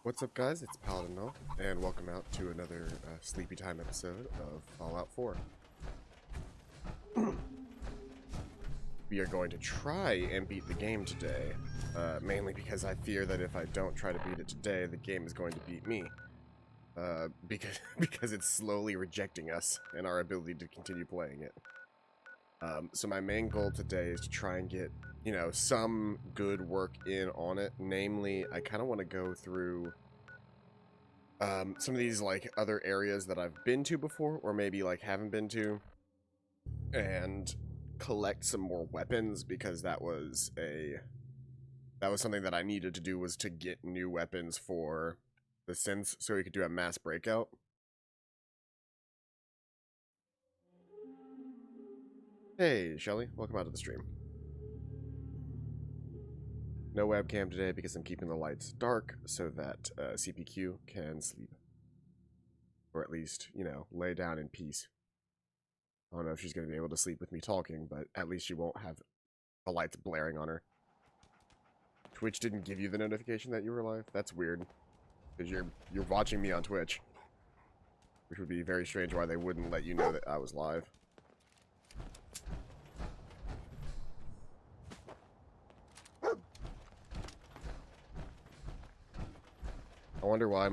What's up, guys? It's Paladin Null, and welcome out to another Sleepy Time episode of Fallout 4. We are going to try and beat the game today, mainly because I fear that if I don't try to beat it today, the game is going to beat me. Because it's slowly rejecting us and our ability to continue playing it. So my main goal today is to try and get, some good work in on it. Namely, I kind of want to go through some of these, other areas that I've been to before, or maybe, haven't been to, and collect some more weapons, because that was something that I needed to do, was to get new weapons for the synths, so we could do a mass breakout. Hey, Shelly, welcome out to the stream. No webcam today because I'm keeping the lights dark so that CPQ can sleep. Or at least, lay down in peace. I don't know if she's going to be able to sleep with me talking, but at least she won't have the lights blaring on her. Twitch didn't give you the notification that you were live? That's weird. Because you're watching me on Twitch. Which would be very strange why they wouldn't let you know that I was live. I wonder why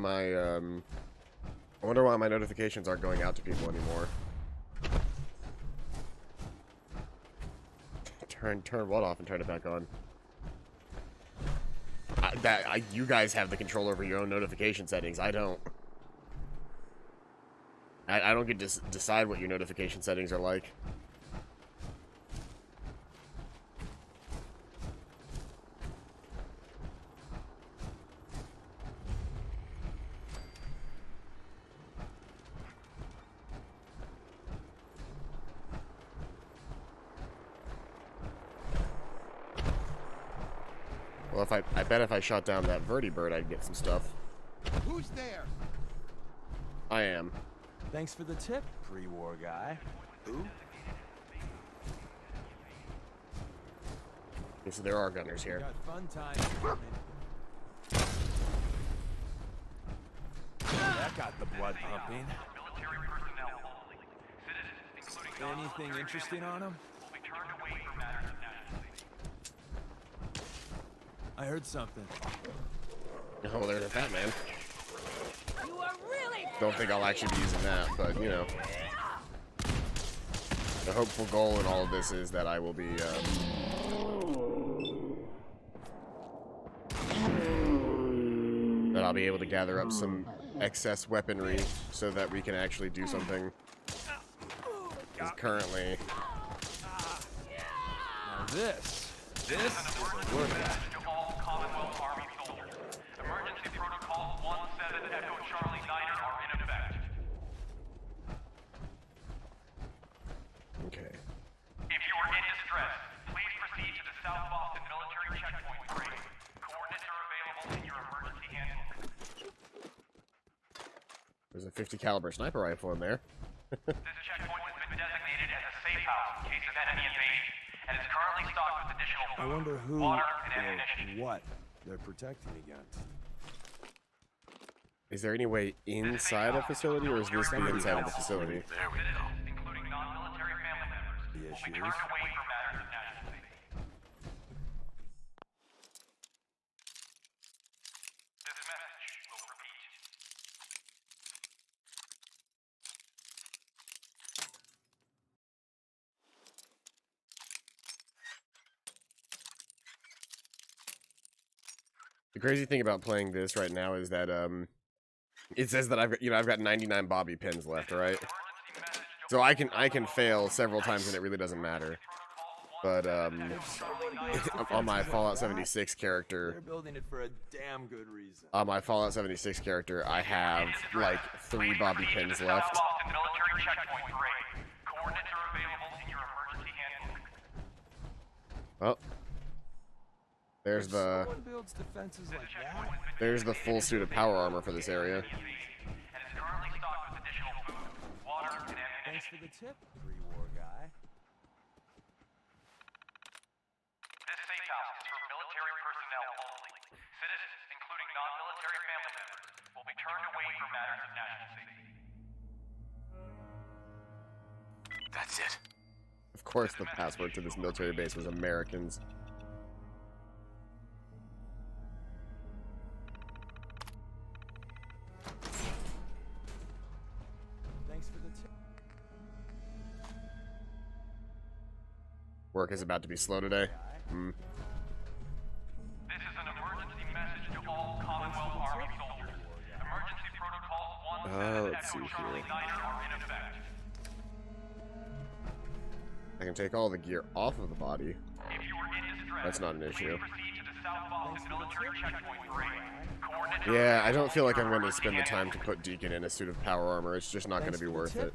my notifications aren't going out to people anymore. Turn what off and turn it back on? You guys have the control over your own notification settings. I don't. I don't get to decide what your notification settings are like. Well, I bet if I shot down that vertibird, I'd get some stuff. Who's there? I am. Thanks for the tip, pre-war guy. Who? Okay, so there are gunners here. Got fun times. That got the blood pumping. Anything interesting on him? I heard something. Oh, there's a fat man. You are really Don't think I'll actually be using that, but, the hopeful goal in all of this is that I will be, that I'll be able to gather up some excess weaponry so that we can actually do something. Because currently... Now this is a workout. Emergency protocols 17 Echo Charlie Niner are in effect. Okay. If you are in distress, please proceed to the South Boston Military Checkpoint 3. Coordinates are available in your emergency handbook. There's a 50 caliber sniper rifle in there. This checkpoint has been designated as a safe house in case of enemy invasion, and is currently stocked with additional I food, wonder who water, and or ammunition. what they're protecting against. Is there any way inside a facility, or is this the inside of the facility? There we go. Including non-military family members, The will be issues? turned away for matters of national safety. This message will repeat. The crazy thing about playing this right now is that it says that I've got 99 bobby pins left, right? So I can fail several times and it really doesn't matter. But on my Fallout 76 They're character, building it for a damn good reason. I have like 3 bobby pins South left. Boston Military Checkpoint 3. Coordinates are available in your emergency handbook. Oh. There's the Someone builds defenses like that. there's the full suit of power armor for this area. And is currently stocked with additional food, water, and ammunition. Thanks for the tip, pre-war guy. This safe house is for military personnel only. Citizens, including non-military family members will be turned away for matters of national safety. That's it. Of course, the password to this military base was Americans. Thanks for the tip. Work is about to be slow today. Hmm. This is an emergency message to all Commonwealth Army soldiers. Emergency protocols 1 Let's see Echo Charlie here. 9 are in effect. I can take all the gear off of the body. If you are in distress, That's not an issue. proceed to the South Boston military checkpoint grade. Coordinates Yeah, I don't feel like I'm going to spend the time to put Deacon in a suit of power armor. It's just not going to be worth it.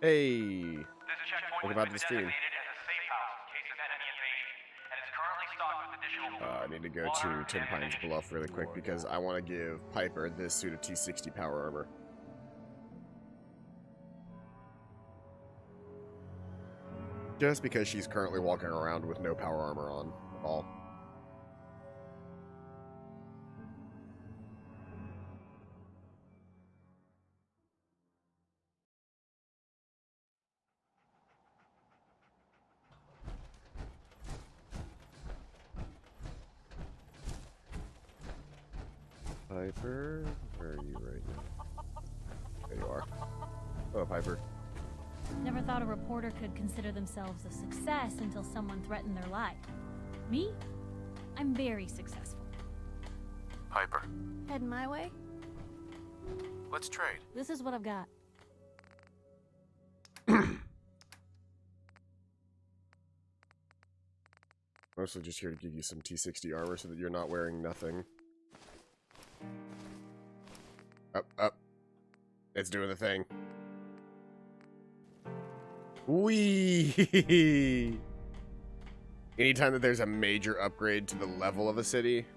Hey! This checkpoint What has about been the stream? designated as a safe house in case of enemy invasion, and is currently stocked with additional food, I need to go water, to Tin and Pines ammunition. Bluff really quick because I want to give Piper this suit of T60 power armor. Just because she's currently walking around with no power armor on at all. Piper, where are you right now? There you are. Oh, Piper. Never thought a reporter could consider themselves a success until someone threatened their life. Me? I'm very successful. Piper, Heading my way? let's trade. This is what I've got. Mostly just here to give you some T60 armor so that you're not wearing nothing. Up, up. It's doing the thing. Whee! Anytime that there's a major upgrade to the level of a city,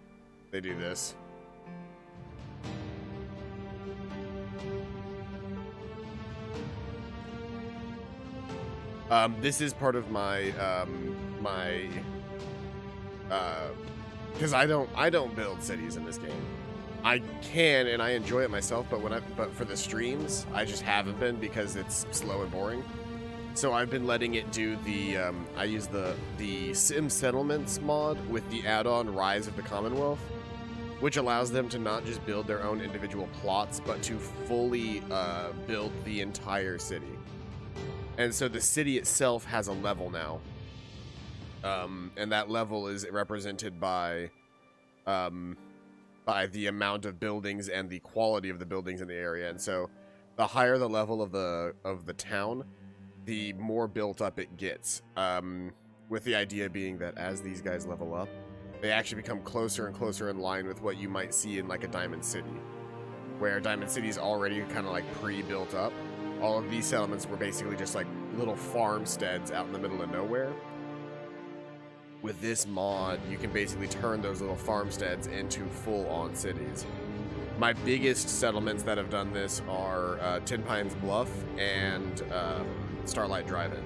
they do this. This is part of my, because I don't build cities in this game. I can and I enjoy it myself, but for the streams, I just haven't been because it's slow and boring. So I've been letting it do the I use the Sim Settlements mod with the add-on Rise of the Commonwealth, which allows them to not just build their own individual plots, but to fully build the entire city. And so the city itself has a level now, and that level is represented by the amount of buildings and the quality of the buildings in the area. And so the higher the level of the town, the more built up it gets, with the idea being that as these guys level up, they actually become closer and closer in line with what you might see in like a Diamond City, where Diamond City is already kind of like pre-built up. All of these settlements were basically just like little farmsteads out in the middle of nowhere. With this mod, you can basically turn those little farmsteads into full-on cities. My biggest settlements that have done this are Tin Pines Bluff and Starlight Drive-In.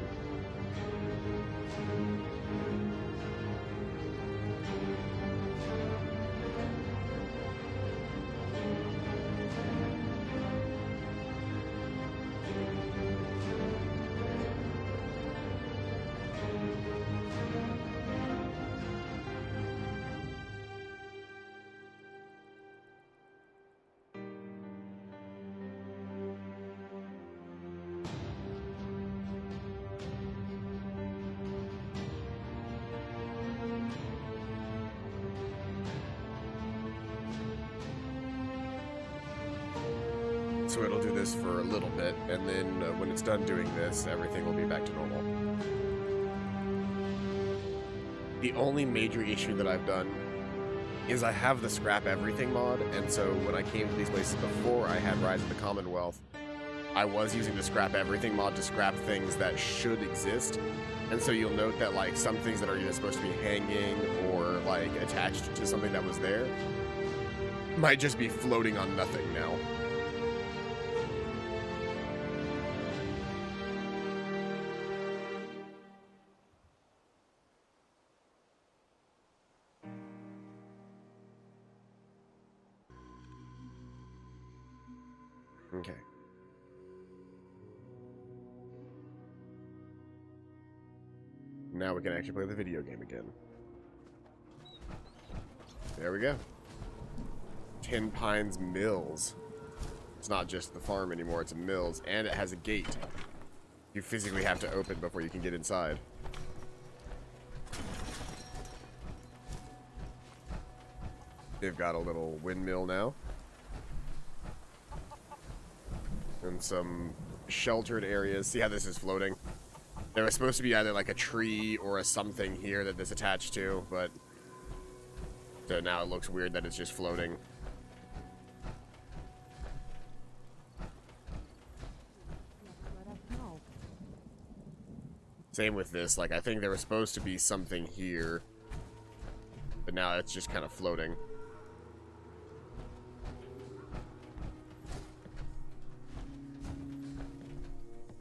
So it'll do this for a little bit, and then when it's done doing this, everything will be back to normal. The only major issue that I've done is I have the scrap everything mod, and so when I came to these places before I had Rise of the Commonwealth, I was using the scrap everything mod to scrap things that should exist. And so you'll note that like some things that are either supposed to be hanging or like attached to something that was there might just be floating on nothing now. Okay. Now we can actually play the video game again. There we go. Ten Pines Mills. It's not just the farm anymore, it's a Mills, and it has a gate. You physically have to open before you can get inside. They've got a little windmill now. And some sheltered areas. See how this is floating? There was supposed to be either like a tree or a something here that this attached to, but so now it looks weird that it's just floating. Same with this, like I think there was supposed to be something here, but now it's just kind of floating.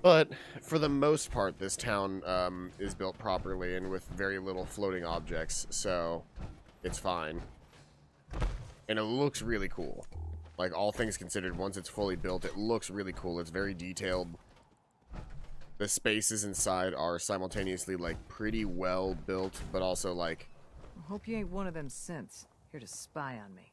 But for the most part, this town is built properly and with very little floating objects, so it's fine. And it looks really cool. Like, all things considered, once it's fully built, it looks really cool. It's very detailed. The spaces inside are simultaneously, like, pretty well built, but also, like... I hope you ain't one of them synths, here to spy on me.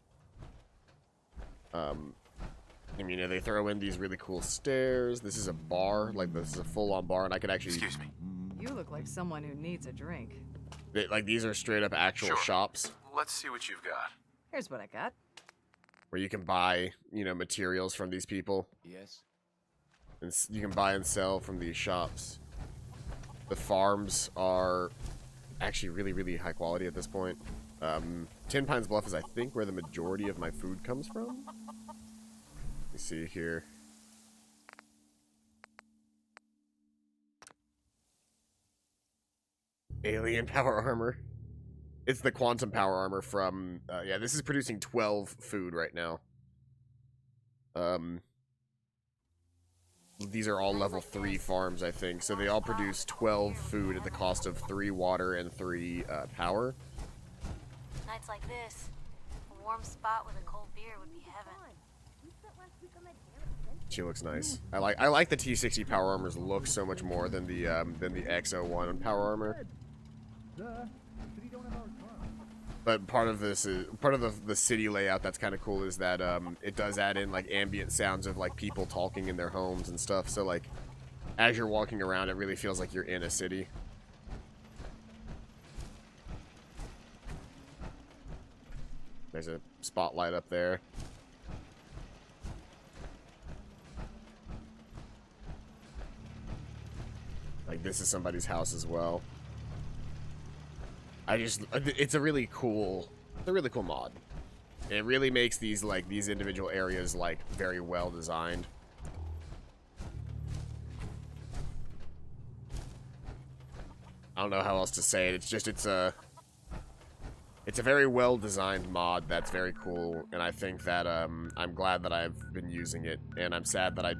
I mean, they throw in these really cool stairs. This is a bar, like this is a full-on bar, and I could actually... Excuse me. You look like someone who needs a drink. Like, these are straight-up actual shops Let's see what you've got. Here's what I got. where you can buy, you know, materials from these people. Yes. And you can buy and sell from these shops. The farms are actually really, really high quality at this point. Ten Pines Bluff is, I think, where the majority of my food comes from. Let me see here. Alien power armor. It's the quantum power armor from... yeah, this is producing 12 food right now. These are all level 3 farms, I think. So they all produce 12 food at the cost of 3 water and 3 power. Nights like this, a warm spot with a cold beer would be heaven. She looks nice. I like the T60 power armor's look so much more than the X01 power armor. But part of this is part of the city layout that's kind of cool is that it does add in like ambient sounds of like people talking in their homes and stuff. So like as you're walking around, it really feels like you're in a city. There's a spotlight up there. Like this is somebody's house as well. It's a really cool mod. It really makes these individual areas like very well designed. I don't know how else to say it. It's a very well designed mod that's very cool, and I think that I'm glad that I've been using it, and I'm sad that I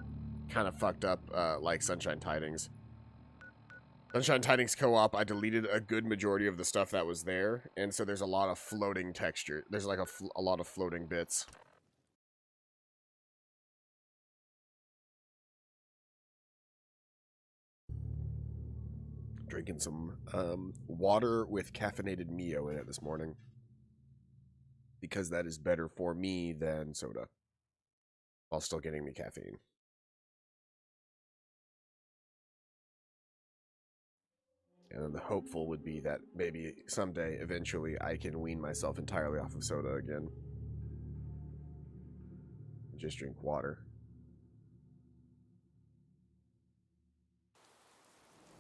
kind of fucked up like Sunshine Tidings. Sunshine Tidings Co-op, I deleted a good majority of the stuff that was there, and so there's a lot of floating texture. There's like a lot of floating bits. Drinking some water with caffeinated Mio in it this morning. Because that is better for me than soda. While still getting me caffeine. And then the hopeful would be that maybe someday, eventually, I can wean myself entirely off of soda again. Just drink water.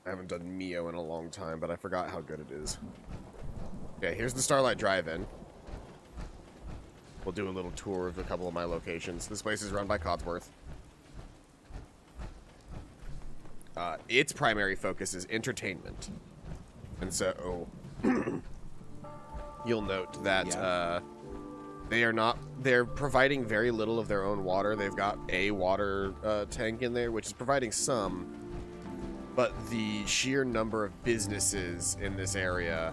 I haven't done Mio in a long time, but I forgot how good it is. Okay, here's the Starlight Drive-In. We'll do a little tour of a couple of my locations. This place is run by Codsworth. Its primary focus is entertainment. And so, you'll note that they're providing very little of their own water. They've got a water tank in there, which is providing some. But the sheer number of businesses in this area,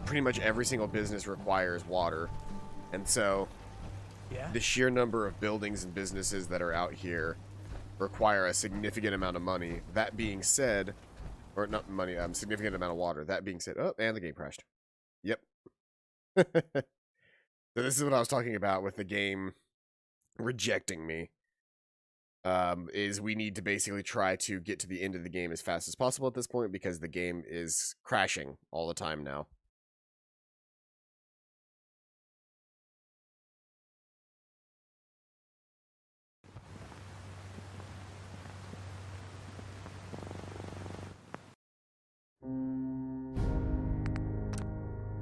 pretty much every single business requires water. And so, Yeah? the sheer number of buildings and businesses that are out here require a significant amount of money. That being said, or not money, significant amount of water. That being said, oh, and the game crashed. Yep. So this is what I was talking about with the game rejecting me. Is we need to basically try to get to the end of the game as fast as possible at this point because the game is crashing all the time now.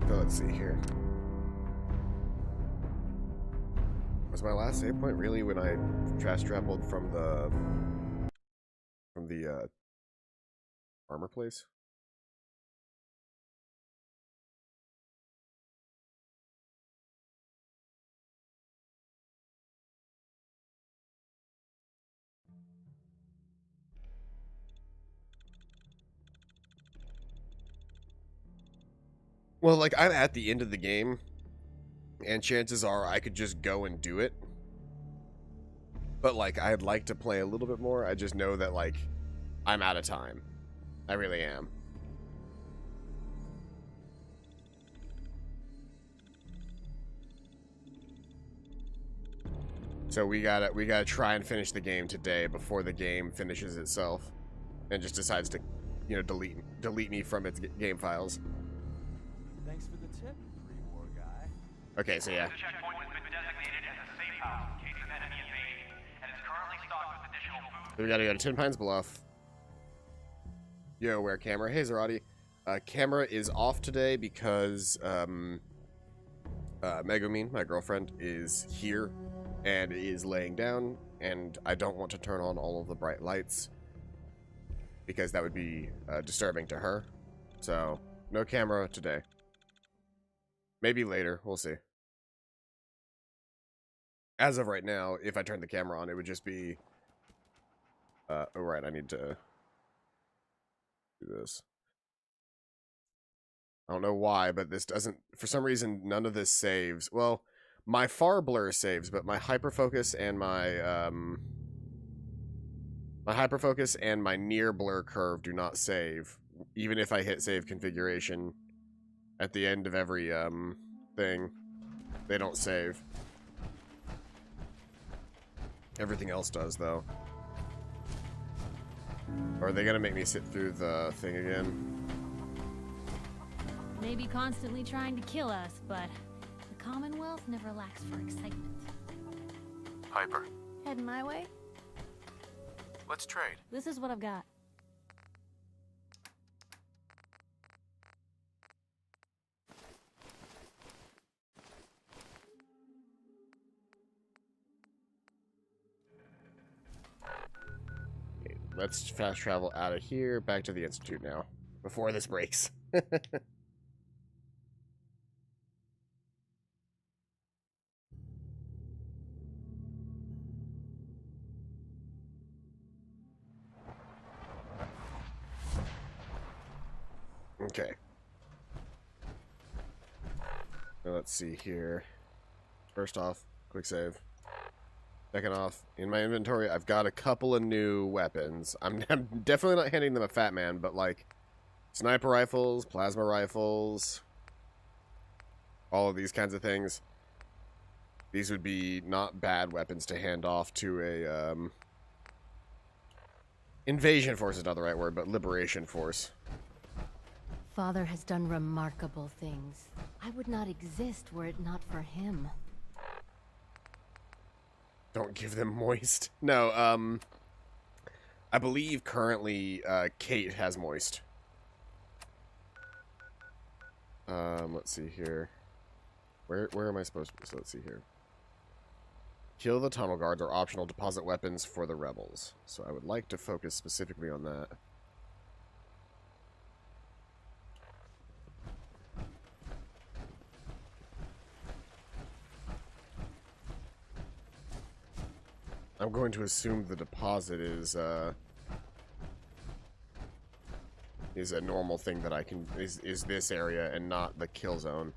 So let's see here. Was my last save point really when I fast traveled from the armor place? Well, like, I'm at the end of the game, and chances are I could just go and do it. But, like, I'd like to play a little bit more. I just know that, like, I'm out of time. I really am. So we gotta try and finish the game today before the game finishes itself and just decides to, you know, delete me from its game files. Thanks for the tip, pre-war guy. Okay, so yeah. The checkpoint has been designated as a safe house in case of enemy invasion, and is currently stocked with additional food. So we gotta go to Tin Pines Bluff. Yo, where camera? Hey, Zarati. Camera is off today because Megumine, my girlfriend, is here and is laying down, and I don't want to turn on all of the bright lights because that would be disturbing to her. So, no camera today. Maybe later, we'll see. As of right now, if I turn the camera on, it would just be... oh, right, I need to do this. I don't know why, but this doesn't... For some reason, none of this saves. Well, my far blur saves, but my hyperfocus and my hyperfocus and my near blur curve do not save, even if I hit save configuration at the end of every thing. They don't save. Everything else does, though. Or are they gonna make me sit through the thing again? Maybe constantly trying to kill us, but the Commonwealth never lacks for excitement. Hyper, Heading my way? let's trade. This is what I've got. Okay, let's fast travel out of here, back to the Institute now, before this breaks. Okay. Now let's see here. First off, quick save. Second off, in my inventory, I've got a couple of new weapons. I'm definitely not handing them a fat man, but like sniper rifles, plasma rifles, all of these kinds of things. These would be not bad weapons to hand off to a invasion force is not the right word, but liberation force. Father has done remarkable things. I would not exist were it not for him. Don't give them moist. No, I believe currently Kate has moist. Let's see here. Where am I supposed to be? So let's see here. Kill the tunnel guards or optional deposit weapons for the rebels. So I would like to focus specifically on that. I'm going to assume the deposit is a normal thing that I can is this area and not the kill zone.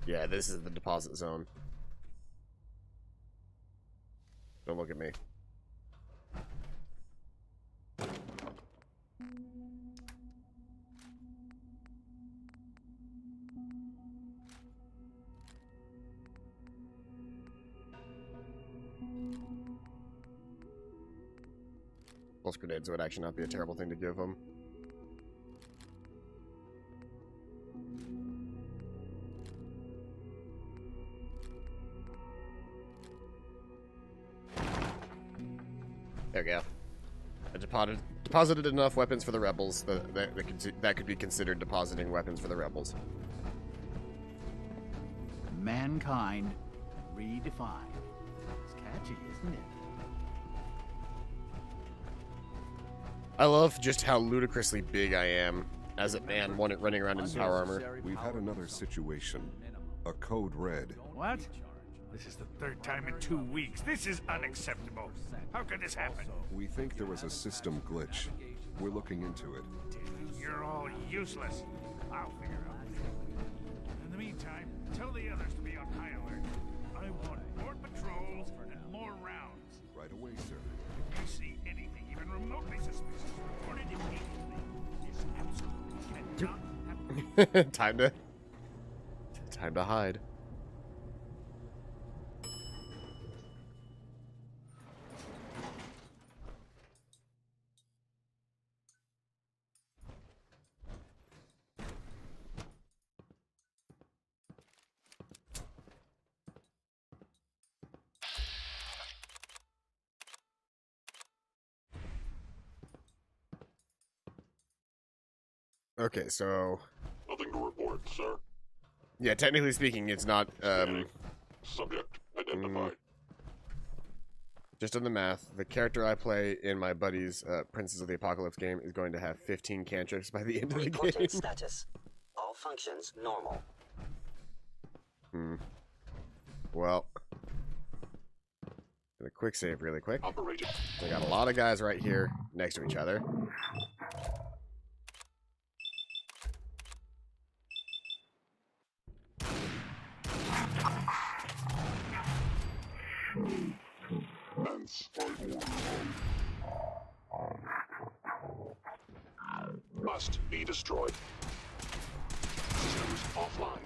Yeah, this is the deposit zone. Don't look at me. Pulse grenades would actually not be a terrible thing to give them. There we go. I deposited enough weapons for the rebels that could be considered depositing weapons for the rebels. Mankind redefined. It's catchy, isn't it? I love just how ludicrously big I am as a man running around in power armor. We've had another situation. A code red. What? This is the third time in 2 weeks. This is unacceptable. How could this happen? We think there was a system glitch. We're looking into it. You're all useless. I'll figure it out. In the meantime, tell the others to be on high alert. I want more patrols and more rounds. Right away, sir. If you see anything even remotely suspicious, report it immediately. This absolutely cannot happen. Time to hide. Okay, so Nothing to report, sir. yeah, technically speaking, it's not Subject identified. just on the math. The character I play in my buddy's Princess of the Apocalypse game is going to have 15 cantrips by the end of the game. Reporting status. All functions normal. Well, gonna quick save really quick. Operating. We got a lot of guys right here next to each other. Hence, must be destroyed. Systems offline.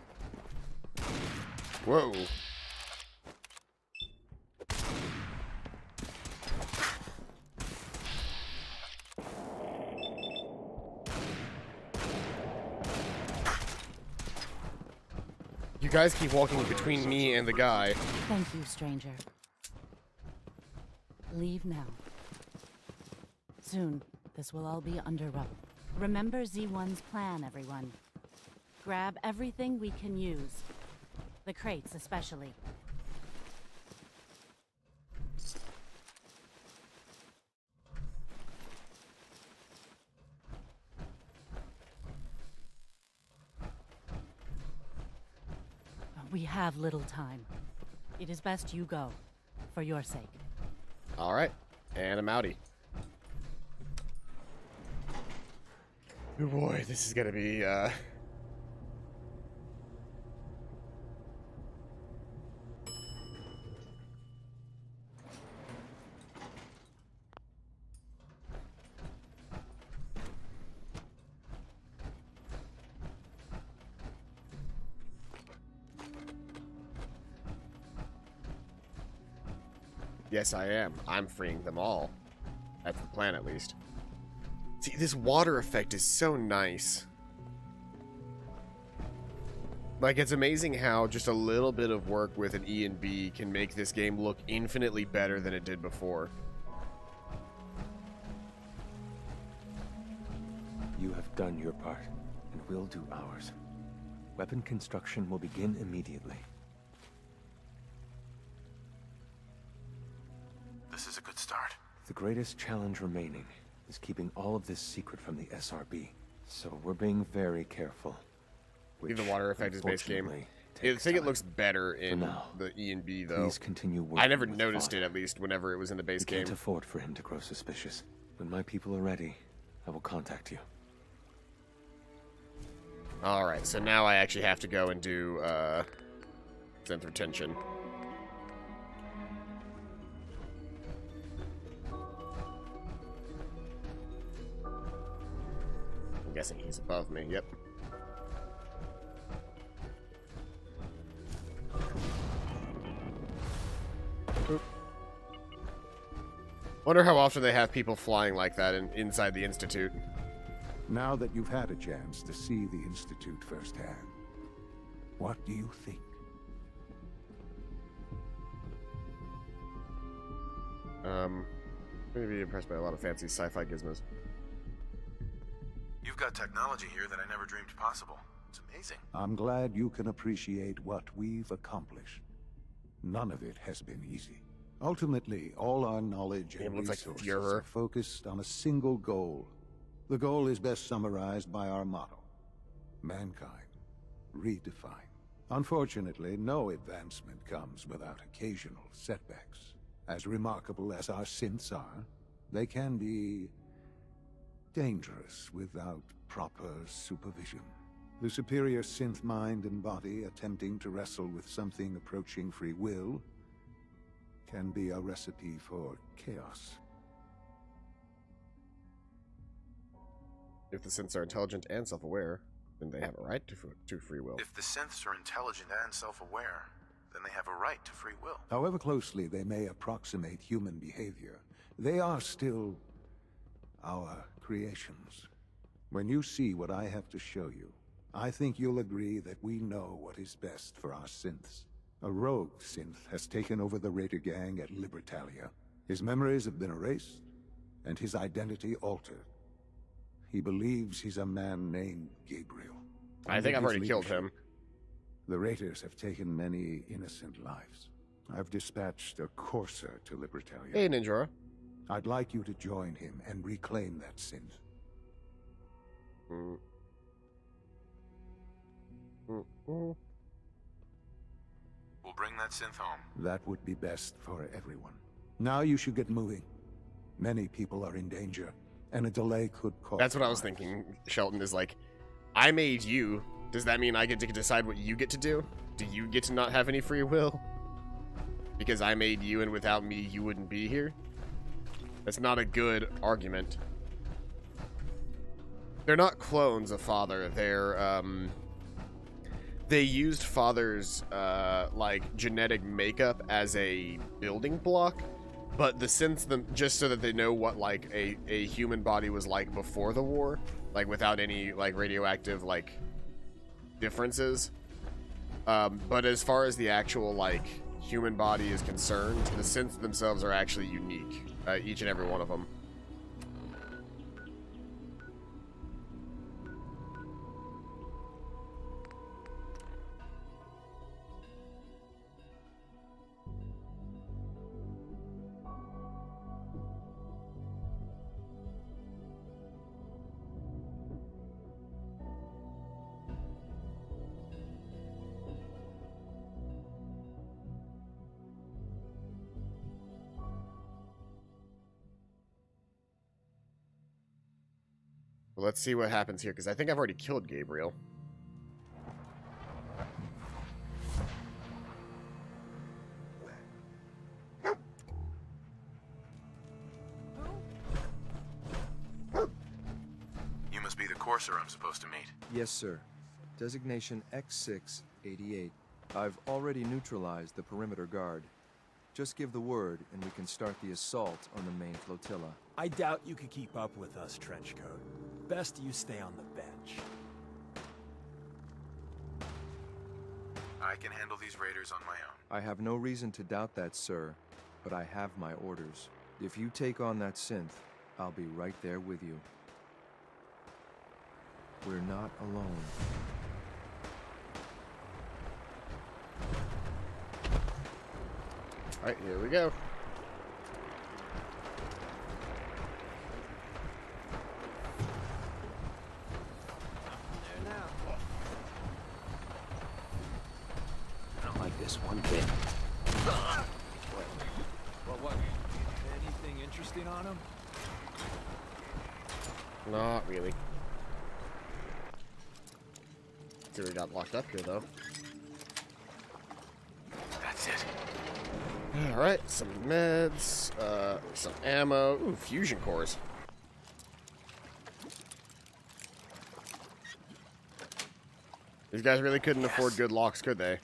Whoa. You guys keep walking between me and the guy. Thank you, stranger. Leave now. Soon, this will all be under rubble. Remember Z1's plan, everyone. Grab everything we can use. The crates, especially. We have little time. It is best you go, for your sake. All right, and I'm outie. Oh boy, this is gonna be Yes, I am. I'm freeing them all. That's the plan, at least. See, this water effect is so nice. Like, it's amazing how just a little bit of work with an E and B can make this game look infinitely better than it did before. You have done your part, and we'll do ours. Weapon construction will begin immediately. This is a good start. The greatest challenge remaining is keeping all of this secret from the SRB. So we're being very careful. Leave the water effect is base game. I think it looks better in the E and B, though. Please continue working. I never noticed it, at least, whenever it was in the base We game. can't afford for him to grow suspicious. When my people are ready, I will contact you. Alright, so now I actually have to go and do synth retention. I'm guessing he's above me. Yep. Wonder how often they have people flying like that inside the Institute. Now that you've had a chance to see the Institute firsthand, what do you think? Maybe impressed by a lot of fancy sci-fi gizmos. You've got technology here that I never dreamed possible. It's amazing. I'm glad you can appreciate what we've accomplished. None of it has been easy. Ultimately, all our knowledge and resources are focused on a single goal. The goal is best summarized by our motto: mankind, redefined. Unfortunately, no advancement comes without occasional setbacks. As remarkable as our synths are, they can be dangerous without proper supervision. The superior synth mind and body attempting to wrestle with something approaching free will can be a recipe for chaos. If the synths are intelligent and self-aware, then they have a right to free will. If the synths are intelligent and self-aware, then they have a right to free will. However closely they may approximate human behavior, they are still our creations. When you see what I have to show you, I think you'll agree that we know what is best for our synths. A rogue synth has taken over the Raider gang at Libertalia. His memories have been erased, and his identity altered. He believes he's a man named Gabriel. I think I've already killed him. The Raiders have taken many innocent lives. I've dispatched a courser to Libertalia. Hey, Ninjora. I'd like you to join him and reclaim that synth. We'll bring that synth home. That would be best for everyone. Now you should get moving. Many people are in danger, and a delay could cause... That's what I was thinking, Shelton, is like, I made you. Does that mean I get to decide what you get to do? Do you get to not have any free will? Because I made you, and without me, you wouldn't be here? That's not a good argument. They're not clones of Father. They're, they used Father's, like, genetic makeup as a building block, but the synths, just so that they know what, like, a human body was like before the war, like, without any, like, radioactive, like, differences. But as far as the actual, like, human body is concerned, the synths themselves are actually unique, each and every one of them. Well, let's see what happens here, because I think I've already killed Gabriel. You must be the courser I'm supposed to meet. Yes, sir. Designation X688. I've already neutralized the perimeter guard. Just give the word, and we can start the assault on the main flotilla. I doubt you could keep up with us, Trenchcoat. Best you stay on the bench. I can handle these raiders on my own. I have no reason to doubt that, sir, but I have my orders. If you take on that synth, I'll be right there with you. We're not alone. Alright, here we go. I don't like this one bit. What? Anything interesting on him? Not really. See what we got locked up here, though. is it? Alright, some meds, some ammo. Ooh, fusion cores. These guys really couldn't afford good locks, could they?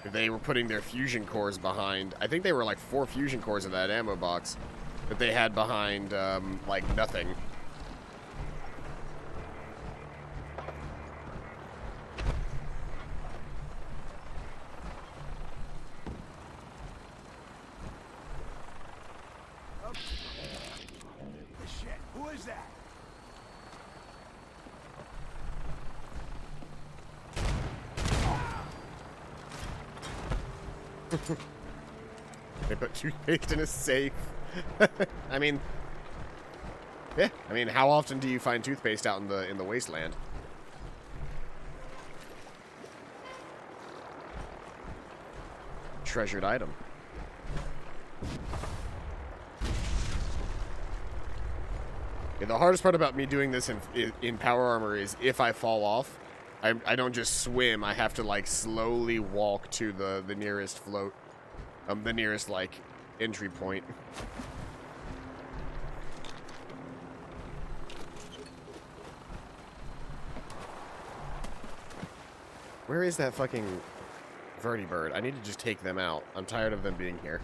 If they were putting their fusion cores behind... I think they were like 4 fusion cores in that ammo box that they had behind, like, nothing. Shit, who is that? They put toothpaste in a safe. I mean, yeah. I mean, how often do you find toothpaste out in the wasteland? Treasured item. Yeah, the hardest part about me doing this in power armor is if I fall off, I don't just swim. I have to like slowly walk to the nearest float, the nearest like entry point. Where is that fucking vertibird? I need to just take them out. I'm tired of them being here.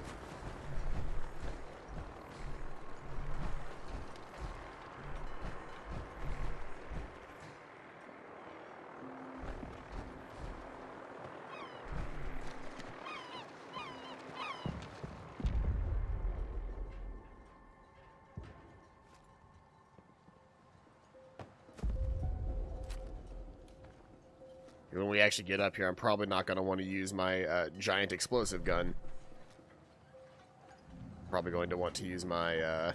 When we actually get up here, I'm probably not going to want to use my giant explosive gun. Probably going to want to use my...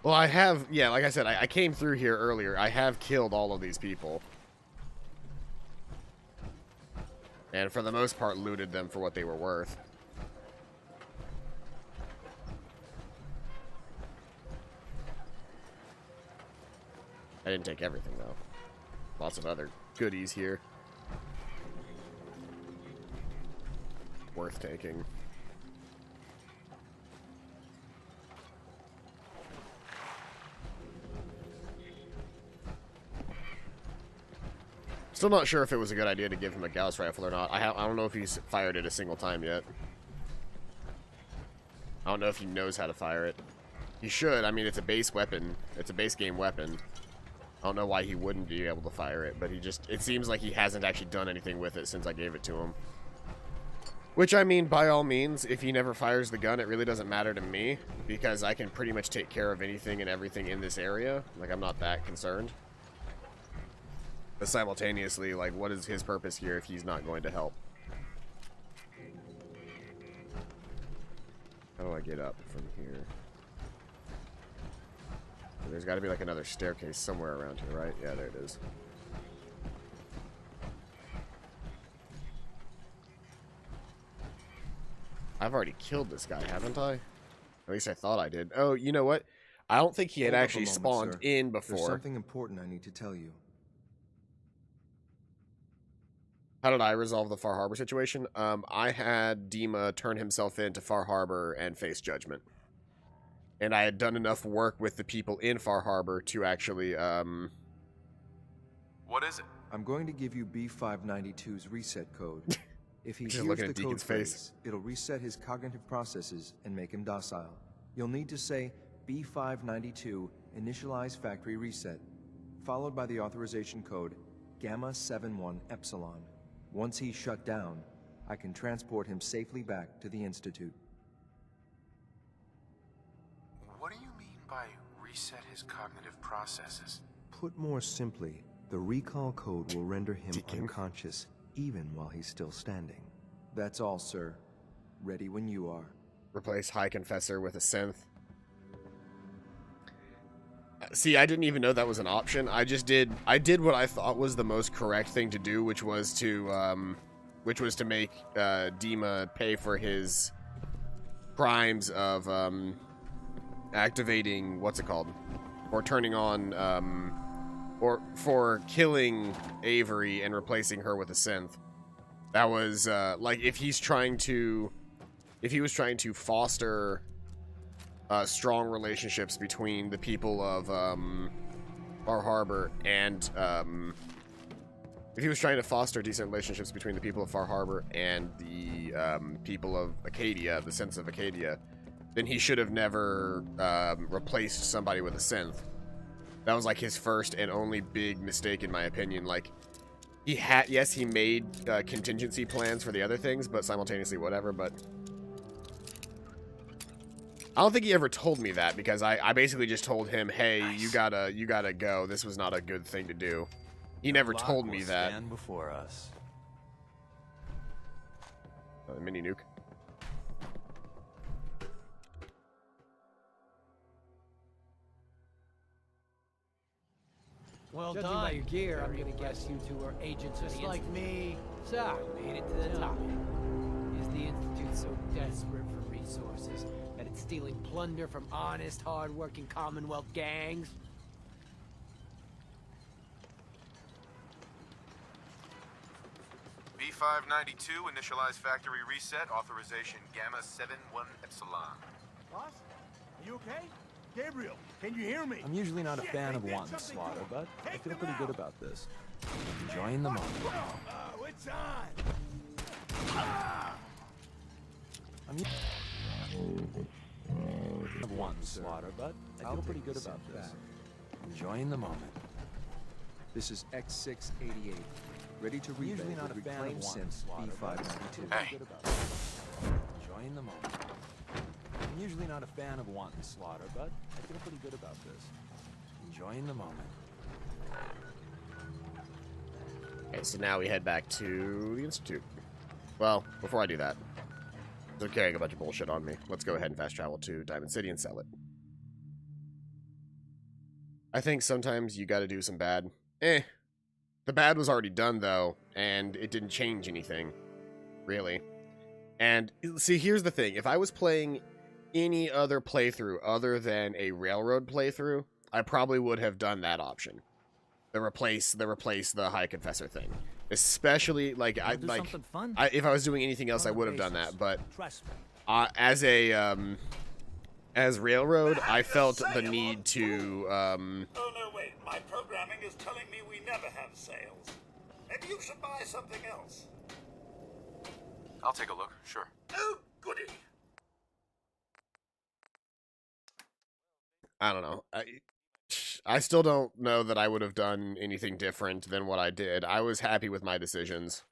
Well, I have... Yeah, like I said, I came through here earlier. I have killed all of these people. And for the most part, looted them for what they were worth. I didn't take everything, though. Lots of other goodies here. Worth taking. Still not sure if it was a good idea to give him a Gauss rifle or not. I don't know if he's fired it a single time yet. I don't know if he knows how to fire it. He should. I mean, it's a base weapon. It's a base game weapon. I don't know why he wouldn't be able to fire it, but it seems like he hasn't actually done anything with it since I gave it to him. Which, I mean, by all means, if he never fires the gun, it really doesn't matter to me, because I can pretty much take care of anything and everything in this area. Like, I'm not that concerned. But simultaneously, like, what is his purpose here if he's not going to help? How do I get up from here? There's got to be like another staircase somewhere around here, right? Yeah, there it is. I've already killed this guy, haven't I? At least I thought I did. Oh, you know what? I don't think he had Hold up a actually moment, spawned sir. in before. There's something important I need to tell you. How did I resolve the Far Harbor situation? I had Dima turn himself in to Far Harbor and face judgment. And I had done enough work with the people in Far Harbor to actually, What is it? I'm going to give you B592's reset code. If he Just hears looking the at code Deacon's phrase, face. it'll reset his cognitive processes and make him docile. You'll need to say B592 initialize factory reset, followed by the authorization code Gamma 71 Epsilon. Once he's shut down, I can transport him safely back to the Institute. What do you mean by reset his cognitive processes? Put more simply, the recall code will render him unconscious even while he's still standing. That's all, sir. Ready when you are. Replace High Confessor with a synth. See, I didn't even know that was an option. I did what I thought was the most correct thing to do, which was to make Dima pay for his crimes of activating, what's it called? Or turning on, or for killing Avery and replacing her with a synth. That was, like, if he was trying to foster strong relationships between the people of Far Harbor and if he was trying to foster decent relationships between the people of Far Harbor and the people of Acadia, the synths of Acadia, then he should have never replaced somebody with a synth. That was like his first and only big mistake, in my opinion. Like, yes, he made contingency plans for the other things, but simultaneously whatever, but I don't think he ever told me that, because I basically just told him, hey, nice. you gotta go. This was not a good thing to do. He never told me that. Stand before us. Mini nuke. Well Judging by your gear, I'm gonna guess you two are agents just like me. So, made it to the top. Is the Institute so desperate for resources that it's stealing plunder from honest, hard-working Commonwealth gangs? B592, initialize factory reset, authorization Gamma 71 Epsilon. Boss, are you okay? Gabriel, can you hear me? I'm usually not a fan of wanton slaughter, but I feel pretty good about this. Enjoying the moment. Oh, it's on! I'm of wanton slaughter, but I feel pretty good about this. Enjoying the moment. This is X688. Ready to read. Usually not a fan of wanton slaughter, B592. Hey. Enjoying the moment. I'm usually not a fan of wanton slaughter, but I feel pretty good about this. Enjoying the moment. Okay, so now we head back to the Institute. Well, before I do that, they're carrying a bunch of bullshit on me. Let's go ahead and fast travel to Diamond City and sell it. I think sometimes you gotta do some bad. The bad was already done, though, and it didn't change anything, really. And, see, here's the thing. If I was playing any other playthrough other than a Railroad playthrough, I probably would have done that option. The replace the High Confessor thing. Especially, like, if I was doing anything else, I would have done that, but as Railroad, I felt the need to, Oh, no, wait. My programming is telling me we never have sales. Maybe you should buy something else. I'll take a look, sure. Oh, goody. I don't know. I still don't know that I would have done anything different than what I did. I was happy with my decisions.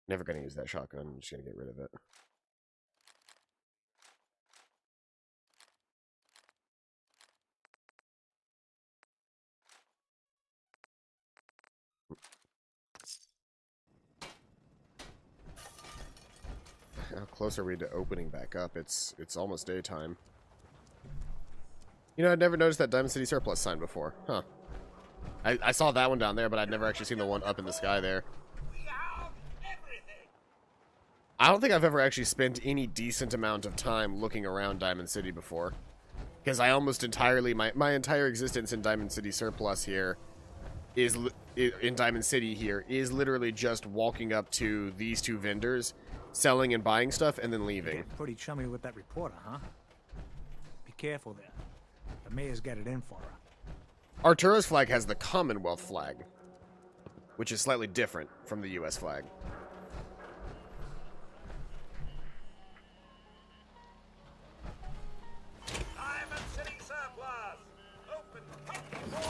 Never gonna use that shotgun. I'm just gonna get rid of it. How close are we to opening back up? It's almost daytime. You know, I'd never noticed that Diamond City Surplus sign before. Huh. I saw that one down there, but I'd never actually seen the one up in the sky there. I don't think I've ever actually spent any decent amount of time looking around Diamond City before. Because I almost entirely, my entire existence in Diamond City Surplus here is, in Diamond City here, is literally just walking up to these two vendors, selling and buying stuff, and then leaving. Pretty chummy with that reporter, huh? Be careful there. The mayor's got it in for her. Arturo's flag has the Commonwealth flag, which is slightly different from the U.S. flag. Diamond City Surplus! Open the door!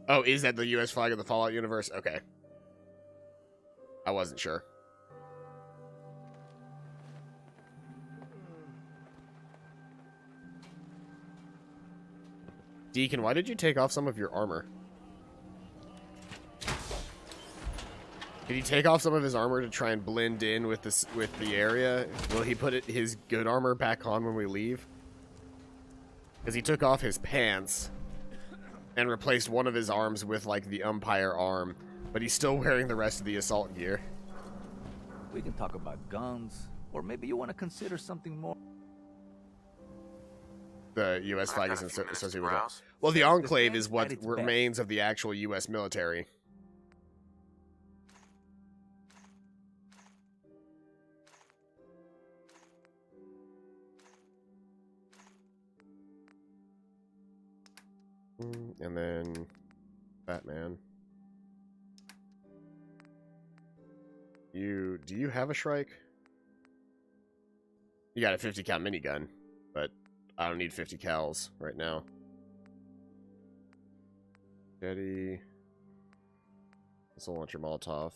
Oh, is that the U.S. flag of the Fallout universe? Okay. I wasn't sure. Deacon, why did you take off some of your armor? Did he take off some of his armor to try and blend in with the area? Will he put his good armor back on when we leave? Because he took off his pants and replaced one of his arms with, like, the umpire arm. But he's still wearing the rest of the assault gear. We can talk about guns, or maybe you want to consider something more. The U.S. flag is associated with that. Well, the Enclave is what remains of the actual U.S. military. And then Batman. Do you have a Shrike? You got a 50 cal minigun, but I don't need 50 cals right now. Jetty. Missile launcher Molotov.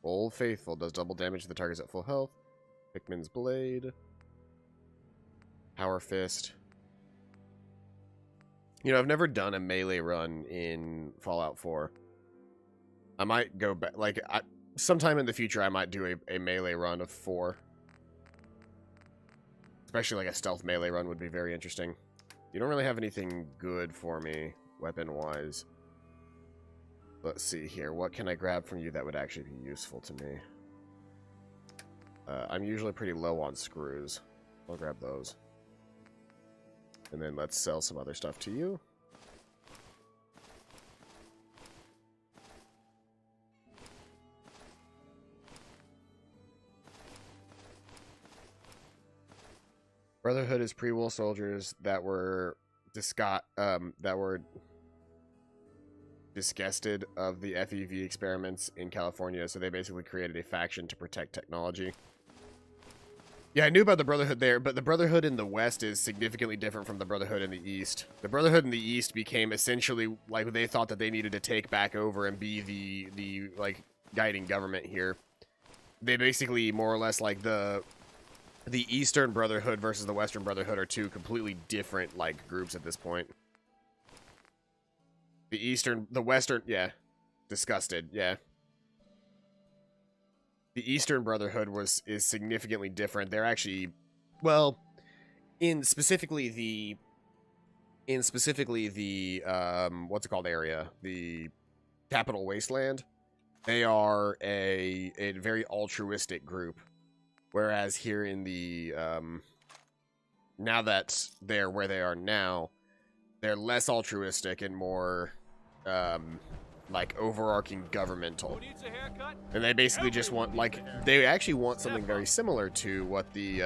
Old Faithful does double damage to the targets at full health. Hickman's Blade. Power Fist. You know, I've never done a melee run in Fallout 4. I might go back, like, sometime in the future I might do a melee run of 4. Especially like a stealth melee run would be very interesting. You don't really have anything good for me, weapon-wise. Let's see here. What can I grab from you that would actually be useful to me? I'm usually pretty low on screws. I'll grab those. And then let's sell some other stuff to you. Brotherhood is pre-war soldiers that were disgusted of the FEV experiments in California, so they basically created a faction to protect technology. Yeah, I knew about the Brotherhood there, but the Brotherhood in the West is significantly different from the Brotherhood in the East. The Brotherhood in the East became essentially, like, they thought that they needed to take back over and be the like, guiding government here. They basically, more or less, like, the Eastern Brotherhood versus the Western Brotherhood are two completely different, like, groups at this point. The Western, yeah. Disgusted, yeah. The Eastern Brotherhood is significantly different. They're actually, well, in specifically the what's it called area, the Capital Wasteland, they are a very altruistic group, whereas here in the now that they're where they are now, they're less altruistic and more like overarching governmental. And they basically just want, like, they actually want something very similar to what the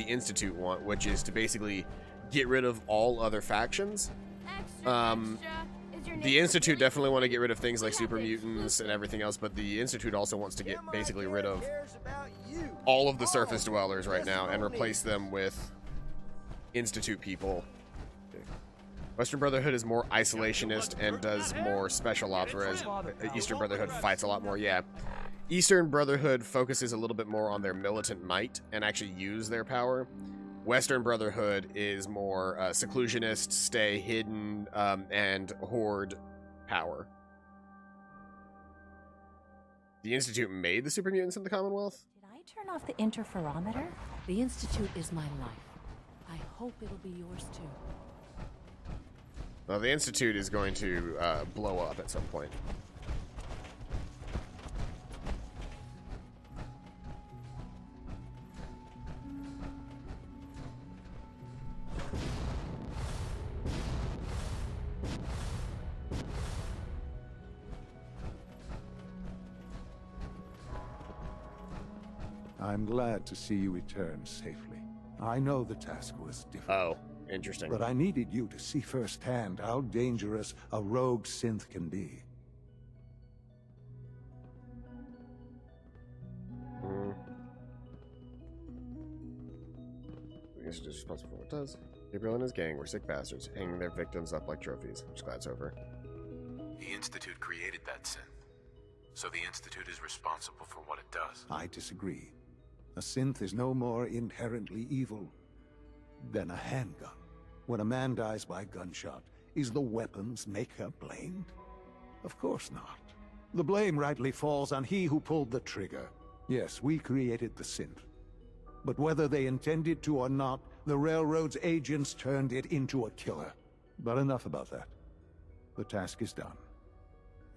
Institute want, which is to basically get rid of all other factions. The Institute definitely want to get rid of things like super mutants and everything else, but the Institute also wants to get basically rid of all of the surface dwellers right now and replace them with Institute people. Western Brotherhood is more isolationist and does more special ops, whereas Eastern Brotherhood fights a lot more. Yeah, Eastern Brotherhood focuses a little bit more on their militant might and actually use their power. Western Brotherhood is more seclusionist, stay hidden, and hoard power. The Institute made the super mutants in the Commonwealth? Did I turn off the interferometer? The Institute is my life. I hope it'll be yours too. Well, the Institute is going to blow up at some point. I'm glad to see you return safely. I know the task was difficult. Oh, interesting. But I needed you to see firsthand how dangerous a rogue synth can be. I guess it's just responsible for what it does. Gabriel and his gang were sick bastards, hanging their victims up like trophies. I'm just glad it's over. The Institute created that synth, so the Institute is responsible for what it does. I disagree. A synth is no more inherently evil than a handgun. When a man dies by gunshot, is the weapon's maker blamed? Of course not. The blame rightly falls on he who pulled the trigger. Yes, we created the synth. But whether they intended to or not, the Railroad's agents turned it into a killer. But enough about that. The task is done.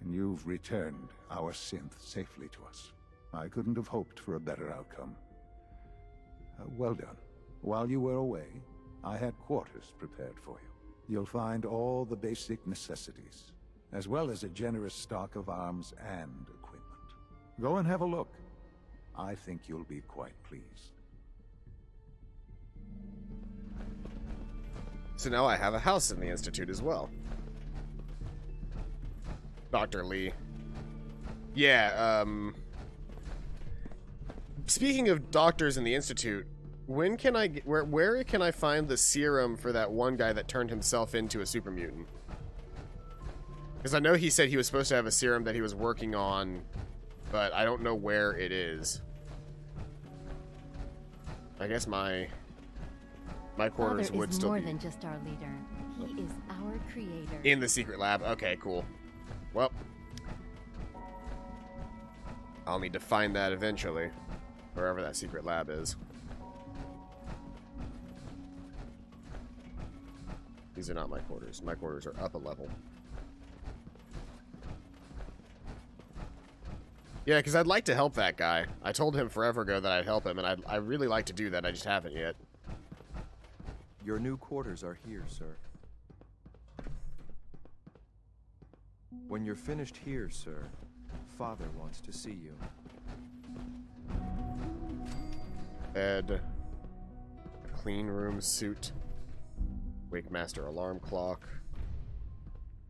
And you've returned our synth safely to us. I couldn't have hoped for a better outcome. Well done. While you were away, I had quarters prepared for you. You'll find all the basic necessities, as well as a generous stock of arms and equipment. Go and have a look. I think you'll be quite pleased. So now I have a house in the Institute as well. Dr. Lee. Yeah, speaking of doctors in the Institute, when can I get, where can I find the serum for that one guy that turned himself into a super mutant? Because I know he said he was supposed to have a serum that he was working on, but I don't know where it is. I guess my quarters would still be more than just our leader. He is our creator. In the secret lab. Okay, cool. Well, I'll need to find that eventually, wherever that secret lab is. These are not my quarters. My quarters are up a level. Yeah, because I'd like to help that guy. I told him forever ago that I'd help him, and I'd really like to do that. I just haven't yet. Your new quarters are here, sir. When you're finished here, sir, Father wants to see you. Bed. A clean room suit. Wake Master alarm clock.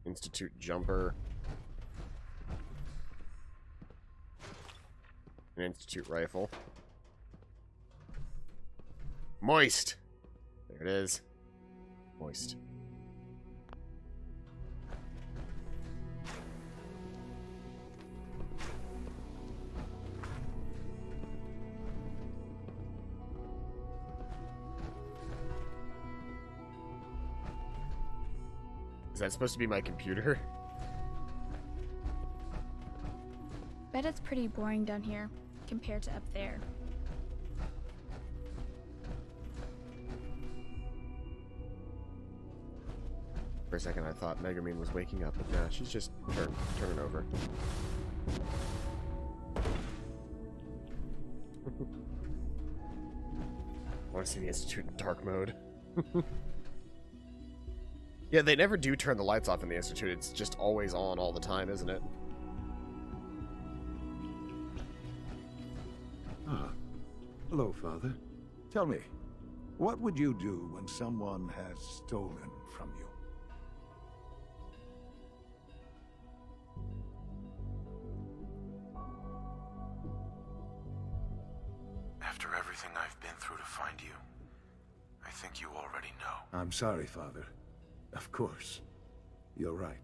Institute jumper. An Institute rifle. Moist! There it is. Moist. Is that supposed to be my computer? Bet it's pretty boring down here, compared to up there. For a second I thought Megumin was waking up, but nah, she's just turning over. I want to see the Institute in dark mode. Yeah, they never do turn the lights off in the Institute. It's just always on all the time, isn't it? Ah. Hello, Father. Tell me, what would you do when someone has stolen from you? After everything I've been through to find you, I think you already know. I'm sorry, Father. Of course. You're right.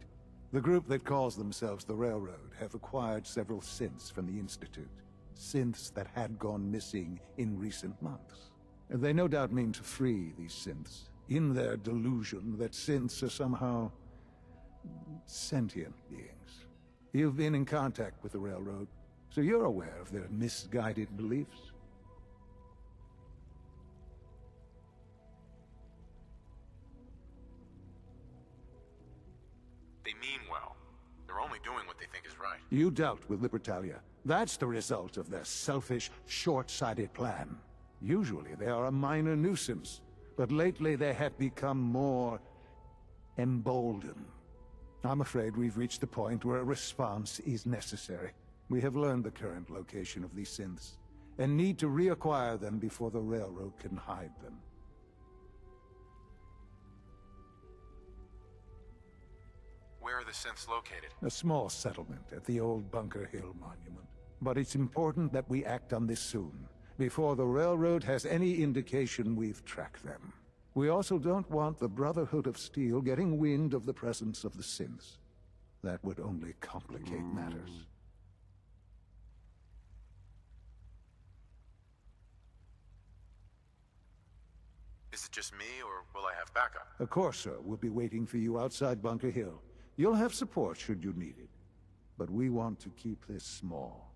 The group that calls themselves the Railroad have acquired several synths from the Institute. Synths that had gone missing in recent months. They no doubt mean to free these synths, in their delusion that synths are somehow sentient beings. You've been in contact with the Railroad, so you're aware of their misguided beliefs. They mean well. They're only doing what they think is right. You dealt with Libertalia. That's the result of their selfish, short-sighted plan. Usually they are a minor nuisance, but lately they have become more emboldened. I'm afraid we've reached the point where a response is necessary. We have learned the current location of these synths, and need to reacquire them before the Railroad can hide them. Where are the synths located? A small settlement at the old Bunker Hill Monument. But it's important that we act on this soon, before the Railroad has any indication we've tracked them. We also don't want the Brotherhood of Steel getting wind of the presence of the synths. That would only complicate matters. Is it just me, or will I have backup? A Corsair will be waiting for you outside Bunker Hill. You'll have support should you need it. But we want to keep this small.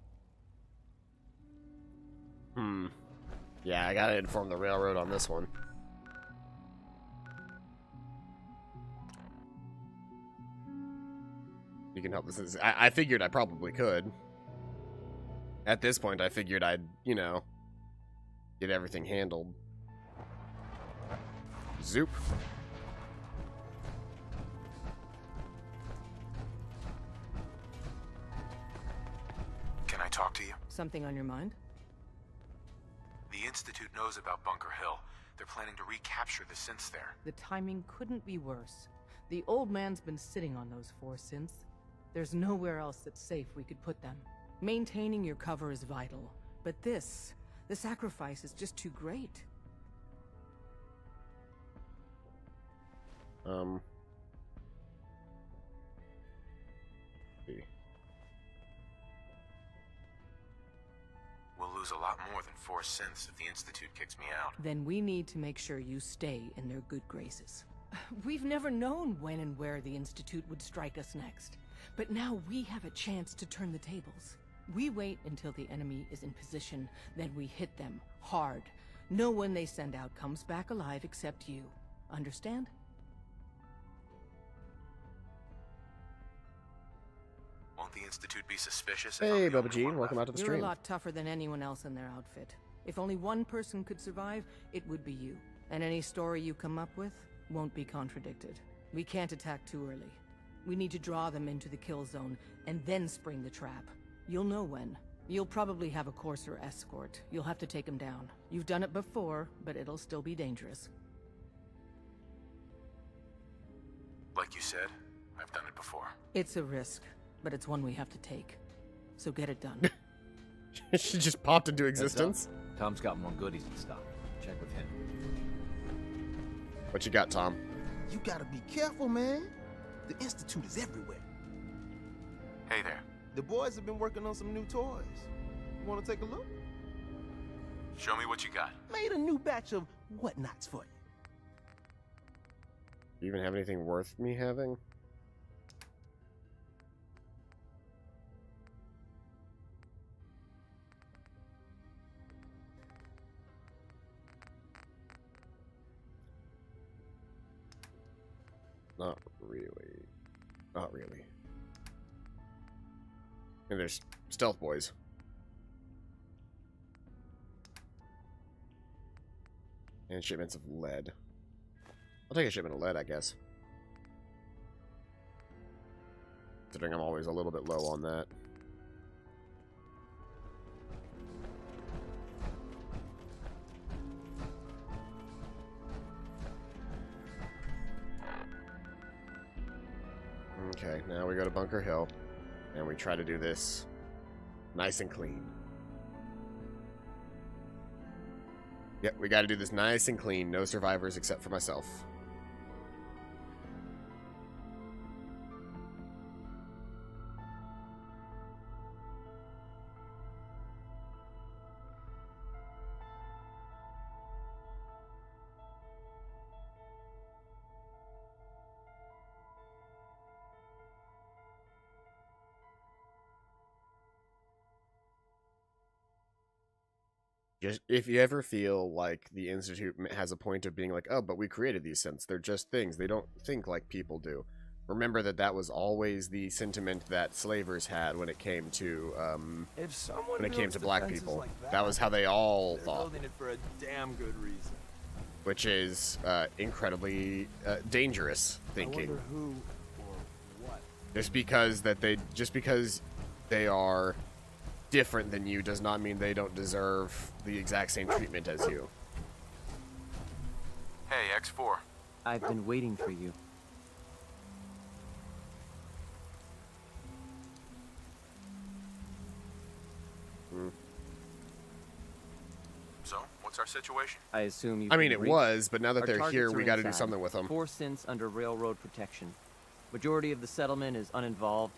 Yeah, I gotta inform the Railroad on this one. You can help this. I figured I probably could. At this point, I figured I'd, you know, get everything handled. Zoop. Can I talk to you? Something on your mind? The Institute knows about Bunker Hill. They're planning to recapture the synths there. The timing couldn't be worse. The old man's been sitting on those 4 synths. There's nowhere else that's safe we could put them. Maintaining your cover is vital, but the sacrifice is just too great. We'll lose a lot more than 4 synths if the Institute kicks me out. Then we need to make sure you stay in their good graces. We've never known when and where the Institute would strike us next. But now we have a chance to turn the tables. We wait until the enemy is in position, then we hit them hard. No one they send out comes back alive except you. Understand? Won't the Institute be suspicious? Hey, Bubba Jean, welcome out to the You're stream. a lot tougher than anyone else in their outfit. If only one person could survive, it would be you. And any story you come up with won't be contradicted. We can't attack too early. We need to draw them into the kill zone, and then spring the trap. You'll know when. You'll probably have a Courser escort. You'll have to take them down. You've done it before, but it'll still be dangerous. Like you said, I've done it before. It's a risk, but it's one we have to take. So get it done. She just popped into existence. Tom's got more goodies in stock. Check with him. What you got, Tom? You gotta be careful, man. The Institute is everywhere. Hey there. The boys have been working on some new toys. You wanna take a look? Show me what you got. Made a new batch of whatnots for you. Do you even have anything worth me having? Not really. Not really. And there's stealth boys. And shipments of lead. I'll take a shipment of lead, I guess. Considering I'm always a little bit low on that. Okay, now we go to Bunker Hill, and we try to do this nice and clean. Yep, we got to do this nice and clean. No survivors except for myself. Just if you ever feel like the Institute has a point of being like, oh, but we created these synths, they're just things, they don't think like people do. Remember that that was always the sentiment that slavers had when it came to black people. Like that was how they all they're thought, building it for a damn good reason. which is incredibly dangerous thinking. I wonder who or what. Just because they are different than you does not mean they don't deserve the exact same treatment as you. Hey, X4. I've been waiting for you. So, what's our situation? I assume you. I mean, it was, but now that they're here, we got to do inside. something with them. 4 synths under railroad protection. Majority of the settlement is uninvolved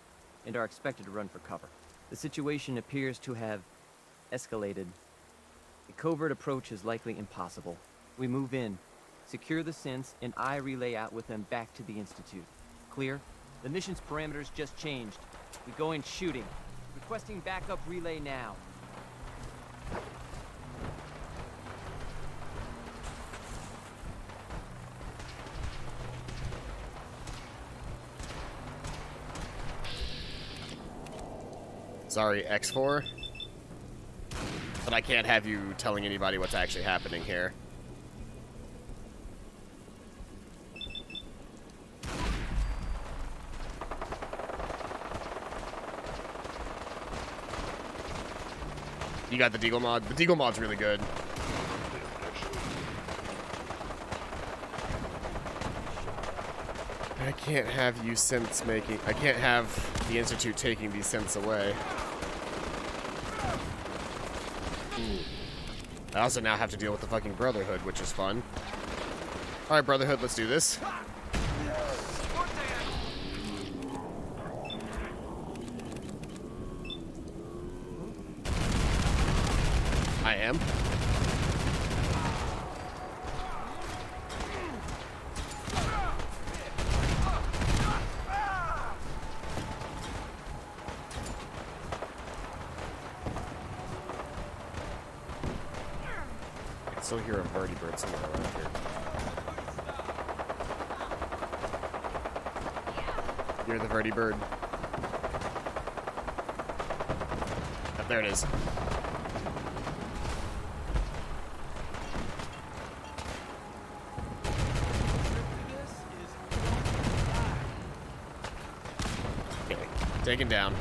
and are expected to run for cover. The situation appears to have escalated. A covert approach is likely impossible. We move in, secure the synths, and I relay out with them back to the Institute. Clear? The mission's parameters just changed. We go in shooting. Requesting backup relay now. Sorry, X4. But I can't have you telling anybody what's actually happening here. You got the Deagle mod? The Deagle mod's really good. I can't have you synths making... I can't have the Institute taking these synths away. I also now have to deal with the fucking Brotherhood, which is fun. Alright, Brotherhood, let's do this. I am. I still hear a vertibird somewhere around here. You're the vertibird. Oh, there it is. Okay, taken down.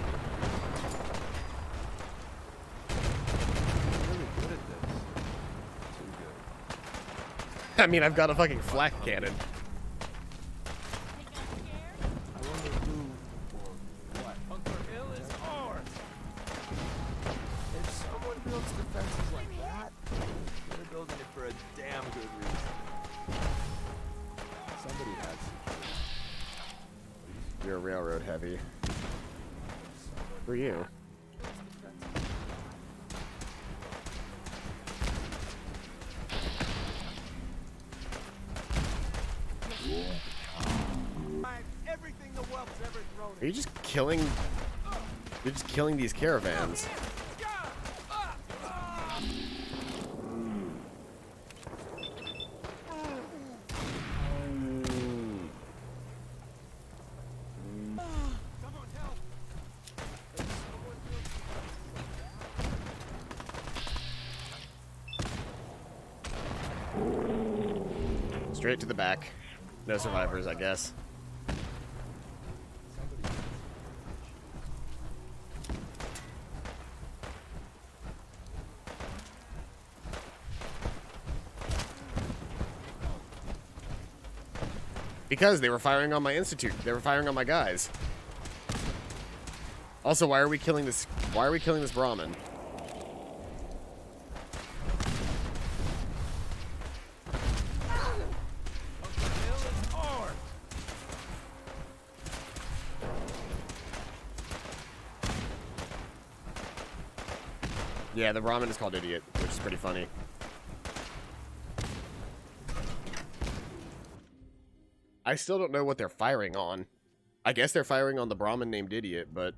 I mean, I've got a fucking flak cannon. I wonder who or what. Bunker Hill is ours. If someone builds defenses like that, they're building it for a damn good reason. Somebody has. You're a railroad heavy. For you. Are you just killing... You're just killing these caravans. Straight to the back. No survivors, I guess. Because they were firing on my Institute. They were firing on my guys. Also, why are we killing this? Why are we killing this Brahmin? Yeah, the Brahmin is called Idiot, which is pretty funny. I still don't know what they're firing on. I guess they're firing on the Brahmin named Idiot, but...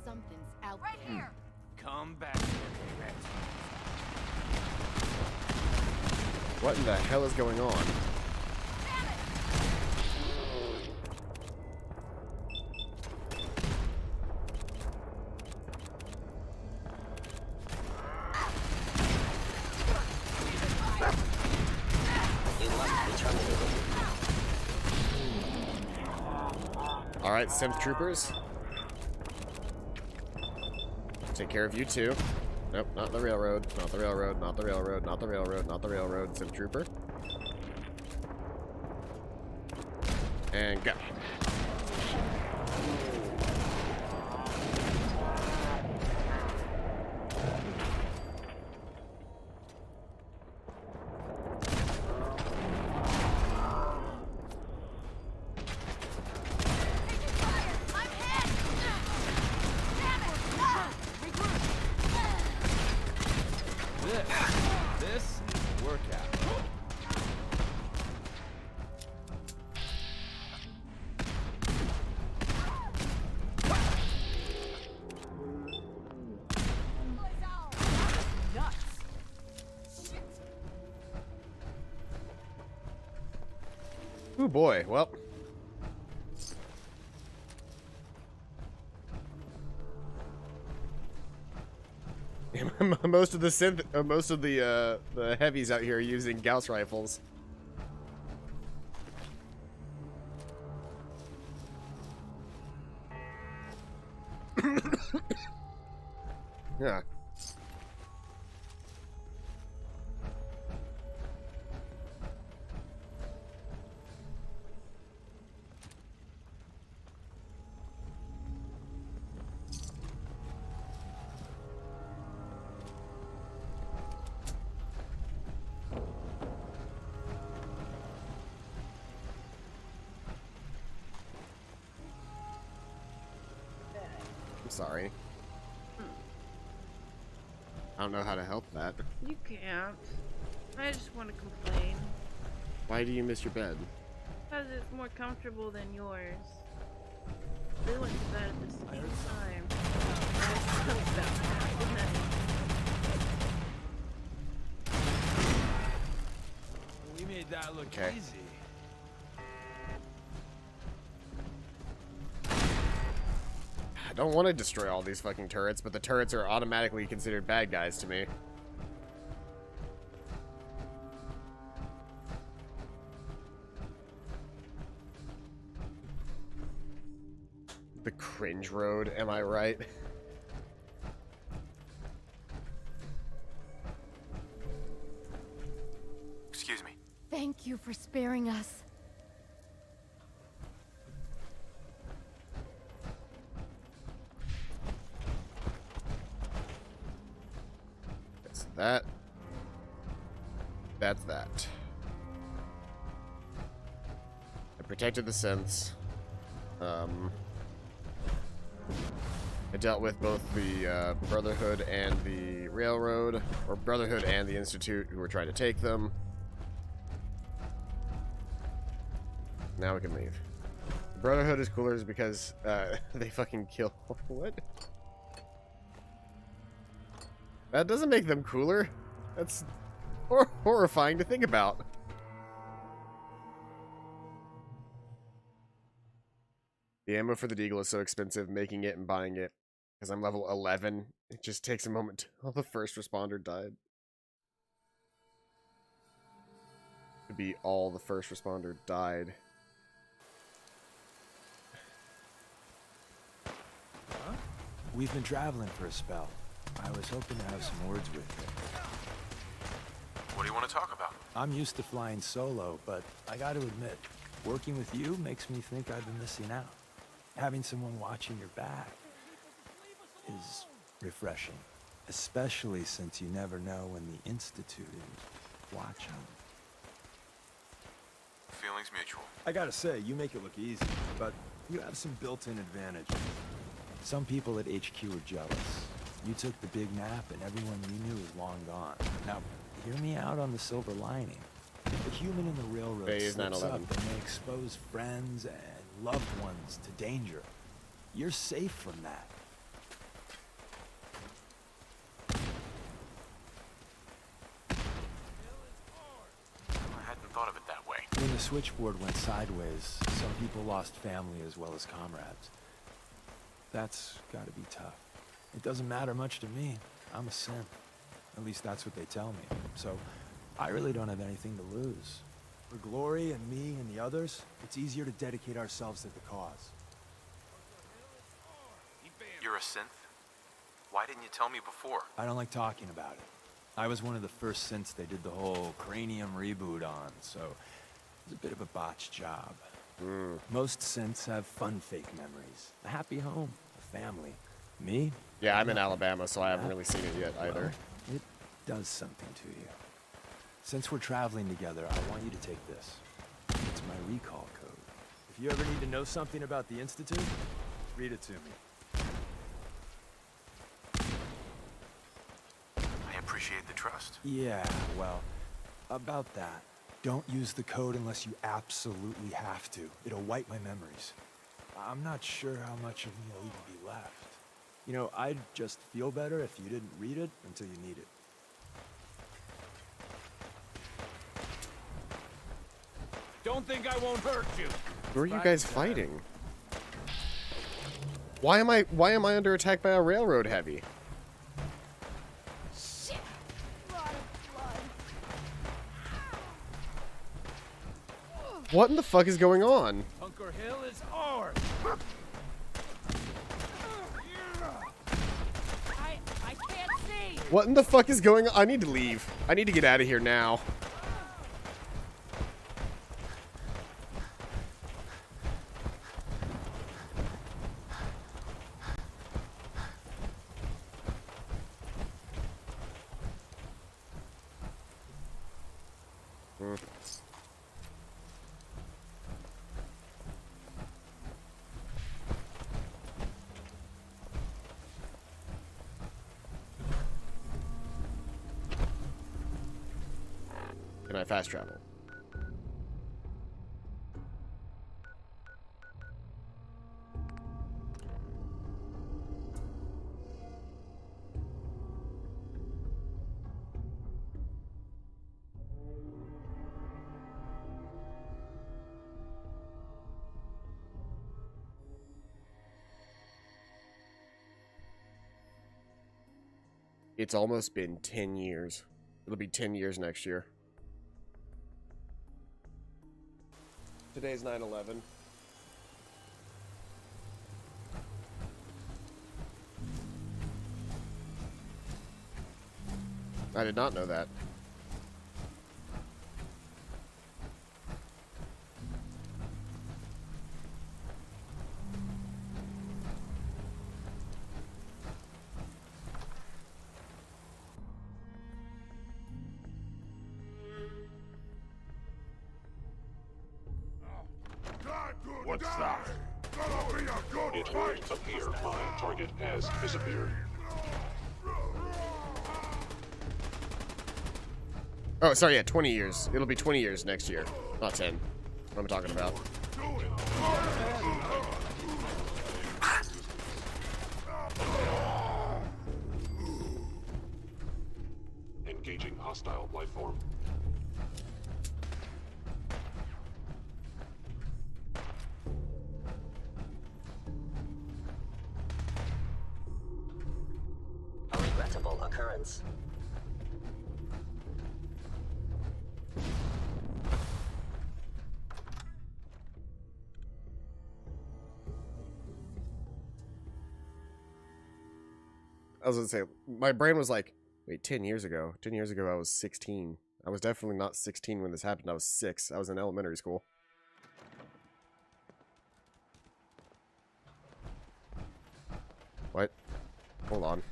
Something's out right here. Come back. What in the hell is going on? Alright, synth troopers. Take care of you too. Nope, not the railroad, not the railroad, not the railroad, not the railroad, not the railroad. Synth trooper. And go. This is a workout. Oh boy, well. Most of the heavies out here are using Gauss rifles. Yeah. I'm sorry. I don't know how to help that. You can't. I just want to complain. Why do you miss your bed? Because it's more comfortable than yours. We went to bed at the same time. We made that look Okay. easy. I don't want to destroy all these fucking turrets, but the turrets are automatically considered bad guys to me. The cringe road, am I right? Excuse me. Thank you for sparing us. That's that. That's that. I protected the synths. I dealt with both the Brotherhood and the Railroad, or Brotherhood and the Institute, who were trying to take them. Now we can leave. The Brotherhood is cooler because they fucking kill. What? That doesn't make them cooler. That's horrifying to think about. The ammo for the Deagle is so expensive, making it and buying it, because I'm level 11, it just takes a moment till the first responder died. To be all the first responder died. Huh? We've been traveling for a spell. I was hoping to have some words with you. What do you want to talk about? I'm used to flying solo, but I got to admit, working with you makes me think I've been missing out. Having someone watching your back is refreshing, especially since you never know when the Institute is watching. Feelings mutual. I gotta say, you make it look easy, but you have some built-in advantage. Some people at HQ are jealous. You took the big nap and everyone you knew is long gone. Now, hear me out on the silver lining. If a human in the railroad slips up and they expose friends and loved ones to danger, you're safe from that. I hadn't thought of it that way. When the switchboard went sideways, some people lost family as well as comrades. That's gotta be tough. It doesn't matter much to me. I'm a synth. At least that's what they tell me. So, I really don't have anything to lose. For Glory and me and the others, it's easier to dedicate ourselves to the cause. You're a synth? Why didn't you tell me before? I don't like talking about it. I was one of the first synths they did the whole cranium reboot on, so it was a bit of a botched job. Most synths have fun fake memories. A happy home, a family. Me? Yeah, I'm in Alabama, so I haven't really seen it yet either. Well, it does something to you. Since we're traveling together, I want you to take this. It's my recall code. If you ever need to know something about the Institute, read it to me. I appreciate the trust. Yeah, well, about that. Don't use the code unless you absolutely have to. It'll wipe my memories. I'm not sure how much of me will even be left. You know, I'd just feel better if you didn't read it until you need it. Don't think I won't hurt you. Who are you guys fighting? Why am I under attack by a railroad heavy? What in the fuck is going on? Bunker Hill is ours. I can't see. What in the fuck is going on? I need to leave. I need to get out of here now. Can I fast travel? It's almost been 10 years. It'll be 10 years next year. Today's 9/11. I did not know that. What's that? It would appear my target has disappeared. Oh, sorry, yeah, 20 years. It'll be 20 years next year, not 10. What am I talking about? Engaging hostile life form. A regrettable occurrence. I was gonna say, my brain was like, wait, 10 years ago? 10 years ago I was 16. I was definitely not 16 when this happened. I was 6. I was in elementary school. What? Hold on.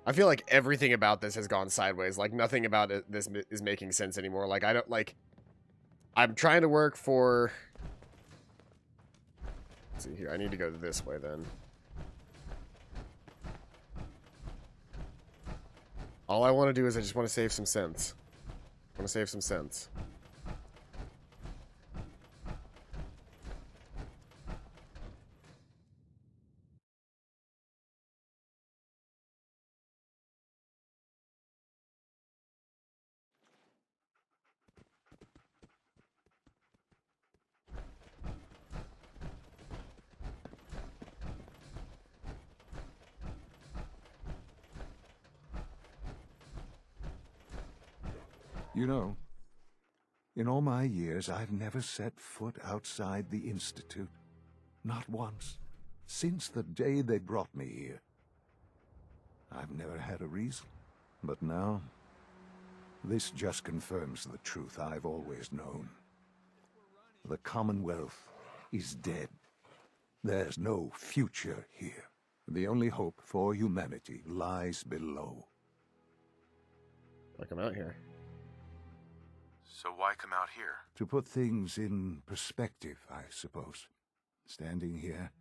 I feel like everything about this has gone sideways. Like, nothing about this is making sense anymore. Like, I don't, like... I'm trying to work for... Let's see here. I need to go this way, then. All I want to do is I just want to save some cents. I want to save some cents. You know, in all my years, I've never set foot outside the Institute. Not once. Since the day they brought me here. I've never had a reason. But now, this just confirms the truth I've always known. The Commonwealth is dead. There's no future here. The only hope for humanity lies below. I come out here. So why come out here? To put things in perspective, I suppose. Standing here,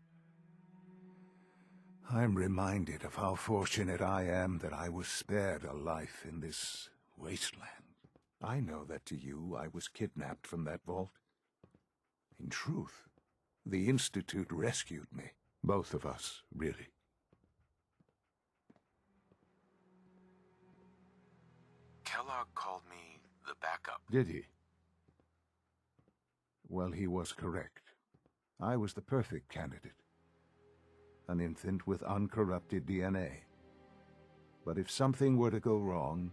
I'm reminded of how fortunate I am that I was spared a life in this wasteland. I know that to you, I was kidnapped from that vault. In truth, the Institute rescued me. Both of us, really. Kellogg called me the backup. Did he? Well, he was correct. I was the perfect candidate. An infant with uncorrupted DNA. But if something were to go wrong,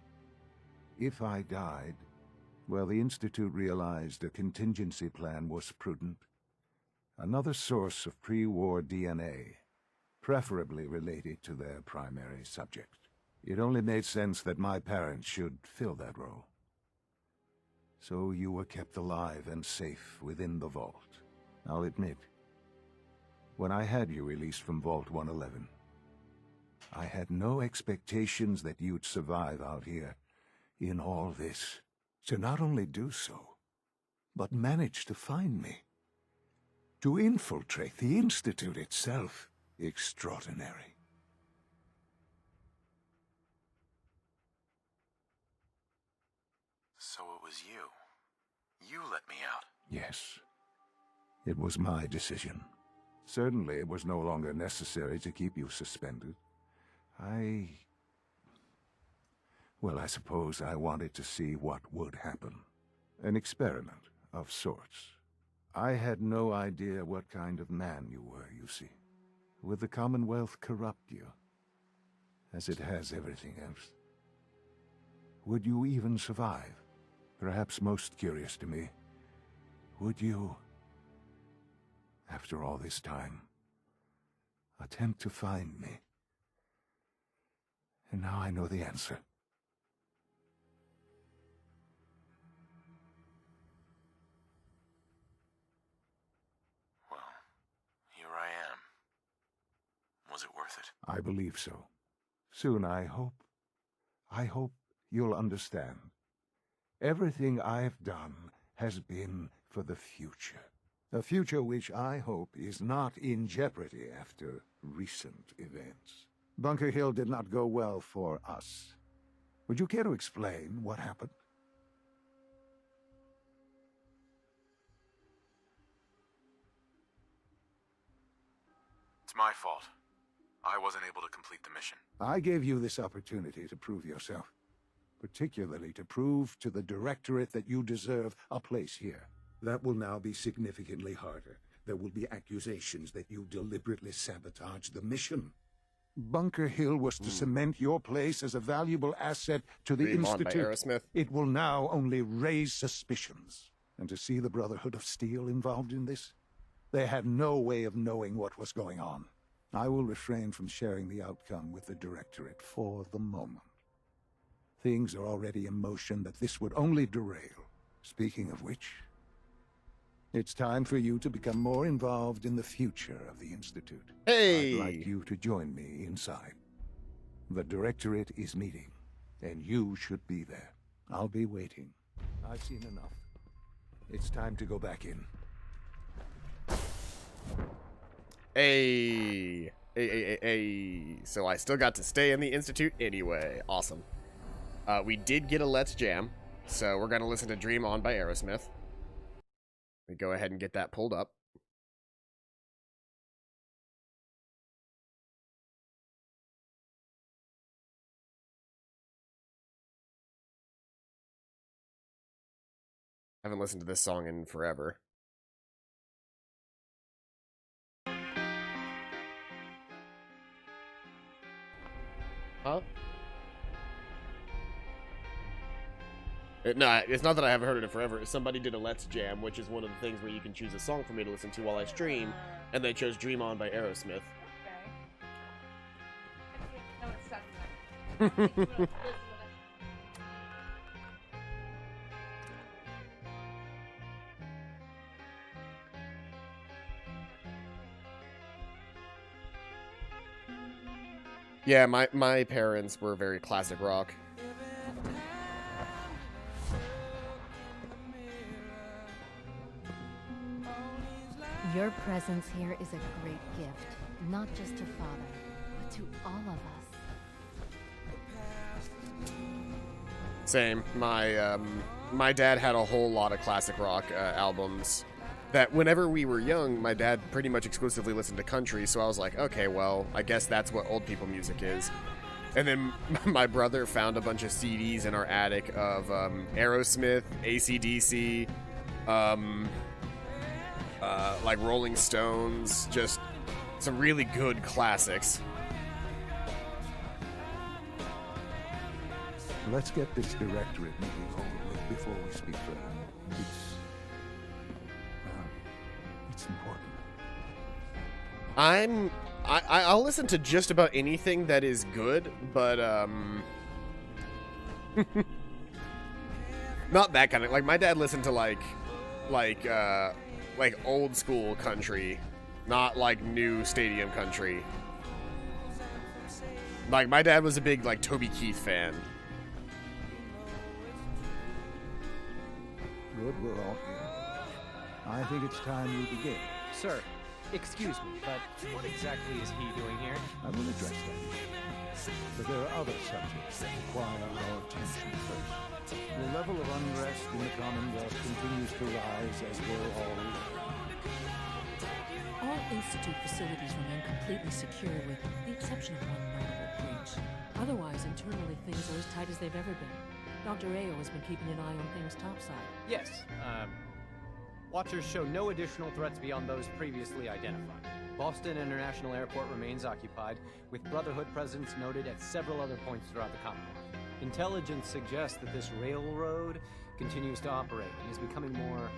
if I died, Well, the Institute realized a contingency plan was prudent. Another source of pre-war DNA, preferably related to their primary subject. It only made sense that my parents should fill that role. So you were kept alive and safe within the vault. I'll admit, when I had you released from Vault 111, I had no expectations that you'd survive out here in all this. To not only do so, but manage to find me. To infiltrate the Institute itself. Extraordinary. So it was you. You let me out. Yes. It was my decision. Certainly it was no longer necessary to keep you suspended. Well, I suppose I wanted to see what would happen. An experiment of sorts. I had no idea what kind of man you were, you see. Would the Commonwealth corrupt you, as it has everything else? Would you even survive? Perhaps most curious to me, would you, after all this time, attempt to find me? And now I know the answer. Well, here I am. Was it worth it? I believe so. Soon, I hope you'll understand. Everything I've done has been for the future. A future which I hope is not in jeopardy after recent events. Bunker Hill did not go well for us. Would you care to explain what happened? It's my fault. I wasn't able to complete the mission. I gave you this opportunity to prove yourself. Particularly to prove to the Directorate that you deserve a place here. That will now be significantly harder. There will be accusations that you deliberately sabotaged the mission. Bunker Hill was to cement your place as a valuable asset to the Institute. It will now only raise suspicions. And to see the Brotherhood of Steel involved in this? They had no way of knowing what was going on. I will refrain from sharing the outcome with the Directorate for the moment. Things are already in motion that this would only derail. Speaking of which, it's time for you to become more involved in the future of the Institute. Hey! I'd like you to join me inside. The Directorate is meeting, and you should be there. I'll be waiting. I've seen enough. It's time to go back in. Hey. So I still got to stay in the Institute anyway. Awesome. We did get a Let's Jam, so we're going to listen to Dream On by Aerosmith. We go ahead and get that pulled up. I haven't listened to this song in forever. Huh? No, it's not that I haven't heard it in forever. Somebody did a Let's Jam, which is one of the things where you can choose a song for me to listen to while I stream, and they chose Dream On by Aerosmith. Okay. Yeah, my parents were very classic rock. Your presence here is a great gift, not just to Father, but to all of us. Same. My dad had a whole lot of classic rock albums that whenever we were young, my dad pretty much exclusively listened to country, so I was like, okay, well, I guess that's what old people music is. And then my brother found a bunch of CDs in our attic of Aerosmith, AC/DC, like Rolling Stones, just some really good classics. Let's get this Directorate meeting over with. before we speak further. It's important. I'll listen to just about anything that is good, but not that kind of, like, my dad listened to like old school country, not like new stadium country. Like, my dad was a big like Toby Keith fan. Good, we're all here. I think it's time we begin. Sir, excuse me, but what exactly is he doing here? I will address that. But there are other subjects that require our attention first. The level of unrest in the Commonwealth continues to rise, as we're all aware. All Institute facilities remain completely secure with the exception of one notable breach. Otherwise, internally, things are as tight as they've ever been. Dr. Ayo has been keeping an eye on things topside. Yes, Watchers show no additional threats beyond those previously identified. Boston International Airport remains occupied, with Brotherhood presence noted at several other points throughout the Commonwealth. Intelligence suggests that this railroad continues to operate and is becoming more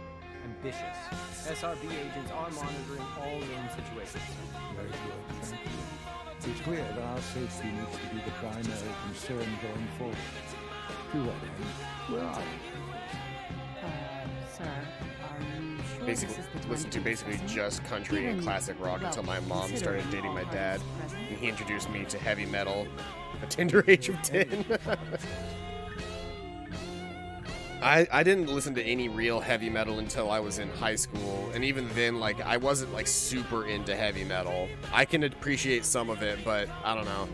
ambitious. SRB agents are monitoring all known situations. Very good, thank you. It's clear that our safety needs to be the primary concern going forward. To what end? Where are we? Sir, are you sure Basically, this is the time listen to be basically discussing? just country and Even- classic rock until my mom considering started dating my all dad, parties present. and he introduced me to heavy metal at a tender age of 10. I didn't listen to any real heavy metal until I was in high school, and even then, like, I wasn't like super into heavy metal. I can appreciate some of it, but I don't know.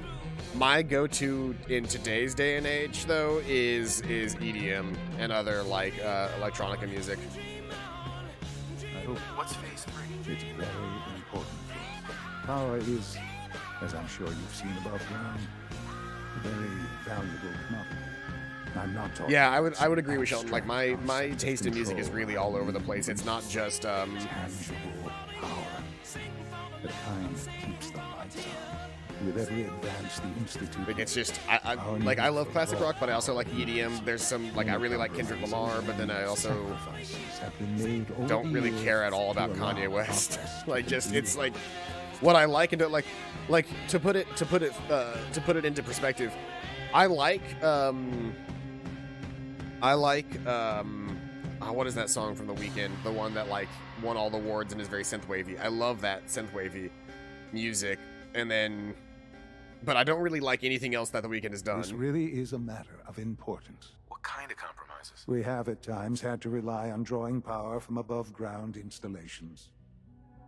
My go-to in today's day and age, though, is EDM and other like electronica music. I hope. What's phase 3? It's very important. Power is, as I'm sure you've seen above ground, a very valuable commodity. I'm not talking. Yeah, I would agree with Sheldon. Like, my taste in music is really all over the place. It's not just tangible power, the kind that keeps the lights on. With every advance the Institute. Like, it's just I love classic rock, but I also like EDM. There's some, like, I really like Kendrick Lamar, but then I also don't really care at all about Kanye West. Like, just it's like what I like, and like to put it into perspective, I like what is that song from The Weeknd? The one that like won all the awards and is very synthwavy. I love that synthwavy music, but I don't really like anything else that The Weeknd has done. This really is a matter of importance. What kind of compromises? We have at times had to rely on drawing power from above-ground installations.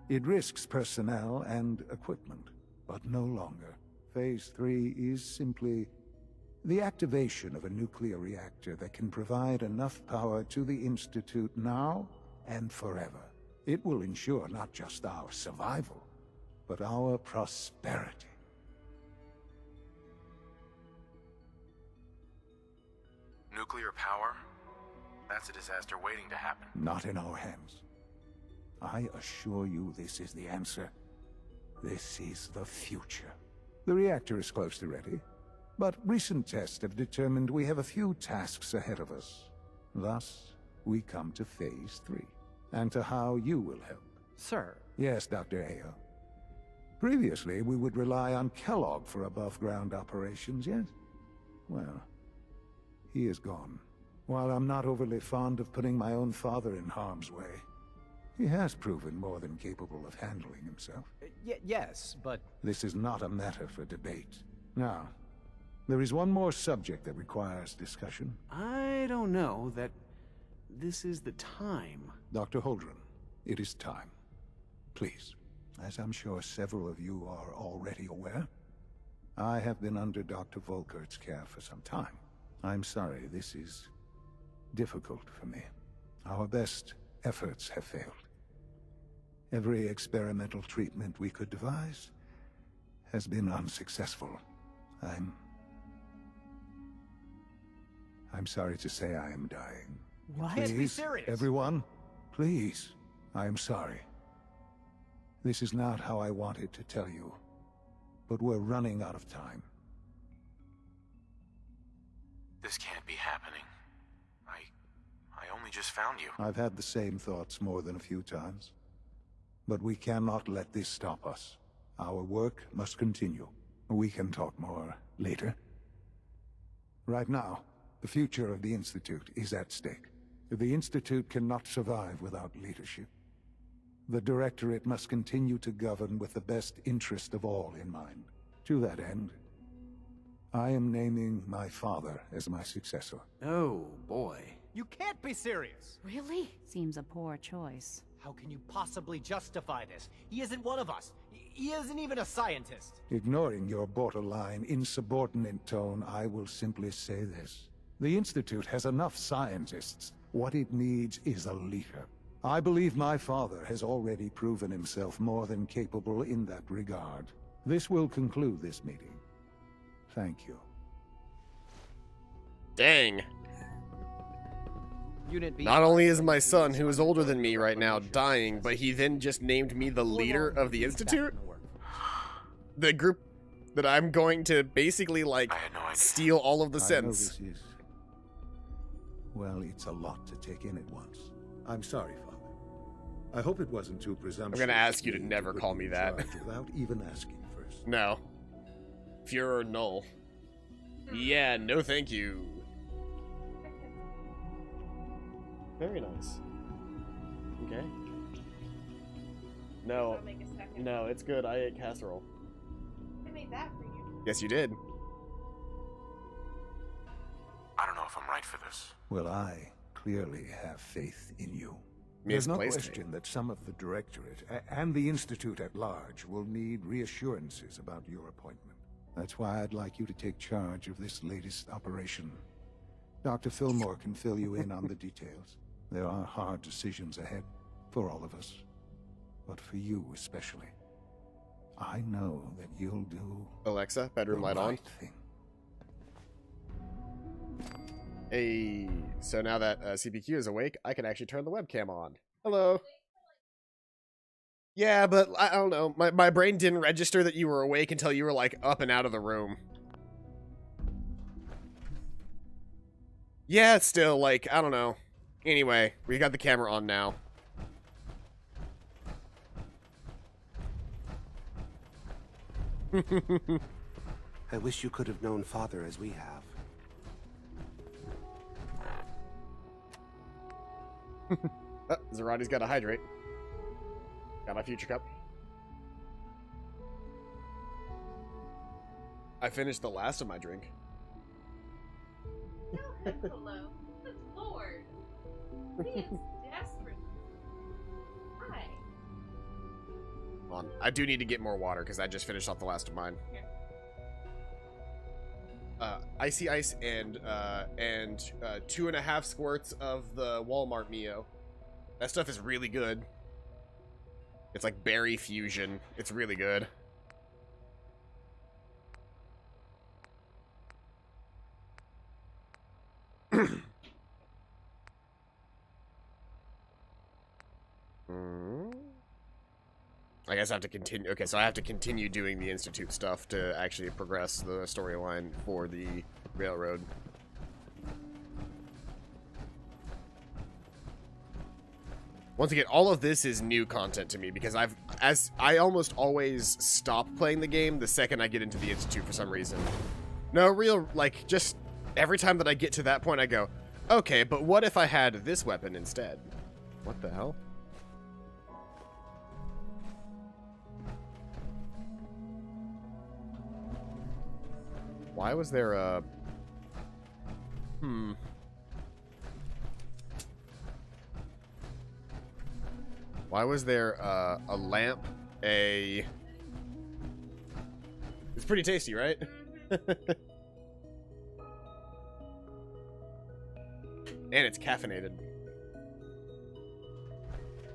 It risks personnel and equipment, but no longer. Phase 3 is simply the activation of a nuclear reactor that can provide enough power to the Institute now and forever. It will ensure not just our survival, but our prosperity. Nuclear power? That's a disaster waiting to happen. Not in our hands. I assure you this is the answer. This is the future. The reactor is close to ready, but recent tests have determined we have a few tasks ahead of us. Thus, we come to Phase 3, and to how you will help. Sir. Yes, Dr. Ayo. Previously, we would rely on Kellogg for above-ground operations, yes? Well, he is gone. While I'm not overly fond of putting my own father in harm's way, he has proven more than capable of handling himself. Yes, but... This is not a matter for debate. Now, there is one more subject that requires discussion. I don't know that this is the time. Dr. Holdren, it is time. Please, as I'm sure several of you are already aware, I have been under Dr. Volkert's care for some time. I'm sorry, this is difficult for me. Our best efforts have failed. Every experimental treatment we could devise has been unsuccessful. I'm sorry to say I am dying. What? Please, Be serious. everyone, please, I am sorry. This is not how I wanted to tell you, but we're running out of time. This can't be happening. only just found you. I've had the same thoughts more than a few times. But we cannot let this stop us. Our work must continue. We can talk more later. Right now, the future of the Institute is at stake. The Institute cannot survive without leadership. The Directorate must continue to govern with the best interest of all in mind. To that end, I am naming my father as my successor. Oh, boy. You can't be serious! Really? Seems a poor choice. How can you possibly justify this? He isn't one of us. He isn't even a scientist. Ignoring your borderline, insubordinate tone, I will simply say this. The Institute has enough scientists. What it needs is a leader. I believe my father has already proven himself more than capable in that regard. This will conclude this meeting. Thank you. Dang. Unit B. Not only is my son, who is older than me right now, dying, but he then just named me the leader of the Institute? The group that I'm going to basically, like, steal all of the sense. Well, it's a lot to take in at once. I'm sorry, Father. I hope it wasn't too presumptuous. I'm gonna ask you to never call me that. Without even asking first. No. Fuhrer null. Yeah, no thank you. Very nice. Okay. No. No, it's good. I ate casserole. I made that for you. Yes, you did. I don't know if I'm right for this. Well, I clearly have faith in you. There's no Misplaced question that some of the Directorate and the Institute at large will need reassurances about your appointment. That's why I'd like you to take charge of this latest operation. Dr. Fillmore can fill you in on the details. There are hard decisions ahead for all of us, but for you especially. I know that you'll do Alexa, bedroom light on. thing. Hey, so now that CPQ is awake, I can actually turn the webcam on. Hello. Yeah, but I don't know. My brain didn't register that you were awake until you were, like, up and out of the room. Yeah, it's still, like, I don't know. Anyway, we got the camera on now. I wish you could have known Father as we have. Oh, Zerati's got to hydrate. Got my future cup. I finished the last of my drink. No, Piccolo. Good lord. He is desperate. Hi. Hold on. I do need to get more water because I just finished off the last of mine. Here. Icy ice and 2.5 squirts of the Walmart Mio. That stuff is really good. It's like berry fusion. It's really good. I guess I have to continue. Okay, so I have to continue doing the Institute stuff to actually progress the storyline for the railroad. Once again, all of this is new content to me because I almost always stop playing the game the second I get into the Institute for some reason. No, like, just every time that I get to that point, I go, okay, but what if I had this weapon instead? What the hell? Why was there a... Why was there a lamp, It's pretty tasty, right? And it's caffeinated.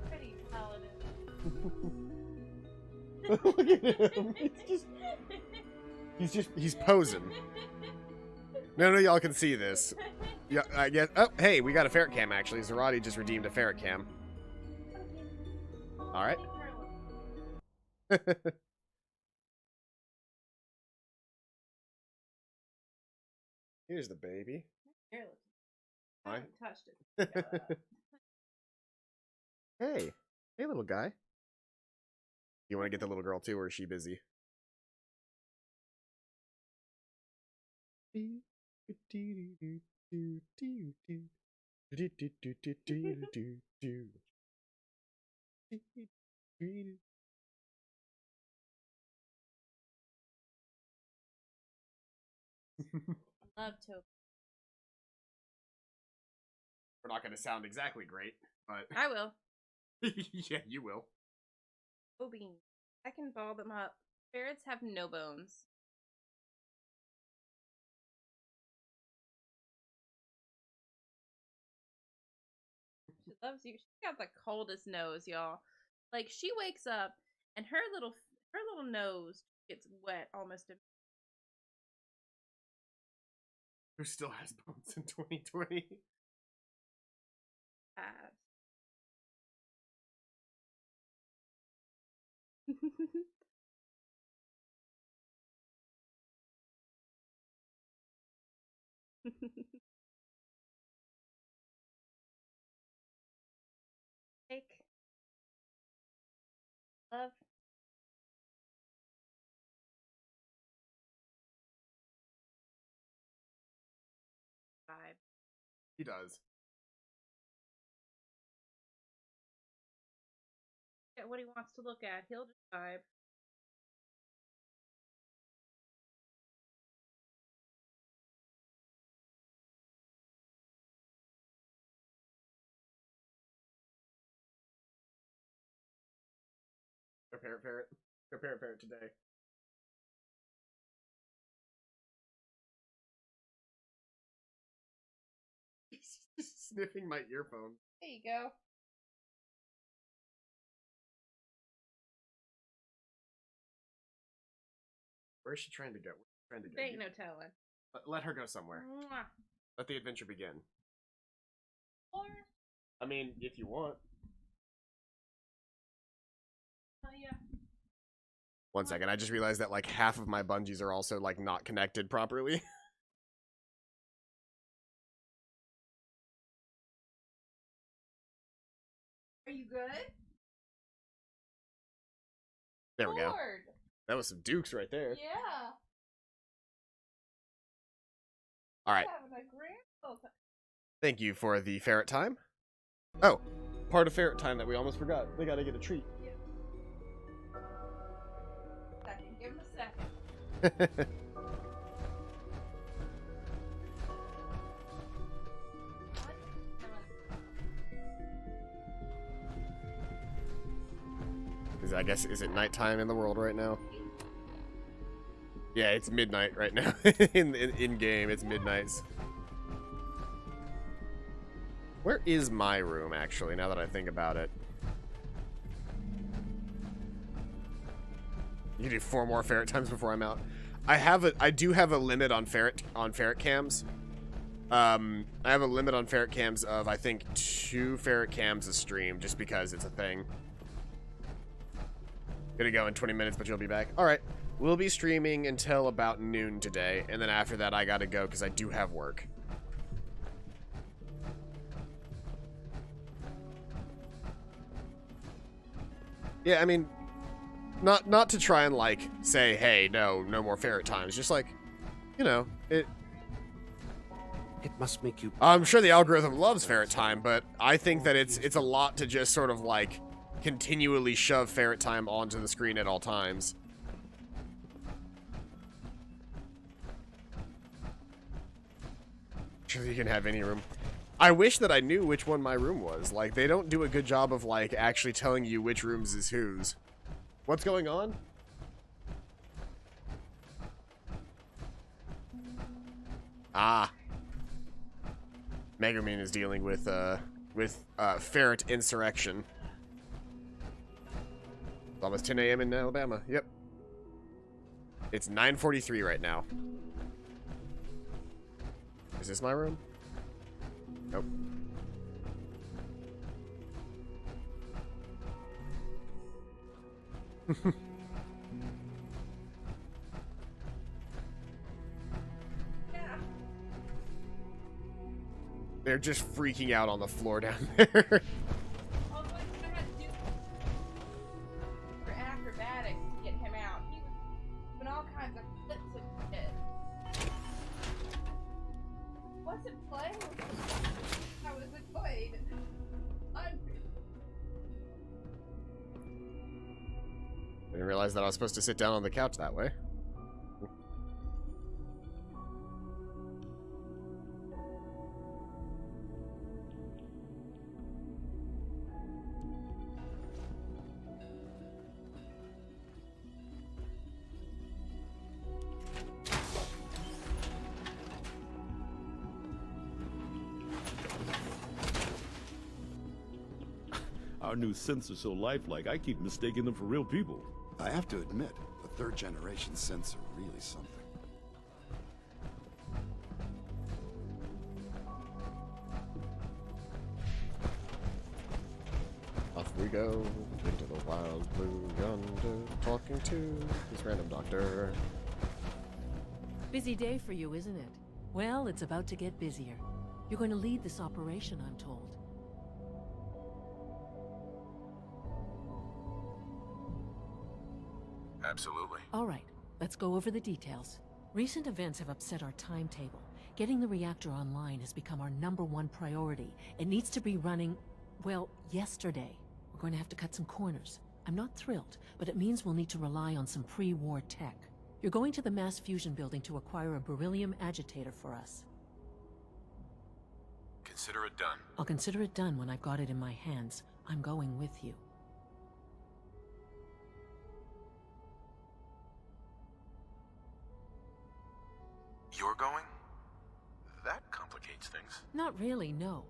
Pretty paladin. Look at him. He's posing. No, y'all can see this. Yeah, I guess. Oh, hey, we got a ferret cam actually. Zerati just redeemed a ferret cam. All right. Here's the baby. I Fine. haven't touched it. Hey. Hey, little guy. You want to get the little girl too, or is she busy? Love Toby. We're not going to sound exactly great, but I will. yeah, you will. Toby. I can ball them up. Ferrets have no bones. She loves you. She's got the coldest nose, y'all. Like, she wakes up and her little nose gets wet almost immediately. Who still has bones in 2020? Take. Love. Vibe. He does. Get what he wants to look at. He'll just vibe. Go parrot. Go parrot today. He's just sniffing my earphone. There you go. Where is she trying to go? There ain't no telling. Let her go somewhere. Mwah. Let the adventure begin. Or, I mean, if you want. yeah. One second, I just realized that like half of my bungees are also like not connected properly. Are you good? There we go. Lord. That was some dukes right there. Yeah. Alright. Having a grand old time. Thank you for the ferret time. Oh, part of ferret time that we almost forgot. They gotta get a treat. Second. Give him a second. I guess, is it nighttime in the world right now? Yeah, it's midnight right now. in game, it's midnights. Where is my room, actually, now that I think about it? You do 4 more ferret times before I'm out. I do have a limit on ferret cams. I have a limit on ferret cams of, I think, 2 ferret cams a stream, just because it's a thing. Gonna go in 20 minutes, but you'll be back. Alright. We'll be streaming until about noon today, and then after that I gotta go because I do have work. Yeah, I mean, not to try and, like, say, hey, no more ferret times. Just like, you know, it must make you... I'm sure the algorithm loves ferret time, but I think that it's a lot to just sort of, like, continually shove ferret time onto the screen at all times. Sure you can have any room. I wish that I knew which one my room was. Like, they don't do a good job of, like, actually telling you which rooms is whose. What's going on? Ah. Megumin is dealing with ferret insurrection. It's almost 10 a.m. in Alabama. Yep. It's 9:43 right now. Is this my room? Nope. They're just freaking out on the floor down there. Although I had to do for acrobatics to get him out. He was doing all kinds of flips and shit. Wasn't playing with him. I was annoyed. I didn't realize that I was supposed to sit down on the couch that way. Our new synths are so lifelike, I keep mistaking them for real people. I have to admit, the third-generation synths are really something. Off we go into the wild blue yonder, talking to this random doctor. Busy day for you, isn't it? Well, it's about to get busier. You're going to lead this operation, I'm told. Absolutely. All right, let's go over the details. Recent events have upset our timetable. Getting the reactor online has become our #1 priority. It needs to be running, well, yesterday. We're going to have to cut some corners. I'm not thrilled, but it means we'll need to rely on some pre-war tech. You're going to the mass fusion building to acquire a beryllium agitator for us. Consider it done. I'll consider it done when I've got it in my hands. I'm going with you. You're going? That complicates things. Not really, no.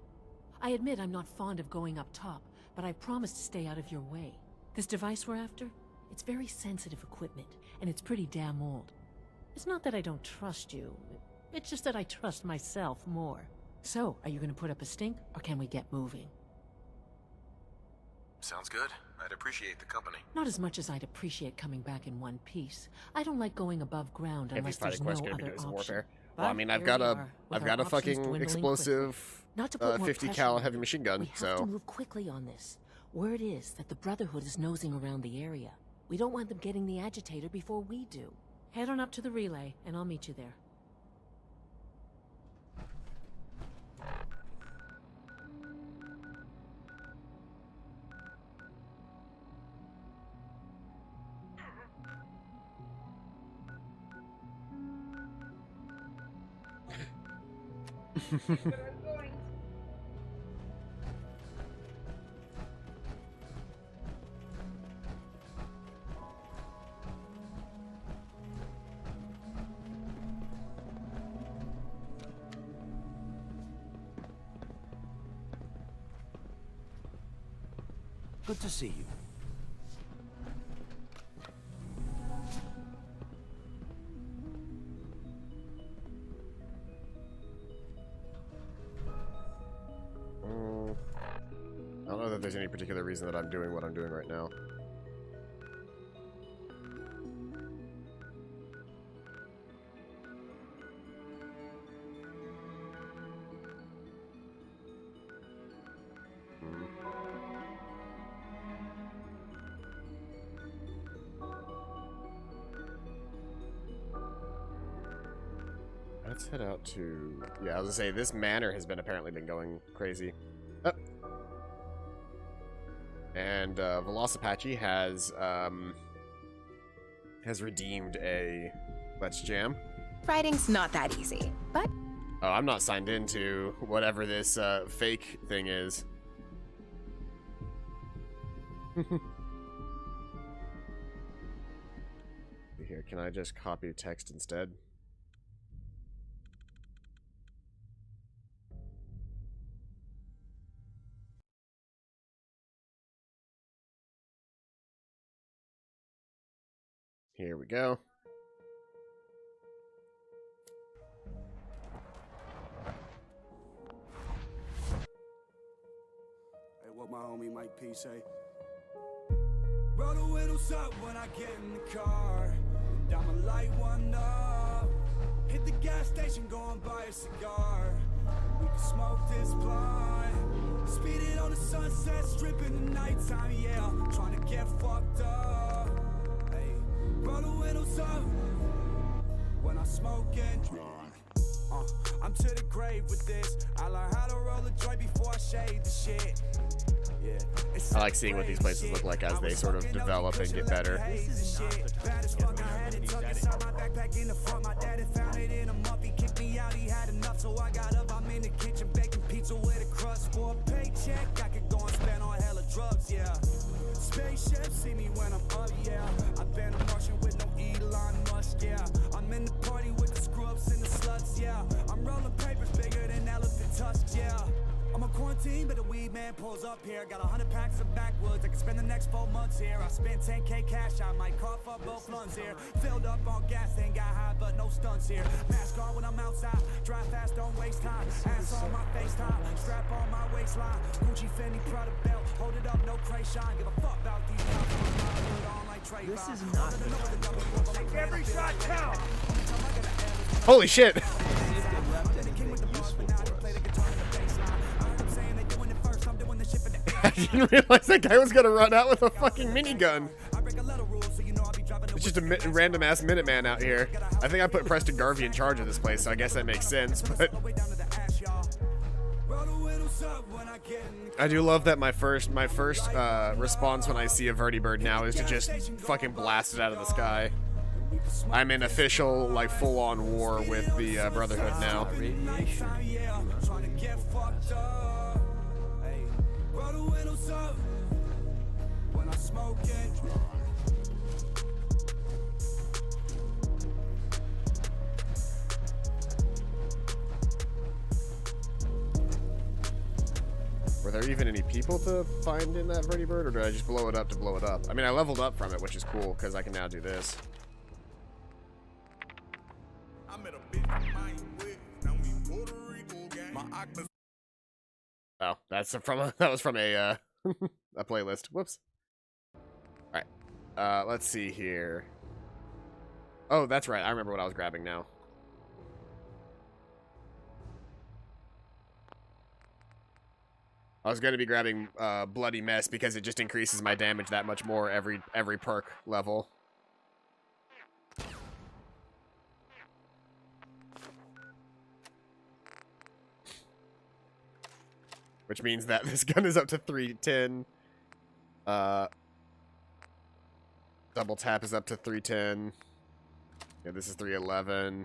I admit I'm not fond of going up top, but I promise to stay out of your way. This device we're after? It's very sensitive equipment, and it's pretty damn old. It's not that I don't trust you. It's just that I trust myself more. So, are you going to put up a stink, or can we get moving? Sounds good. I'd appreciate the company. Not as much as I'd appreciate coming back in one piece. I don't like going above ground unless there's no other option. Warfare. Well, I mean, I've got a fucking explosive 50 cal heavy machine gun. We have to move quickly on this. Word is that the Brotherhood is nosing around the area. We don't want them getting the agitator before we do. Head on up to the relay, and I'll meet you there. Good to see you. I don't know that there's any particular reason that I'm doing what I'm doing right now. Let's head out to... Yeah, I was gonna say, this manor has apparently been going crazy. Oh. And Velocipachi has redeemed a Let's Jam. Writing's not that easy, but... Oh, I'm not signed into whatever this fake thing is. Here, can I just copy text instead? Here we go. Hey, what my homie Mike P say? Roll the windows up when I get in the car. And I'ma light one up. Hit the gas station, go and buy a cigar. We can smoke this blunt. Speeding on the sunset, stripping the nighttime, yeah. Trying to get fucked up. Hey, roll the windows up when I smoke and drink. I'm to the grave with this. I learned how to roll a joint before I shade the shit. Yeah. I like seeing what these places look like as they sort of develop and get better. This is not baddest fuck I had it tucked inside my backpack in the front. My dad had found it in a muff. He kicked me out, he had enough. So I got up, I'm in the kitchen baking pizza with a crust. For a paycheck, I could go and spend on hella drugs, yeah. Spaceship, see me when I'm up, yeah. I've been a Martian with no Elon Musk, yeah. I'm in the party with the scrubs and the sluts, yeah. I'm rolling papers bigger than elephant tusks, yeah. I'm on quarantine, but the weed man pulls up here. Got 100 packs of backwoods. I can spend the next 4 months here. I spent 10K cash. I might cough up both lungs here. Filled up on gas, ain't got high, but no stunts here. Mask on when I'm outside. Drive fast, don't waste time. Ass on my FaceTime. Strap on my waistline. Gucci, Fendi, Prada belt. Hold it up, no Cray shine. Give a fuck about these cops. This is not. Make every shot count. Holy shit! I didn't realize that guy was gonna run out with a fucking minigun. It's just a random ass Minuteman out here. I think I put Preston Garvey in charge of this place, so I guess that makes sense, but I do love that my first response when I see a vertibird now is to just fucking blast it out of the sky. I'm in official, like, full-on war with the Brotherhood now. Were there even any people to find in that vertibird, or did I just blow it up to blow it up? I mean, I leveled up from it, which is cool, because I can now do this. Oh, that's from that was from a a playlist. Whoops. All right. Let's see here. Oh, that's right. I remember what I was grabbing now. I was going to be grabbing Bloody Mess because it just increases my damage that much more every perk level. Which means that this gun is up to 310. Double tap is up to 310. Yeah, this is 311.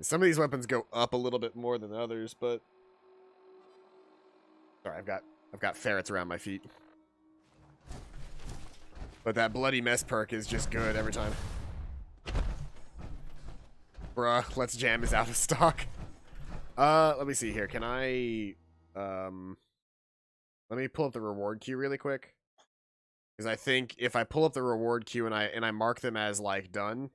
Some of these weapons go up a little bit more than others, but sorry, I've got ferrets around my feet. But that Bloody Mess perk is just good every time. Bruh, Let's Jam is out of stock. Let me see here. Can I let me pull up the reward queue really quick. Because I think if I pull up the reward queue and I mark them as like done.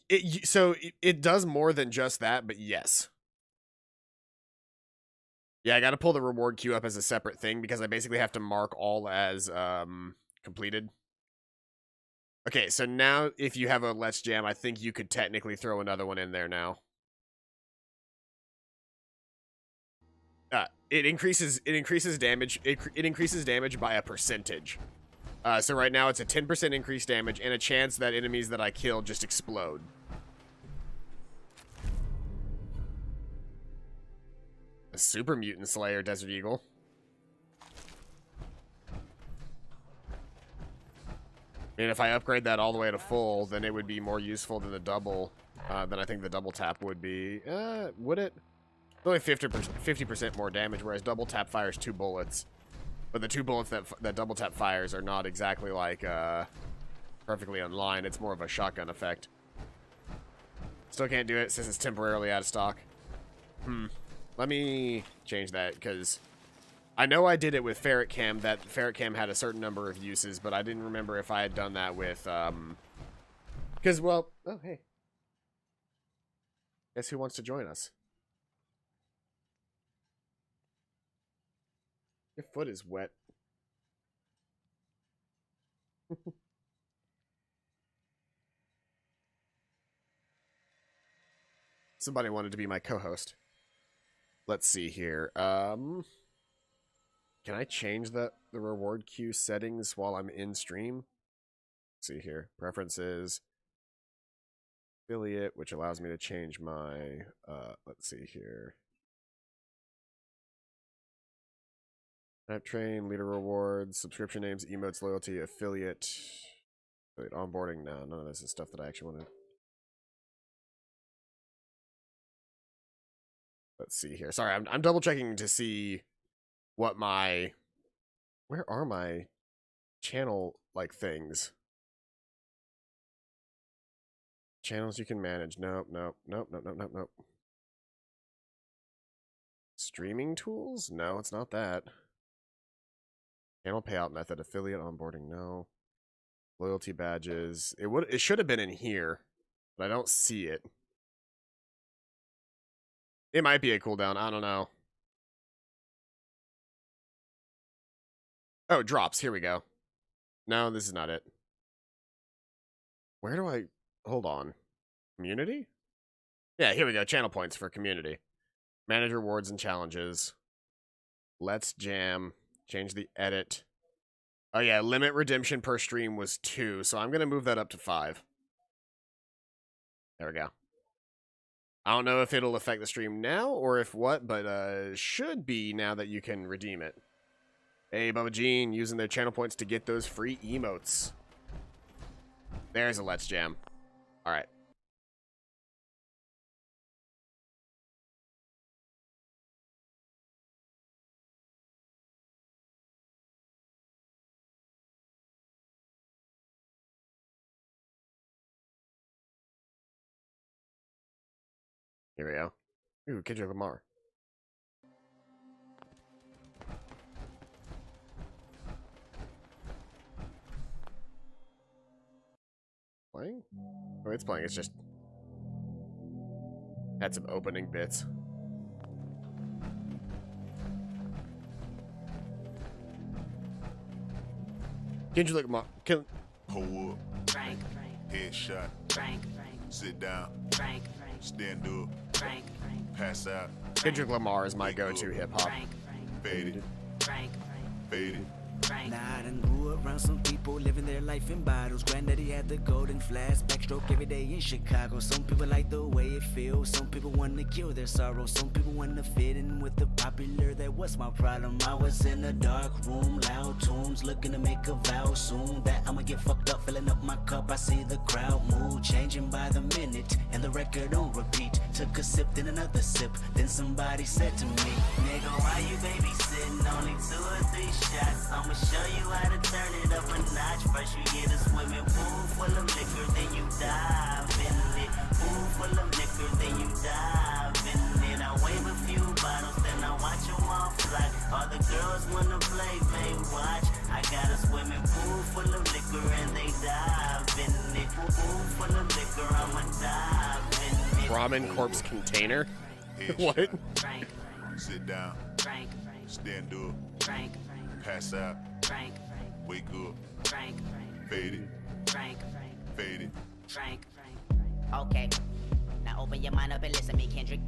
It does more than just that, but yes. Yeah, I gotta pull the reward queue up as a separate thing because I basically have to mark all as completed. Okay, so now if you have a Let's Jam, I think you could technically throw another one in there now. It increases damage. It increases damage by a percentage. So right now it's a 10% increased damage and a chance that enemies that I kill just explode. A Super Mutant Slayer, Desert Eagle. And if I upgrade that all the way to full, then it would be more useful than the double, than I think the double tap would be. Would it? It's only 50% more damage, whereas double tap fires 2 bullets. But the 2 bullets that double tap fires are not exactly like perfectly in line. It's more of a shotgun effect. Still can't do it since it's temporarily out of stock. Let me change that because I know I did it with Ferret Cam. That Ferret Cam had a certain number of uses, but I didn't remember if I had done that with because well, oh hey, guess who wants to join us? Your foot is wet. Somebody wanted to be my co-host. Let's see here. Can I change the reward queue settings while I'm in stream? Let's see here. Preferences. Affiliate, which allows me to change my, let's see here. Type train, leader rewards, subscription names, emotes, loyalty, affiliate onboarding. No, none of this is stuff that I actually want to. Let's see here. Sorry, I'm double checking to see what my, where are my channel like things? Channels you can manage. Nope. Streaming tools? No, it's not that. Channel payout method, affiliate onboarding, no. Loyalty badges. It should have been in here, but I don't see it. It might be a cooldown, I don't know. Oh, drops, here we go. No, this is not it. Where do I... Hold on. Community? Yeah, here we go. Channel points for community. Manage rewards and challenges. Let's jam. Change the edit. Oh yeah, limit redemption per stream was 2, so I'm going to move that up to 5. There we go. I don't know if it'll affect the stream now or if what, but should be now that you can redeem it. Hey, Bubba Gene, using their channel points to get those free emotes. There's a Let's Jam. Alright. Here we go. Ooh, Kendrick Lamar. Playing? Oh, it's playing. It's just had some opening bits. Kendrick Lamar. Hold up. Frank. Headshot. Frank. Sit down. Frank. Stand up. Frank. Pass out. Kendrick Lamar is my go-to hip-hop. Faded. Faded. Nah, I done grew around some people living their life in bottles. Granddaddy had the golden flash, backstroke every day in Chicago. Some people like the way it feels. Some people want to kill their sorrow. Some people want to fit in with the popular. That was my problem. I was in a dark room, loud tunes, looking to make a vow soon that I'ma get fucked up, filling up my cup. I see the crowd mood changing by the minute, and the record on repeat. Took a sip, then another sip. Then somebody said to me, nigga, why you babysitting? Only 2 or 3 shots. I'ma show you how to turn it up a notch. First you get a swimming pool full of liquor, then you dive in it. Pool full of liquor, then you dive in it. I wave a few bottles, then I watch them all fly. All the girls wanna play, they watch. I got a swimming pool full of liquor and they dive in it. Pool full of liquor, I'ma dive in it. Ramen corpse container? What? Sit down. Stand up. Pass out. Wake up. Faded. Faded. Okay. Now open your mind up and listen to me, Kendrick.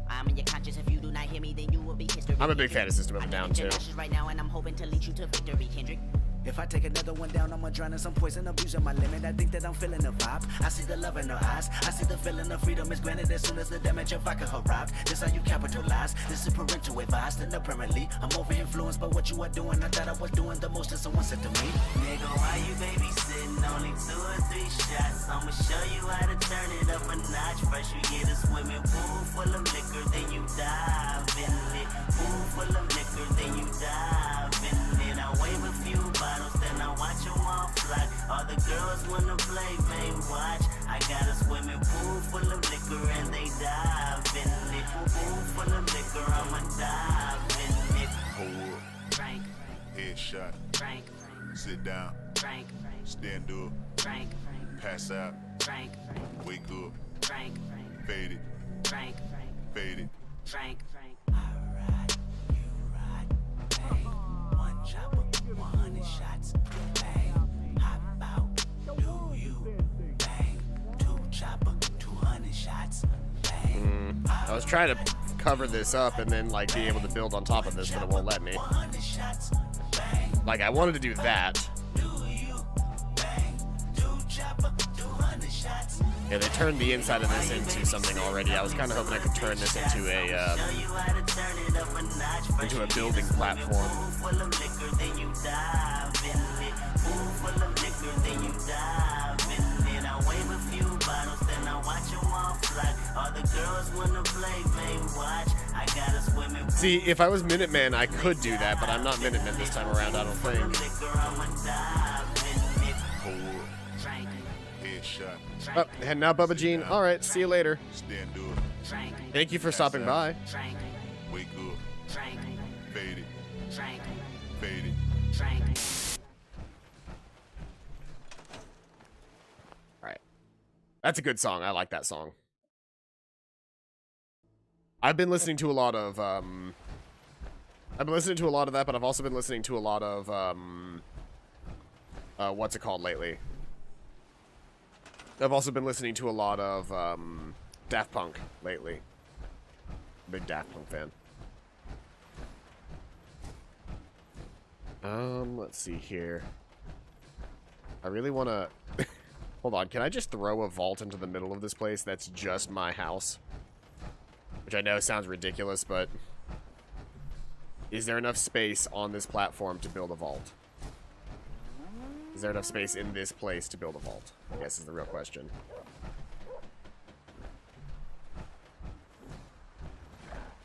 I'm in your conscience. If you do not hear me, then you will be history. I'm a big fan of System of a Down too. Right now, and I'm hoping to lead you to victory, Kendrick. If I take another one down, I'ma drown in some poison, abusing my limit. I think that I'm feeling the vibe. I see the love in her eyes. I see the feeling of freedom is granted as soon as the damage of vodka arrived. This how you capitalize. This is parental advice. And apparently, I'm over influenced by what you are doing. I thought I was doing the most, and someone said to me, nigga, why you babysitting? Only 2 or 3 shots. I'ma show you how to turn it up a notch. First you get a swimming pool full of liquor, then you dive in it. Pool full of liquor, then you dive in it. I wave a few bottles, then I watch them all fly. All the girls wanna play, they watch. I got a swimming pool full of liquor and they dive in it. Pool full of liquor, I'ma dive in it. Hold up. Headshot. Sit down. Stand up. Pass out. Wake up. Faded. Faded. One chopper, 100 shots, bang, hop out, do you, bang, 2 chopper, 200 shots, bang. I was trying to cover this up and then like be able to build on top of this, but it won't let me. Like I wanted to do that. Yeah, they turned the inside of this into something already. I was kind of hoping I could turn this into a building platform. See, if I was Minuteman, I could do that, but I'm not Minuteman this time around, I don't think. Oh, heading out, Bubba Jean. All right, see you later. Thank you for stopping by. Wake up. Fade it. Fade it. All right. That's a good song. I like that song. I've been listening to a lot of that, but I've also been listening to a lot of what's it called lately? I've also been listening to a lot of Daft Punk lately. Big Daft Punk fan. Let's see here. I really want to... Hold on, can I just throw a vault into the middle of this place that's just my house? Which I know sounds ridiculous, but... Is there enough space on this platform to build a vault? Is there enough space in this place to build a vault? I guess is the real question.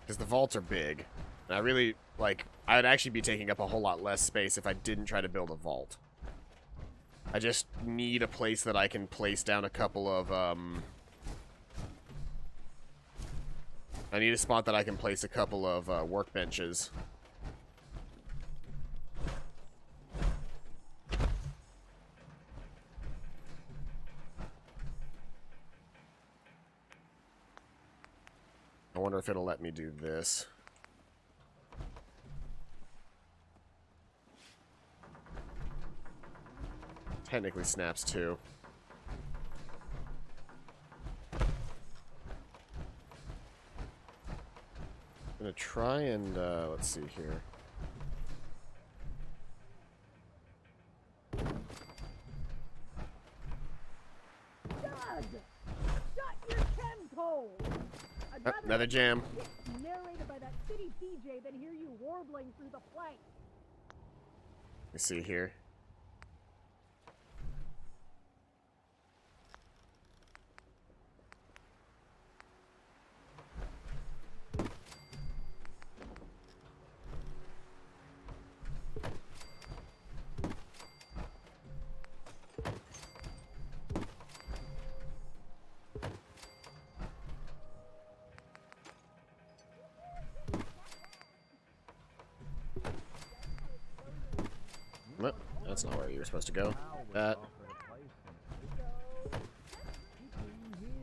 Because the vaults are big. And I really, like, I'd actually be taking up a whole lot less space if I didn't try to build a vault. I just need a place that I can place down a couple of, I need a spot that I can place a couple of workbenches. I wonder if it'll let me do this. Technically snaps too. I'm gonna try and let's see here. Another jam. Narrated by that city DJ, then hear you warbling through the plank. Let me see here. That's not where you were supposed to go. That.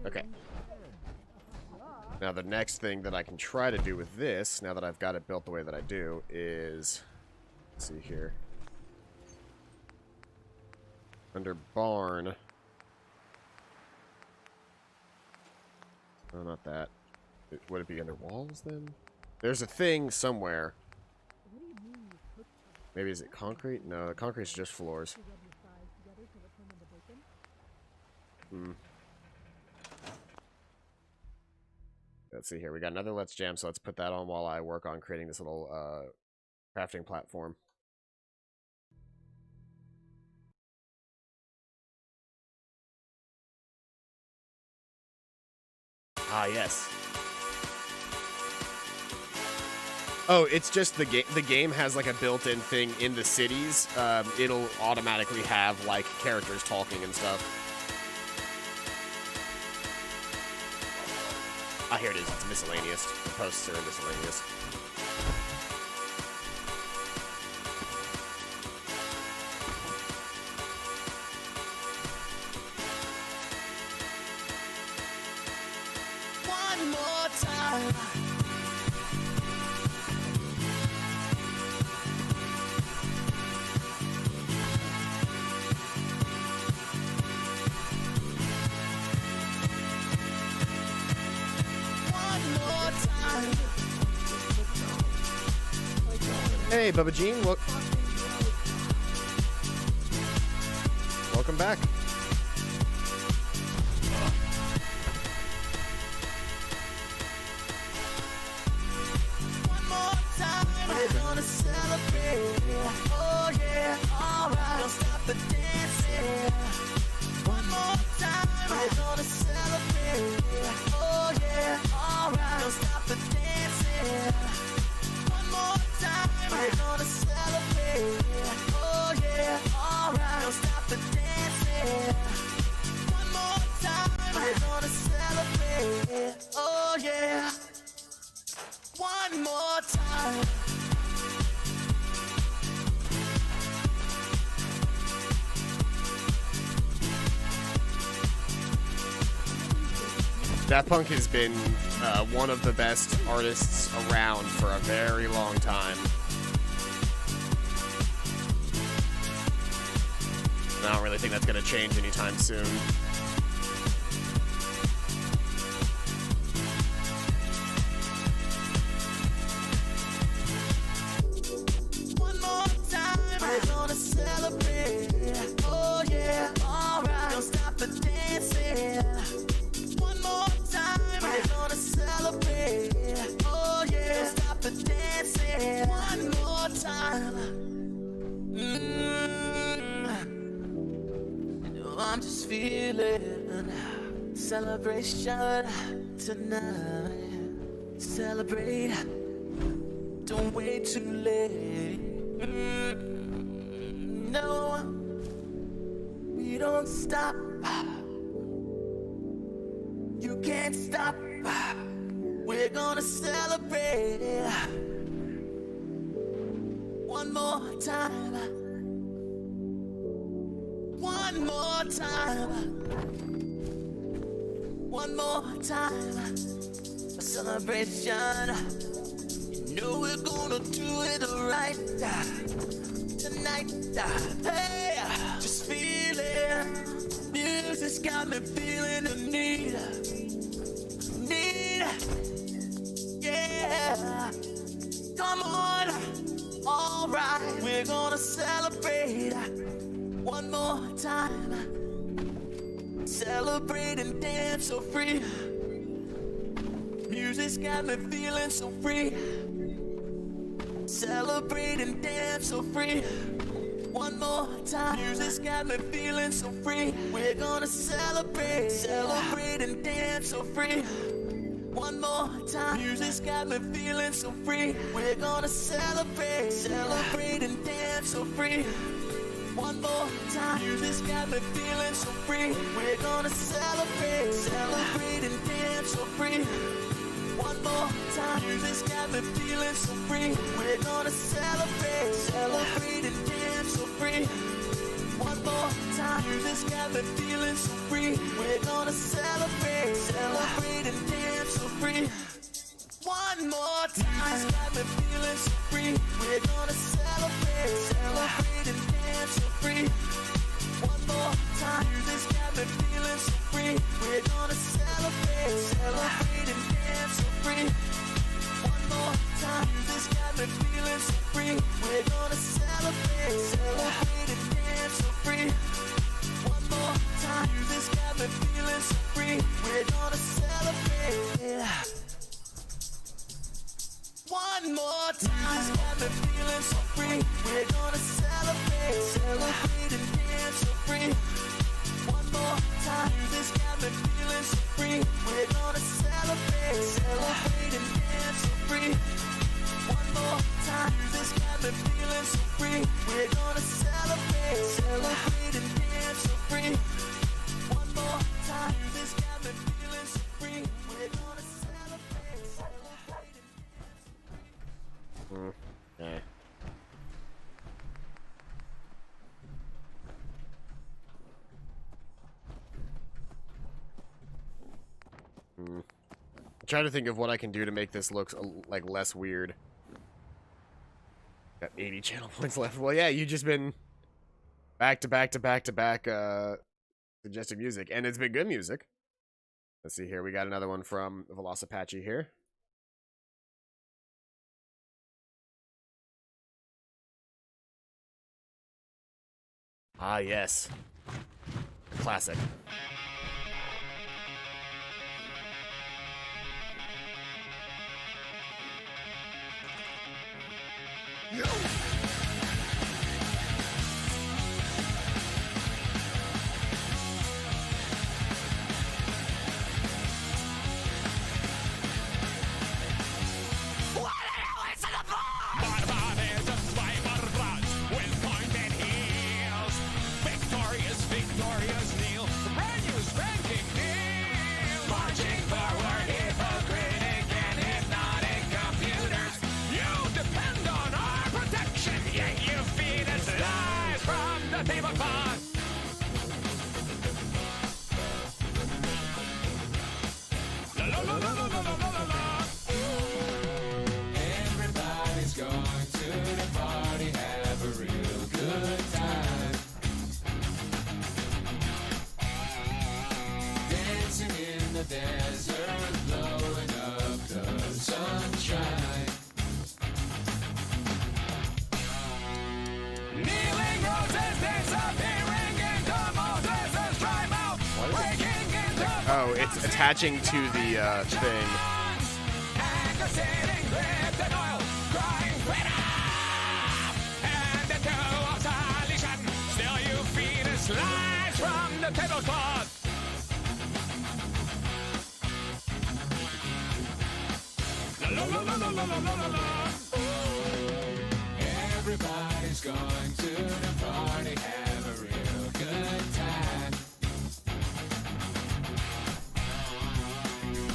Okay. Now the next thing that I can try to do with this, now that I've got it built the way that I do, is... Let's see here. Under barn... Oh, not that. Would it be under walls, then? There's a thing somewhere. Maybe is it concrete? No, the concrete's just floors. Let's see here. We got another Let's Jam, so let's put that on while I work on creating this little crafting platform. Ah, yes. Oh, it's just the game. The game has like a built-in thing in the cities. It'll automatically have like characters talking and stuff. Ah, here it is. It's miscellaneous. The posts are miscellaneous. One more time. One more time. Hey, Bubba Jean, welcome back. One more time, we're gonna celebrate. Oh yeah, alright. Don't stop the dancing. One more time, we're gonna celebrate. Oh yeah, alright. Don't stop the dancing. One more time, we're gonna celebrate. Oh yeah, alright. Don't stop the dancing. One more time, we're gonna celebrate. Oh yeah. One more time. Daft Punk has been one of the best artists around for a very long time. I don't really think that's going to change anytime soon. One more time, we're gonna celebrate. Oh yeah, alright. Don't stop the dancing. One more time, we're gonna celebrate. Oh yeah, don't stop the dancing. One more time. I'm just feeling celebration tonight. Celebrate. Don't wait too late. No, we don't stop. You can't stop. We're gonna celebrate. One more time. One more time. One more time. A celebration. You know we're gonna do it right tonight. Hey, just feeling. Music's got me feeling the need. Yeah. Come on. Alright, we're gonna celebrate. One more time. Celebrate and dance so free. Music's got me feeling so free. Celebrate and dance so free. One more time. Music's got me feeling so free. We're gonna celebrate. Celebrate and dance so free. One more time. Music's got me feeling so free. We're gonna celebrate. Celebrate and dance so free. One more time. Music's got me feeling so free. We're gonna celebrate. Celebrate and dance so free. One more time. Music's got me feeling so free. We're gonna celebrate. Celebrate and dance so free. One more time. Music's got me feeling so free. We're gonna celebrate. Celebrate and dance so free. One more time. Music's got me feeling so free. We're gonna celebrate. Celebrate and dance so free. One more time. Music's got me feeling so free. We're gonna celebrate. Celebrate and dance so free. One more time. Music's got me feeling so free. We're gonna celebrate. Celebrate and dance so free. One more time. Music's got me feeling so free. We're gonna celebrate. One more time. Music's got me feeling so free. We're gonna celebrate. Celebrate and dance so free. One more time. Music's got me feeling so free. We're gonna celebrate. Celebrate and dance so free. One more time. Music's got me feeling so free. We're gonna celebrate. Celebrate and dance so free. One more time. Music's got me feeling so free. We're gonna celebrate. Celebrate and Okay. I'm trying to think of what I can do to make this look like less weird. Got 80 channel points left. Well, yeah, you just been back to back suggesting music, and it's been good music. Let's see here. We got another one from Velocipachi here. Ah, yes. Classic. Everybody's going to the party, have a real good time. Dancing in the desert, blowing up the sunshine. Kneeling roses disappearing into Moses' dry mouth, breaking into Oh, it's attaching to the thing. Slice from the tablecloth. La la la la la la la la. Everybody's going to the party, have a real good time.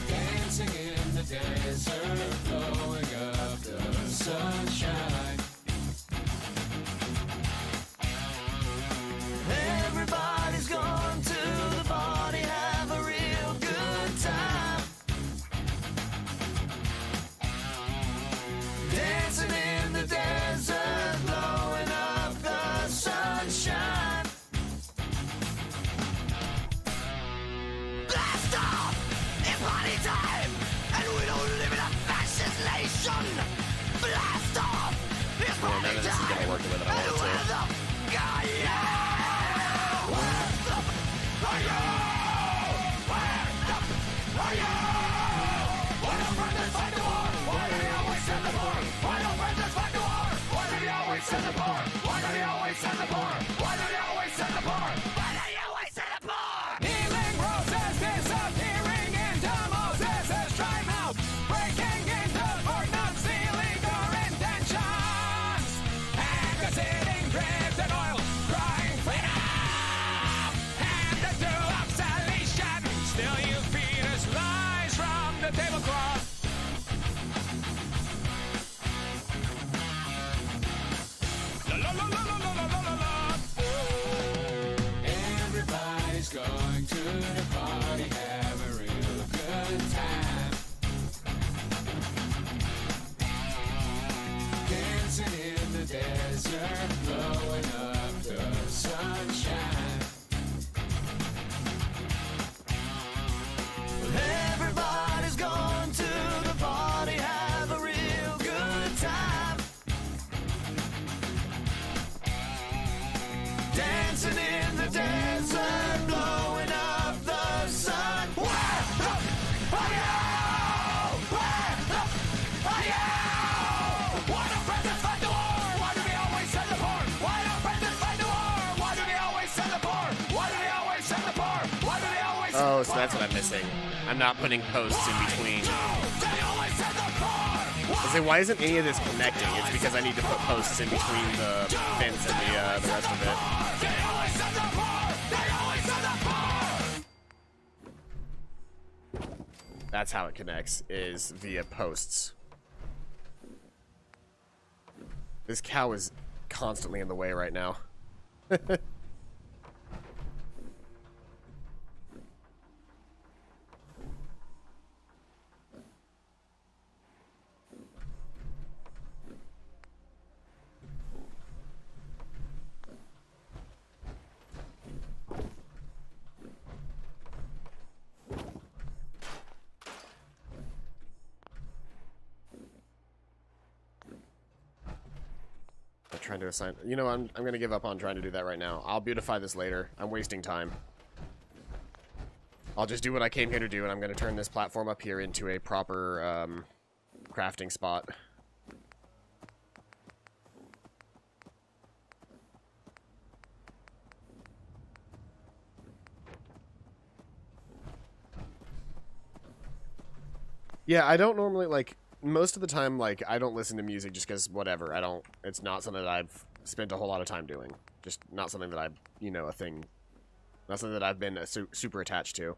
Dancing in the desert, blowing up the sunshine. Everybody's going to the party, have a real good time. Dancing in the desert, blowing up the sunshine. Blast off! It's party time! And we don't live in a fascist nation! Blast off! It's Well, party none of this is time! gonna work the way that I And want where it to. the are you? Where the are you? Where the are you? Why don't brothers fight the war? Why do they always send the poor? Why don't brothers fight the war? Why do they always send the poor? Why do they always send the poor? Why do they always send the poor? Why do they always send the poor? Healing roses disappearing into Moses' dry mouth, breaking into Fort Knox, sealing their intentions, and the sitting drift and oil, crying freedom, and the dew of salvation. Still you feed us lies from the tablecloth. La la la la la la la la la. Everybody's going to the party, have a real good time. Dancing in the desert, blowing up the sunshine. Everybody's going to the party, have a real good time. Dancing in the desert, blowing up the sun. Where the are you? Where the are you? Why don't brothers fight the war? Why do they always send the poor? Why don't brothers fight the war? Why do they always send the poor? Why do they always send the poor? Why do they always? Oh, so that's what I'm missing. I'm not putting posts in between. I say, why isn't any of this connecting? It's because I need to put posts in between the fence and the rest of it. That's how it connects, is via posts. This cow is constantly in the way right now. trying to assign... You know, I'm going to give up on trying to do that right now. I'll beautify this later. I'm wasting time. I'll just do what I came here to do, and I'm going to turn this platform up here into a proper crafting spot. Yeah, I don't normally, like, most of the time, like, I don't listen to music just because, whatever, I don't, it's not something that I've spent a whole lot of time doing. Just not something that I've, you know, not something that I've been super attached to.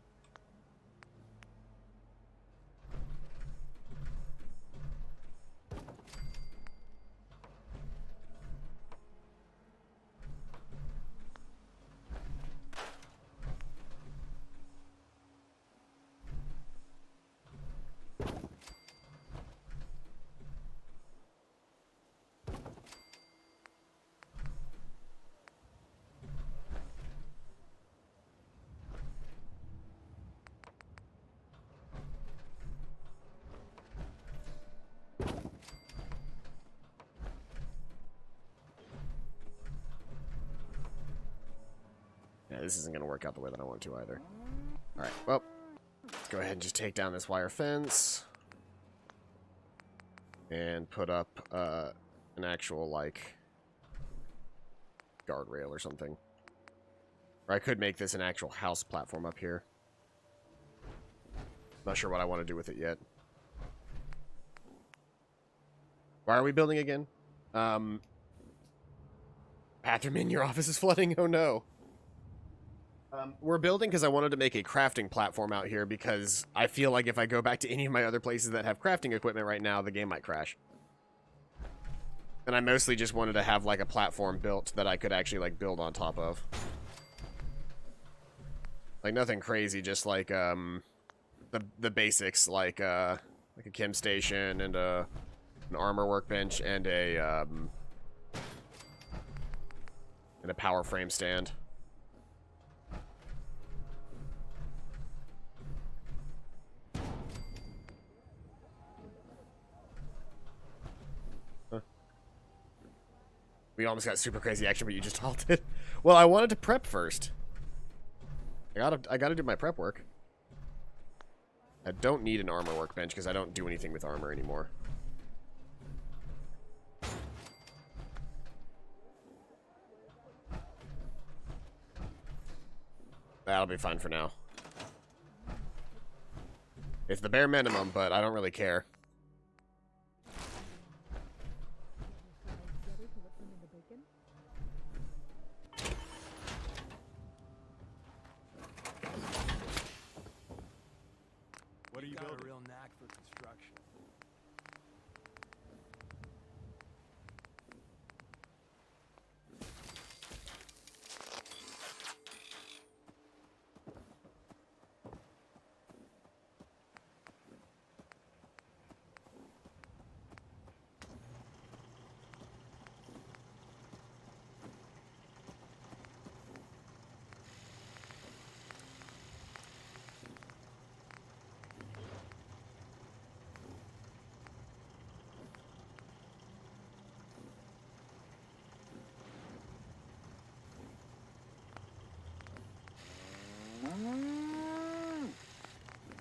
Yeah, this isn't going to work out the way that I want to either. Alright, well, let's go ahead and just take down this wire fence. And put up an actual, like, guardrail or something. Or I could make this an actual house platform up here. Not sure what I want to do with it yet. Why are we building again? Bathroom in your office is flooding? Oh no. We're building because I wanted to make a crafting platform out here because I feel like if I go back to any of my other places that have crafting equipment right now, the game might crash. And I mostly just wanted to have like a platform built that I could actually like build on top of. Like nothing crazy, just like the basics, like a chem station and an armor workbench and a power frame stand. We almost got super crazy action, but you just halted. Well, I wanted to prep first. I gotta do my prep work. I don't need an armor workbench because I don't do anything with armor anymore. That'll be fine for now. It's the bare minimum, but I don't really care. What are you building? Got a real knack for construction.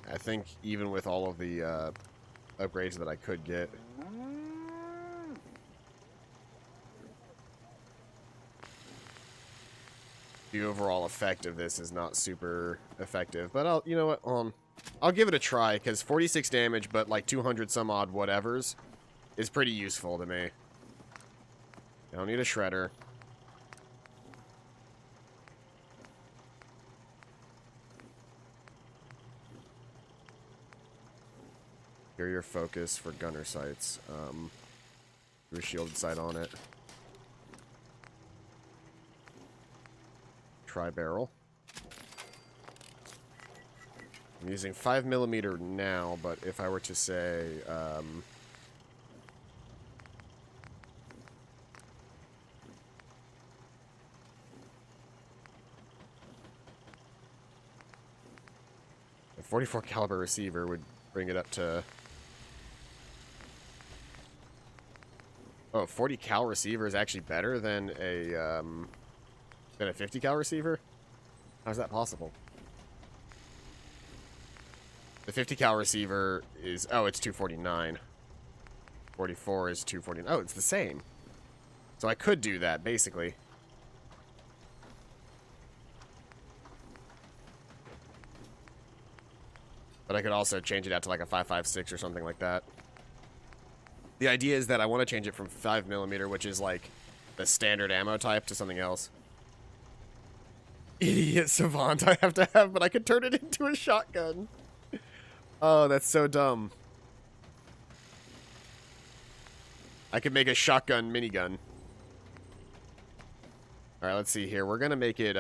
I think even with all of the upgrades that I could get, the overall effect of this is not super effective. But you know what, I'll give it a try, because 46 damage, but like 200 some odd whatevers is pretty useful to me. I don't need a shredder. Superior focus for gunner sights. Do a shielded sight on it. Tri-barrel. I'm using 5mm now, but if I were to say, a 44 caliber receiver would bring it up to... Oh, 40 cal receiver is actually better than a 50 cal receiver? How's that possible? The 50 cal receiver is, oh, it's 249. 44 is 249. Oh, it's the same. So I could do that, basically. But I could also change it out to like a 5.56 or something like that. The idea is that I want to change it from 5mm, which is like the standard ammo type, to something else. Idiot savant I have to have, but I could turn it into a shotgun. Oh, that's so dumb. I could make a shotgun minigun. Alright, let's see here. We're gonna make it,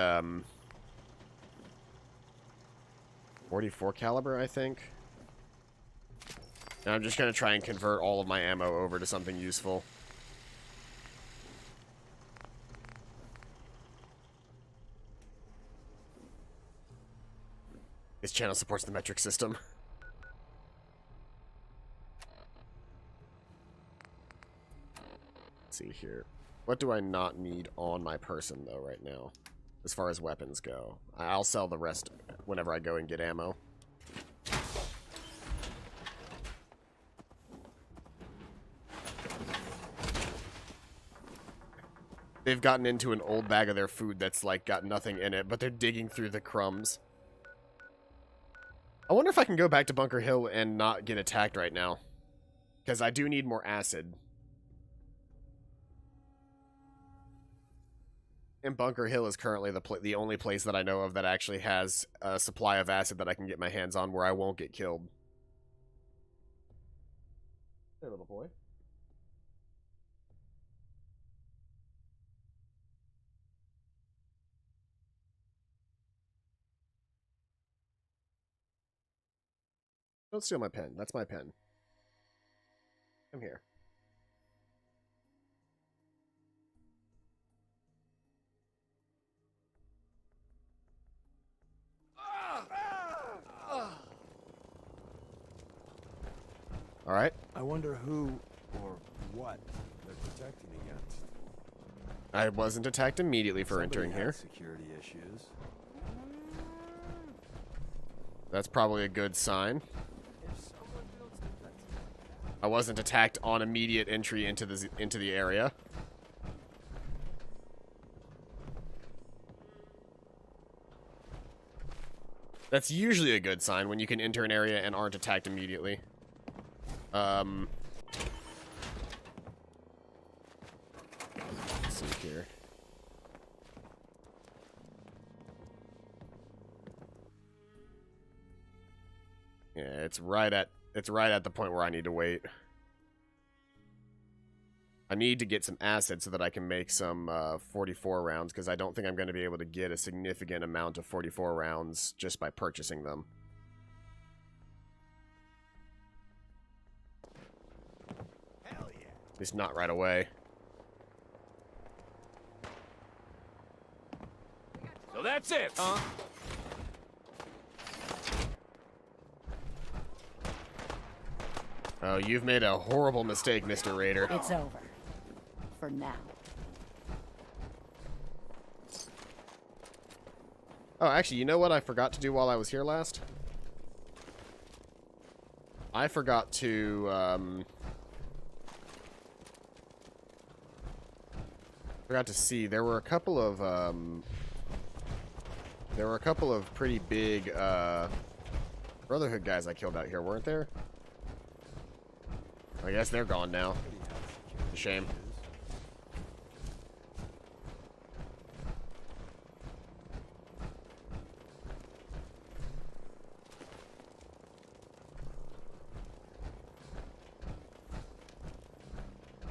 44 caliber, I think. And I'm just gonna try and convert all of my ammo over to something useful. This channel supports the metric system. Let's see here. What do I not need on my person, though, right now? As far as weapons go. I'll sell the rest whenever I go and get ammo. They've gotten into an old bag of their food that's, like, got nothing in it, but they're digging through the crumbs. I wonder if I can go back to Bunker Hill and not get attacked right now. Because I do need more acid. And Bunker Hill is currently the only place that I know of that actually has a supply of acid that I can get my hands on where I won't get killed. Hey, little boy. Don't steal my pen. That's my pen. Come here. All right. I wonder who or what they're protecting against. I wasn't attacked immediately for entering here. Security issues. That's probably a good sign. I wasn't attacked on immediate entry into the area. That's usually a good sign when you can enter an area and aren't attacked immediately. Let's see here. Yeah, it's right at the point where I need to wait. I need to get some acid so that I can make some 44 rounds, because I don't think I'm going to be able to get a significant amount of 44 rounds just by purchasing them. Hell yeah. At least not right away. So that's it, huh? Oh, you've made a horrible mistake, Mr. Raider. It's over. For now. Oh, actually, you know what I forgot to do while I was here last? I forgot to, forgot to see. There were a couple of pretty big, Brotherhood guys I killed out here, weren't there? I guess they're gone now. It's a shame.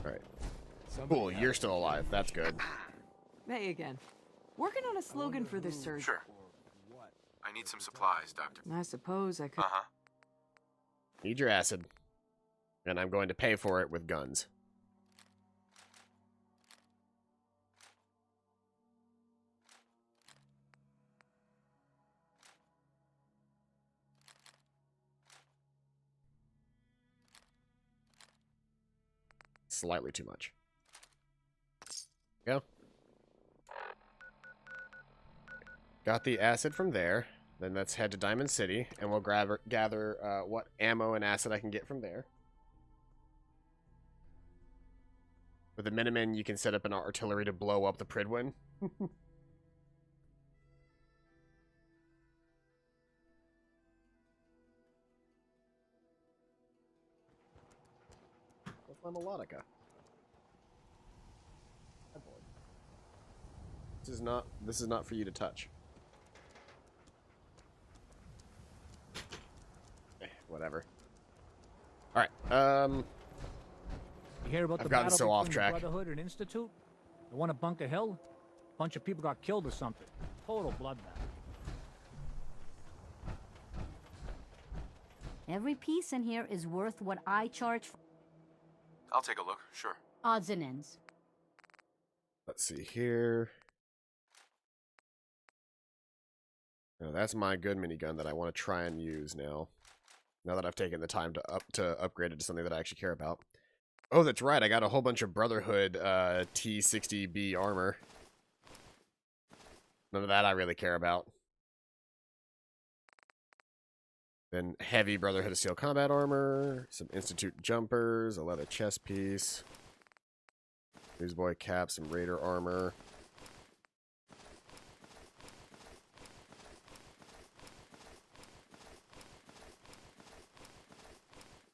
Alright. Cool, you're still alive. That's good. May again. Working on a slogan for this surge. Sure. I need some supplies, Doctor. I suppose I could. Need your acid. And I'm going to pay for it with guns. Slightly too much. Go. Got the acid from there. Then let's head to Diamond City, and we'll gather what ammo and acid I can get from there. With the Miniman, you can set up an artillery to blow up the Prydwen. What's my melodica? This is not for you to touch. Whatever. All right. You hear about I've the gotten battle so off between track. the Brotherhood and Institute? The one at Bunker Hill? A bunch of people got killed or something. Total bloodbath. Every piece in here is worth what I charge for I'll take a look, sure. odds and ends. Let's see here. Now, that's my good minigun that I want to try and use now. Now that I've taken the time to upgrade it to something that I actually care about. Oh, that's right. I got a whole bunch of Brotherhood T60B armor. None of that I really care about. Then heavy Brotherhood of Steel combat armor, some Institute jumpers, a leather chest piece, Newsboy cap, some Raider armor.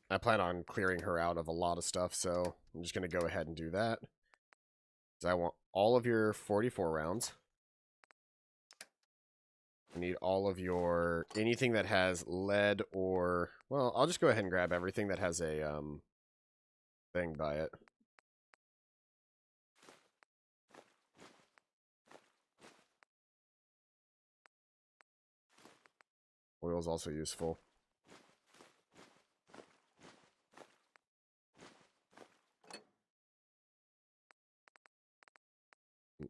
I plan on clearing her out of a lot of stuff, so I'm just going to go ahead and do that. So I want all of your 44 rounds. I need all of your, anything that has lead or, well, I'll just go ahead and grab everything that has a thing by it. Oil is also useful. Is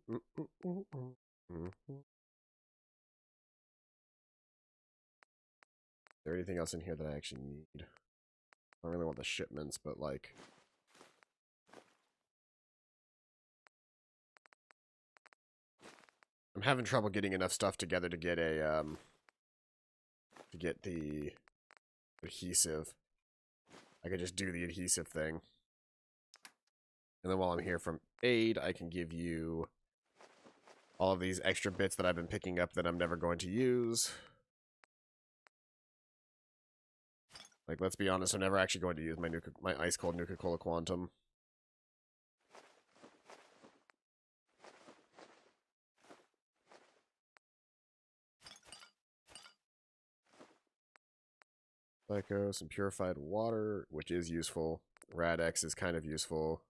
there anything else in here that I actually need? I don't really want the shipments, but like... I'm having trouble getting enough stuff together to get a, to get the adhesive. I could just do the adhesive thing. And then while I'm here from aid, I can give you all of these extra bits that I've been picking up that I'm never going to use. Like, let's be honest, I'm never actually going to use my Ice Cold Nuka-Cola Quantum. Psycho, some purified water, which is useful. Rad-X is kind of useful.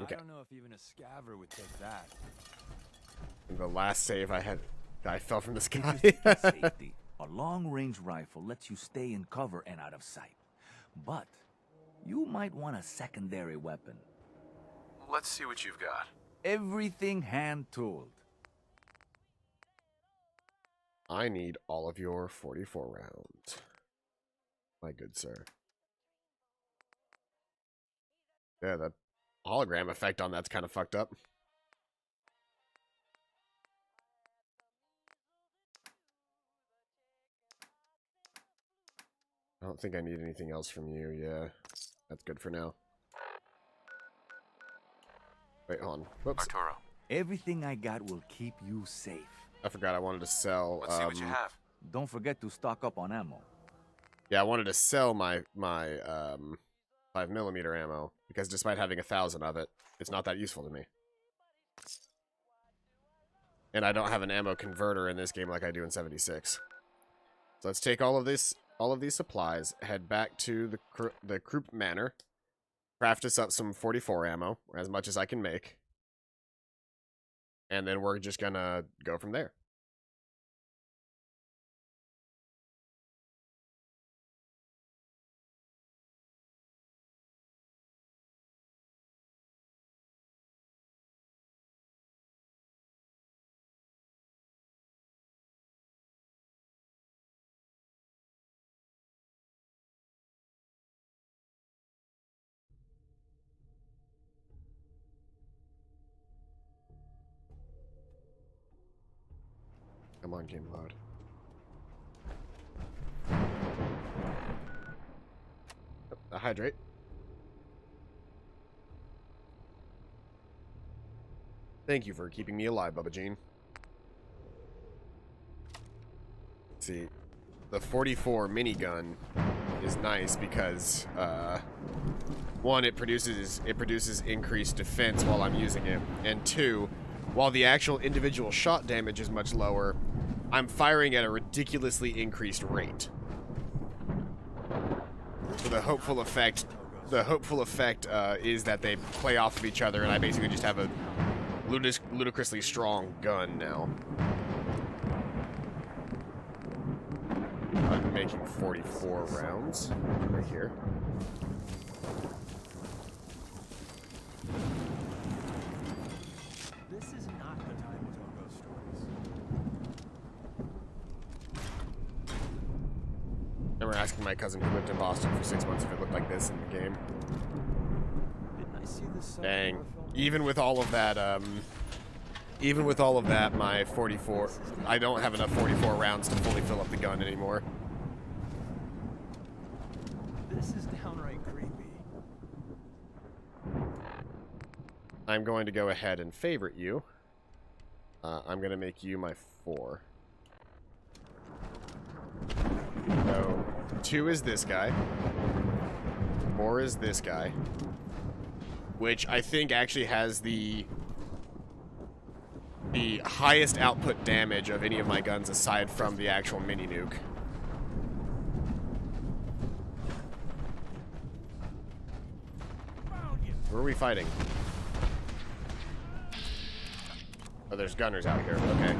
Okay. I don't know if even a scaver would take that. And the last save I had, I fell from the sky. Safety. A long-range rifle lets you stay in cover and out of sight. But you might want a secondary weapon. Let's see what you've got. Everything hand-tooled. I need all of your 44 rounds. My good sir. Yeah, that hologram effect on that's kind of fucked up. I don't think I need anything else from you. Yeah, that's good for now. Wait, hold on. Whoops. Arturo. Everything I got will keep you safe. I forgot I wanted to sell. Let's see what you have. Don't forget to stock up on ammo. Yeah, I wanted to sell my 5mm ammo because despite having 1,000 of it, it's not that useful to me. And I don't have an ammo converter in this game like I do in 76. So let's take all of these supplies, head back to the Krupp Manor, craft us up some 44 ammo, as much as I can make, and then we're just gonna go from there. Come on, game load. Hydrate. Thank you for keeping me alive, Bubba Jean. Let's see. The 44 minigun is nice because, one, it produces increased defense while I'm using it, and two, while the actual individual shot damage is much lower, I'm firing at a ridiculously increased rate. So the hopeful effect is that they play off of each other, and I basically just have a ludicrously strong gun now. I'm making 44 rounds right here. This is not the time to tell ghost stories. I remember asking my cousin who lived in Boston for 6 months if it looked like this in the game. Didn't I see this? Dang. Even with all of that, my 44, I don't have enough 44 rounds to fully fill up the gun anymore. This is downright creepy. I'm going to go ahead and favorite you. I'm going to make you my 4. So, 2 is this guy. 4 is this guy. Which I think actually has the highest output damage of any of my guns aside from the actual mini nuke. Where are we fighting? Oh, there's gunners out here. Okay.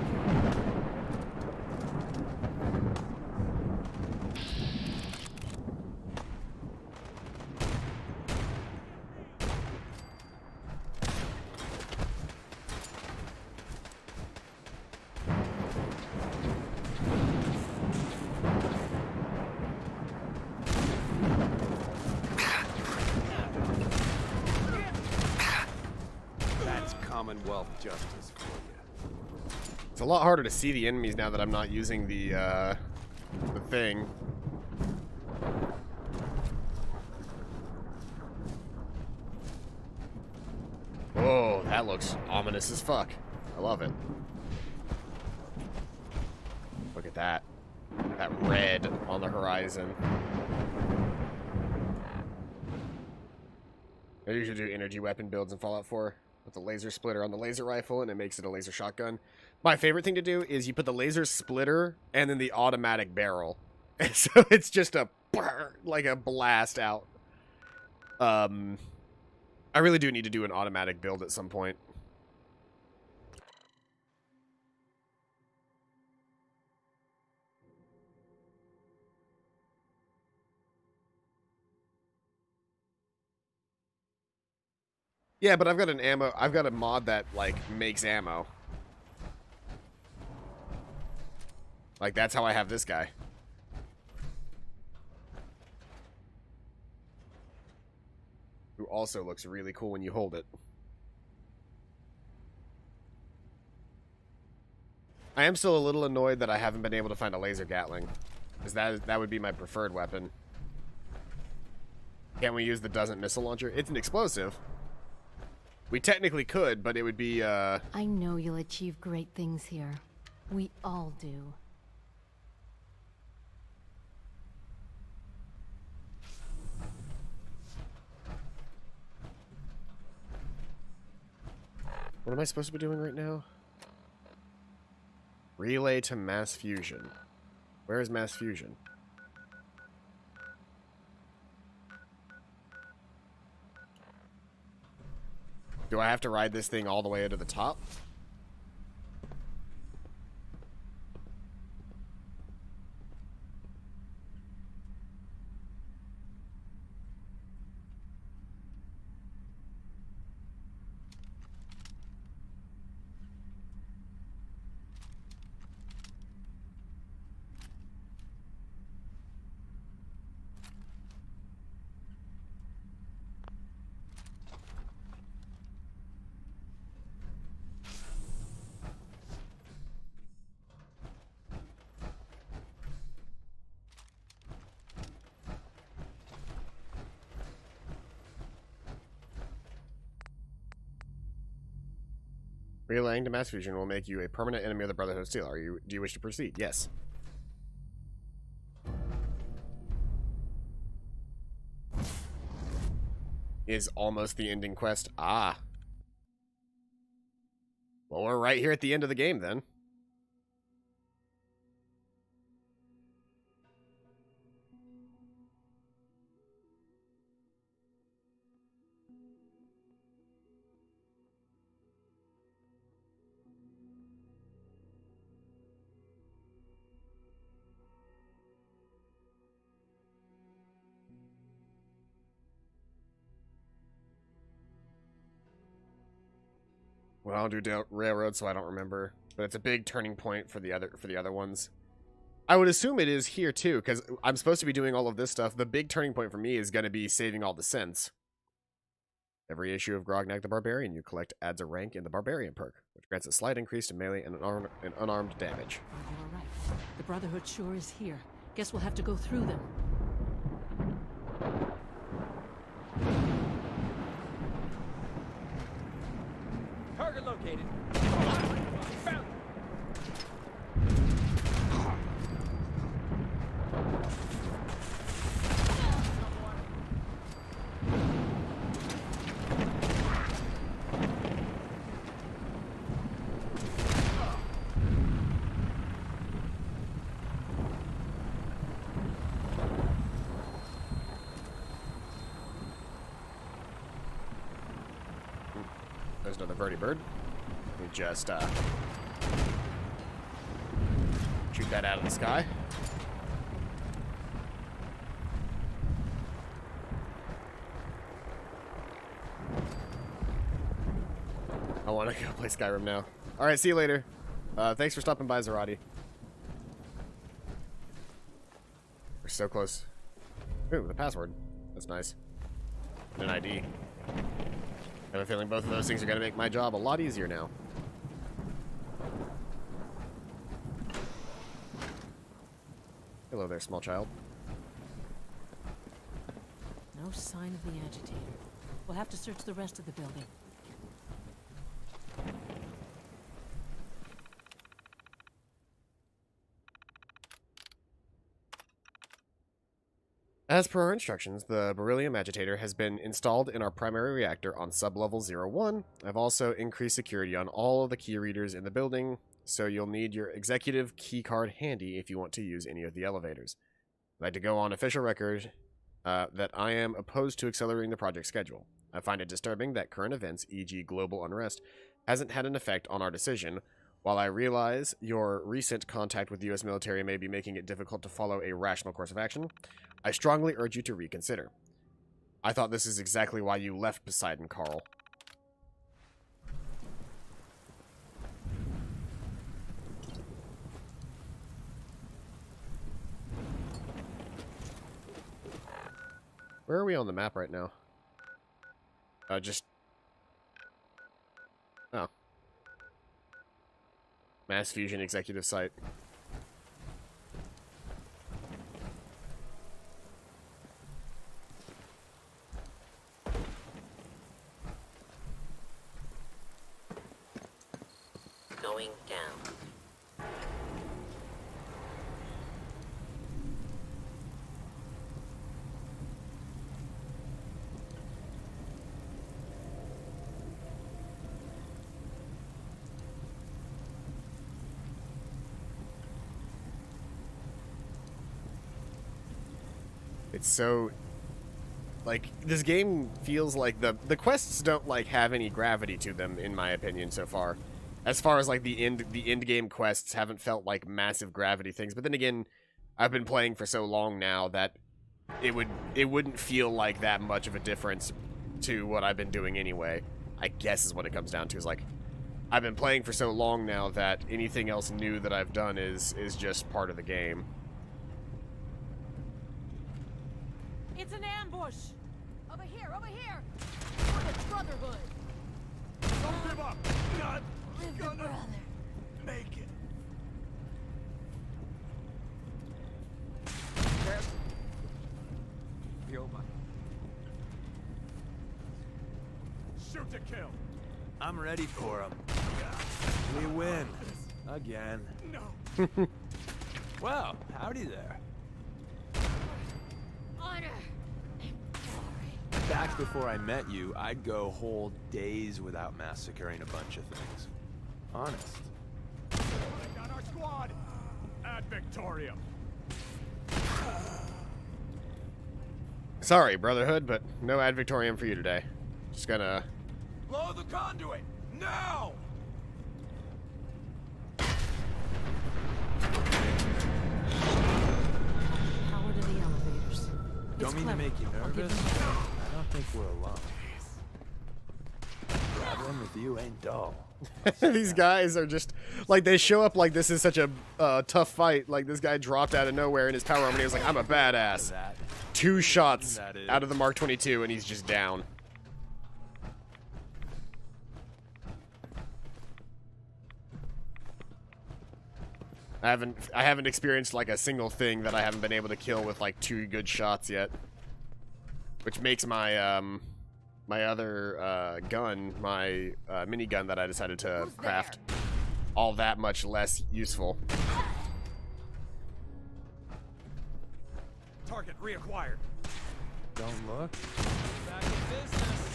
Commonwealth justice for you. It's a lot harder to see the enemies now that I'm not using the thing. Oh, that looks ominous as fuck. I love it. Look at that. That red on the horizon. I usually do energy weapon builds in Fallout 4. With the laser splitter on the laser rifle, and it makes it a laser shotgun. My favorite thing to do is you put the laser splitter and then the automatic barrel. And so it's just a like a blast out. I really do need to do an automatic build at some point. Yeah, but I've got a mod that, like, makes ammo. Like, that's how I have this guy. Who also looks really cool when you hold it. I am still a little annoyed that I haven't been able to find a laser Gatling. Because that would be my preferred weapon. Can't we use the doesn't missile launcher? It's an explosive. We technically could, but it would be, I know you'll achieve great things here. We all do. What am I supposed to be doing right now? Relay to mass fusion. Where is mass fusion? Do I have to ride this thing all the way to the top? Relaying to mass fusion will make you a permanent enemy of the Brotherhood of Steel. Do you wish to proceed? Yes. Is almost the ending quest. Ah. Well, we're right here at the end of the game then. Well, I'll do railroad, so I don't remember. But it's a big turning point for the other ones. I would assume it is here too, because I'm supposed to be doing all of this stuff. The big turning point for me is going to be saving all the synths. Every issue of Grognak the Barbarian you collect adds a rank in the Barbarian perk, which grants a slight increase to melee and unarmed damage. You were right. The Brotherhood sure is here. Guess we'll have to go through them. Target located. Found. There's another birdie bird. We just shoot that out of the sky. I want to go play Skyrim now. All right, see you later. Thanks for stopping by, Zarati. We're so close. Ooh, the password. That's nice. And an ID. I have a feeling both of those things are going to make my job a lot easier now. Hello there, small child. No sign of the agitator. We'll have to search the rest of the building. As per our instructions, the beryllium agitator has been installed in our primary reactor on sublevel 01. I've also increased security on all of the key readers in the building, so you'll need your executive key card handy if you want to use any of the elevators. I'd like to go on official record that I am opposed to accelerating the project schedule. I find it disturbing that current events, e.g. global unrest, hasn't had an effect on our decision. While I realize your recent contact with the U.S. military may be making it difficult to follow a rational course of action, I strongly urge you to reconsider. I thought this is exactly why you left Poseidon, Carl. Where are we on the map right now? Just... Oh. Mass Fusion Executive Site. Going down. It's so... Like, this game feels like the quests don't, like, have any gravity to them, in my opinion, so far. As far as, like, the end game quests haven't felt like massive gravity things. But then again, I've been playing for so long now that it wouldn't feel like that much of a difference to what I've been doing anyway. I guess is what it comes down to, is like, I've been playing for so long now that anything else new that I've done is just part of the game. It's an ambush! Over here, over here! For the Brotherhood! Don't give up! Not Live the gonna brother. make it. Shoot to kill. I'm ready for him. We win. Again. No. Well, howdy there. Honor. Back before I met you, I'd go whole days without massacring a bunch of things. Honest. Got our squad. Ad Victorium. Sorry, Brotherhood, but no Ad Victorium for you today. Just gonna... Blow the conduit! Now! Power to the elevators. Don't mean to make you nervous. I don't think we're alone. Traveling with you ain't dull. These guys are just like, they show up like this is such a tough fight. Like, this guy dropped out of nowhere in his power armor and he was like, I'm a badass. 2 shots out of the Mark 22 and he's just down. I haven't experienced like a single thing that I haven't been able to kill with like 2 good shots yet, which makes my my other gun, my minigun that I decided to craft, all that much less useful. Target reacquired. Don't look. Back in business.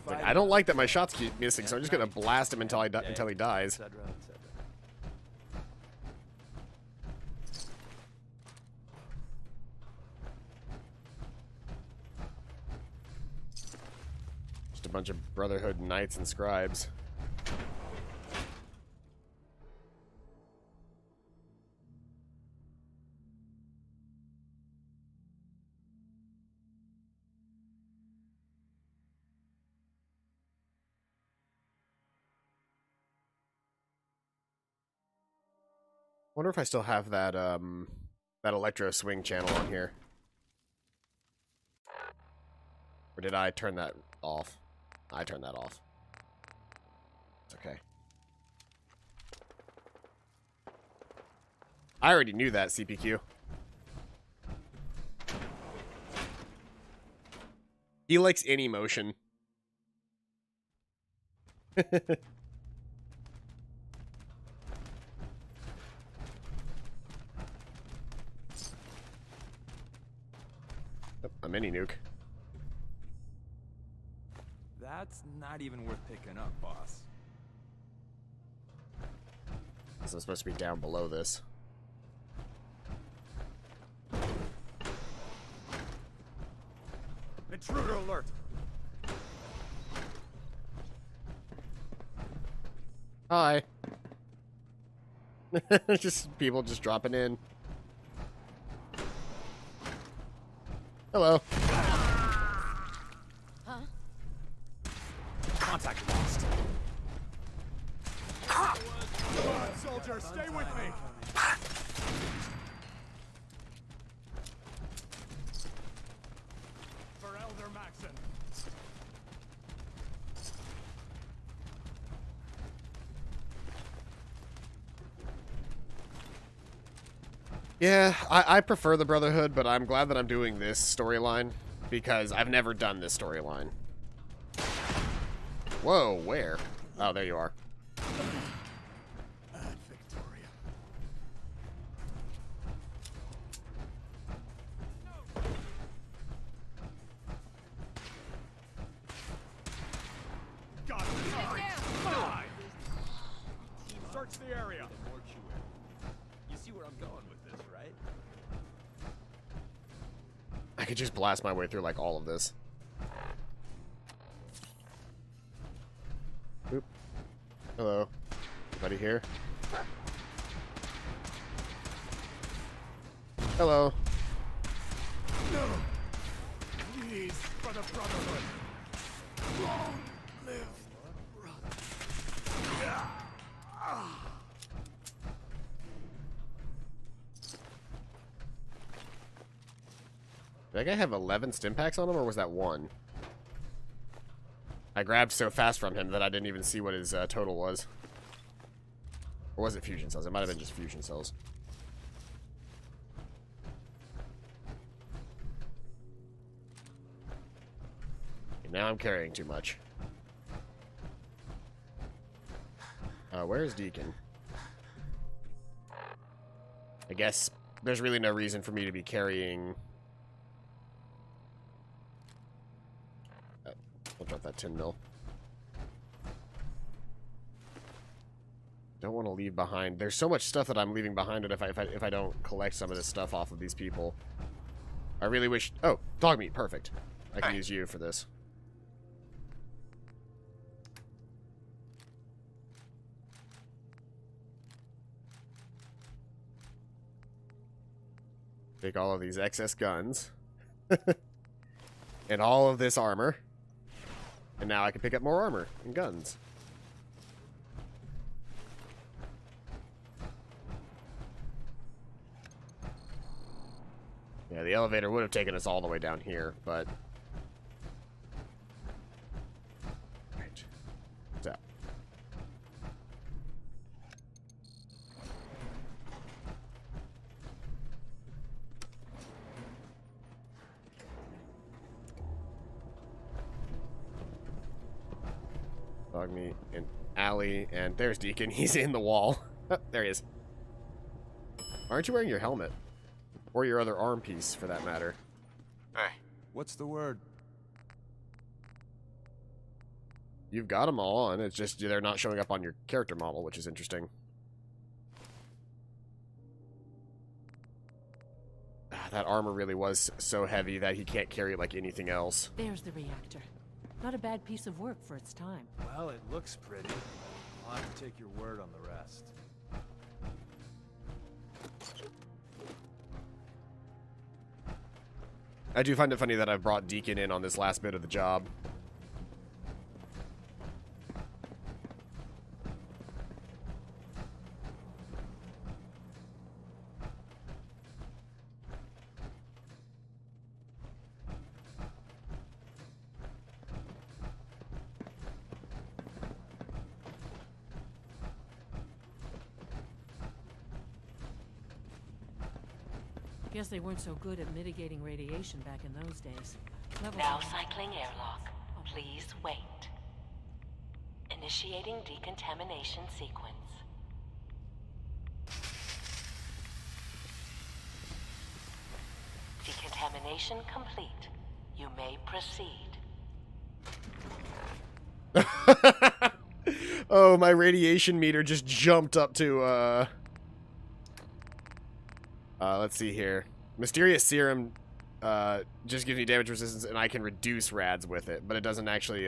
Like, I don't like that my shots keep missing, so I'm just gonna blast him until he dies. Just a bunch of Brotherhood knights and scribes. Wonder if I still have that that Electro Swing channel on here. Or did I turn that off? I turned that off. It's okay. I already knew that, CPQ. He likes any motion. A mini nuke. That's not even worth picking up, boss. This is supposed to be down below this. Intruder alert. Hi. Just people just dropping in. Hello. Huh? Contact lost. Soldier, stay with me. For Elder Maxon. Yeah, I prefer the Brotherhood, but I'm glad that I'm doing this storyline because I've never done this storyline. Whoa, where? Oh, there you are. Got it. Fine. Search the area. You see where I'm going with this, right? I could just blast my way through like all of this. Oop. Hello. Anybody here? Hello. No. Please, for the Brotherhood. Long live brother. Did that guy have 11 stim packs on him, or was that 1? I grabbed so fast from him that I didn't even see what his total was. Or was it fusion cells? It might have been just fusion cells. Now I'm carrying too much. Where's Deacon? I guess there's really no reason for me to be carrying... I'll drop that 10 mil. Don't want to leave behind. There's so much stuff that I'm leaving behind that if I don't collect some of this stuff off of these people. I really wish... Oh, dog meat. Perfect. I can use you for this. Take all of these excess guns. And all of this armor. And now I can pick up more armor and guns. Yeah, the elevator would have taken us all the way down here, but... Right. So. Dog meat and alley, and there's Deacon. He's in the wall. There he is. Aren't you wearing your helmet? Or your other arm piece, for that matter. Hey, what's the word? You've got them all on. It's just they're not showing up on your character model, which is interesting. That armor really was so heavy that he can't carry it like anything else. There's the reactor. Not a bad piece of work for its time. Well, it looks pretty. I'll have to take your word on the rest. I do find it funny that I've brought Deacon in on this last bit of the job. Guess they weren't so good at mitigating radiation back in those days. Now cycling airlock. Please wait. Initiating decontamination sequence. Decontamination complete. You may proceed. Oh, my radiation meter just jumped up to, let's see here. Mysterious Serum, just gives me damage resistance, and I can reduce rads with it, but it doesn't actually,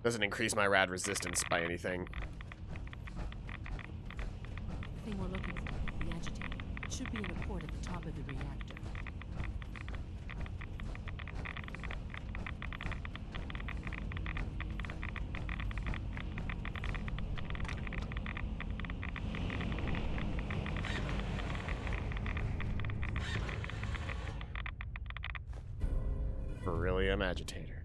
doesn't increase my rad resistance by anything. The thing we're looking for, the agitator. It should be in a port at the top of the reactor. Beryllium agitator.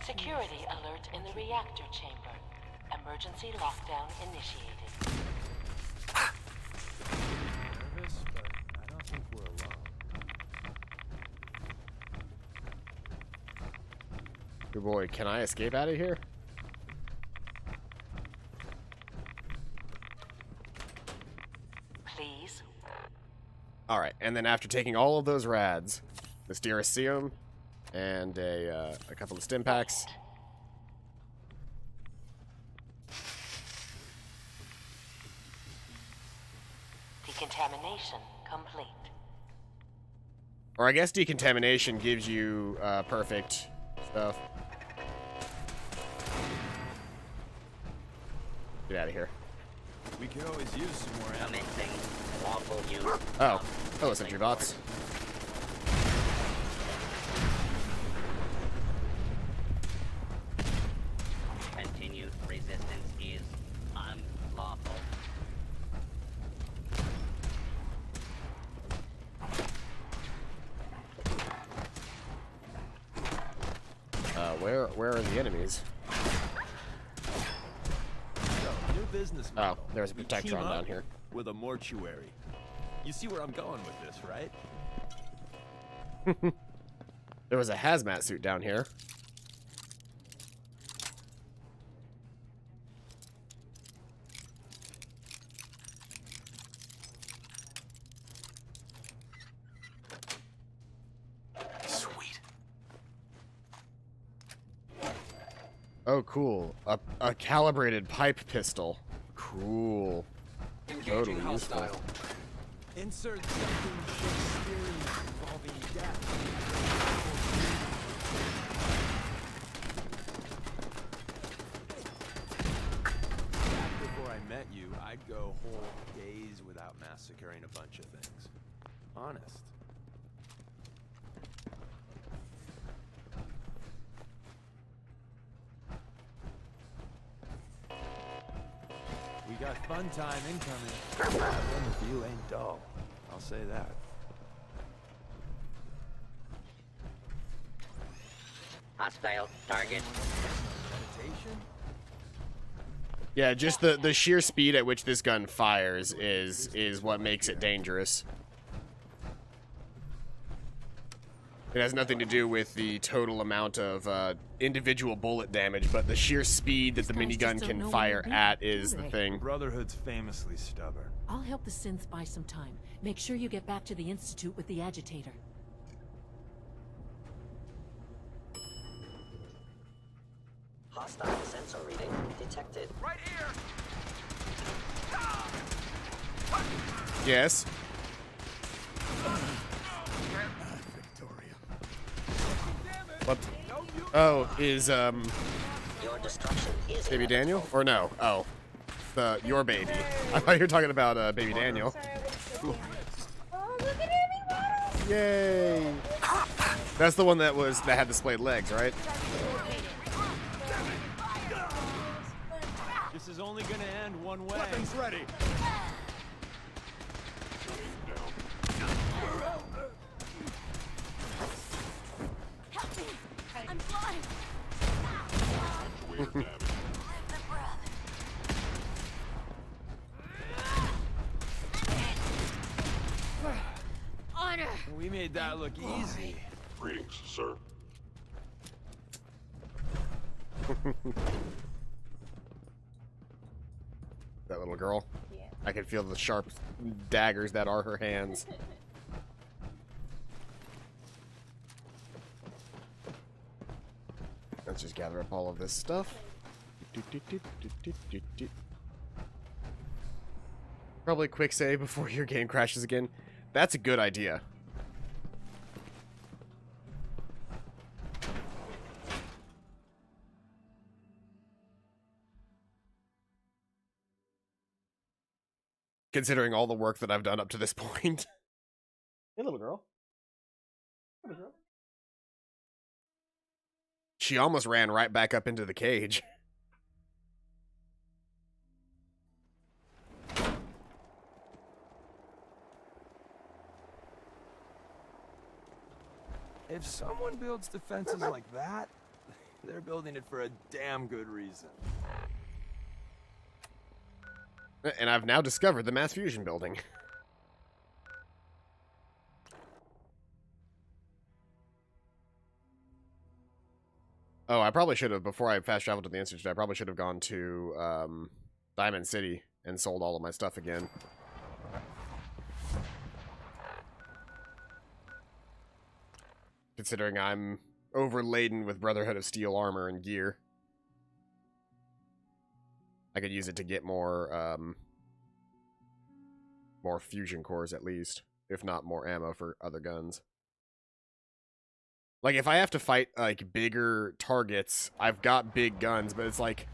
Security alert in the reactor chamber. Emergency lockdown initiated. Nervous, but I don't think we're alone. Good boy, can I escape out of here? Please. Alright, and then after taking all of those rads, Mysterious Serum, and a couple of stim packs. Decontamination complete. Or I guess decontamination gives you perfect stuff. Get out of here. We could always use some more ammo. Oh, hello, sentry bots. Continued resistance is unlawful. Where are the enemies? So, new business model. Oh, there's a We Protectron team up down here. With a mortuary. You see where I'm going with this, right? There was a hazmat suit down here. Sweet. Oh, cool. A calibrated pipe pistol. Cool. Totally useful. Insert something Shakespearean involving death. Back before I met you, I'd go whole days without massacring a bunch of things. Honest. We got fun time incoming. One with you ain't dull. I'll say that. Hostile target. Meditation? Yeah, just the sheer speed at which this gun fires is what makes it dangerous. It has nothing to do with the total amount of individual bullet damage, but the sheer speed that the minigun can fire at is the thing. Brotherhood's famously stubborn. I'll help the synths buy some time. Make sure you get back to the Institute with the agitator. Hostile sensor reading detected. Right here. Yes. What? Oh, is Your destruction is Baby Daniel? Or no? Oh, your baby. I thought you were talking about Baby Daniel. Oh, look at Amy! Yay! That's the one that had the splayed legs, right? This is only gonna end one way. Weapons ready. Help me! I'm blind. Honor. We made that look easy. Greetings, sir. That little girl. Yeah. I can feel the sharp daggers that are her hands. Let's just gather up all of this stuff. Probably quick save before your game crashes again. That's a good idea. Considering all the work that I've done up to this point. Hey, little girl. Hey, little girl. She almost ran right back up into the cage. If someone builds defenses like that, they're building it for a damn good reason. And I've now discovered the mass fusion building. Oh, I probably should have, before I fast traveled to the Institute, I probably should have gone to Diamond City and sold all of my stuff again. Considering I'm overladen with Brotherhood of Steel armor and gear. I could use it to get more, more fusion cores at least, if not more ammo for other guns. Like, if I have to fight, like, bigger targets, I've got big guns, but it's like,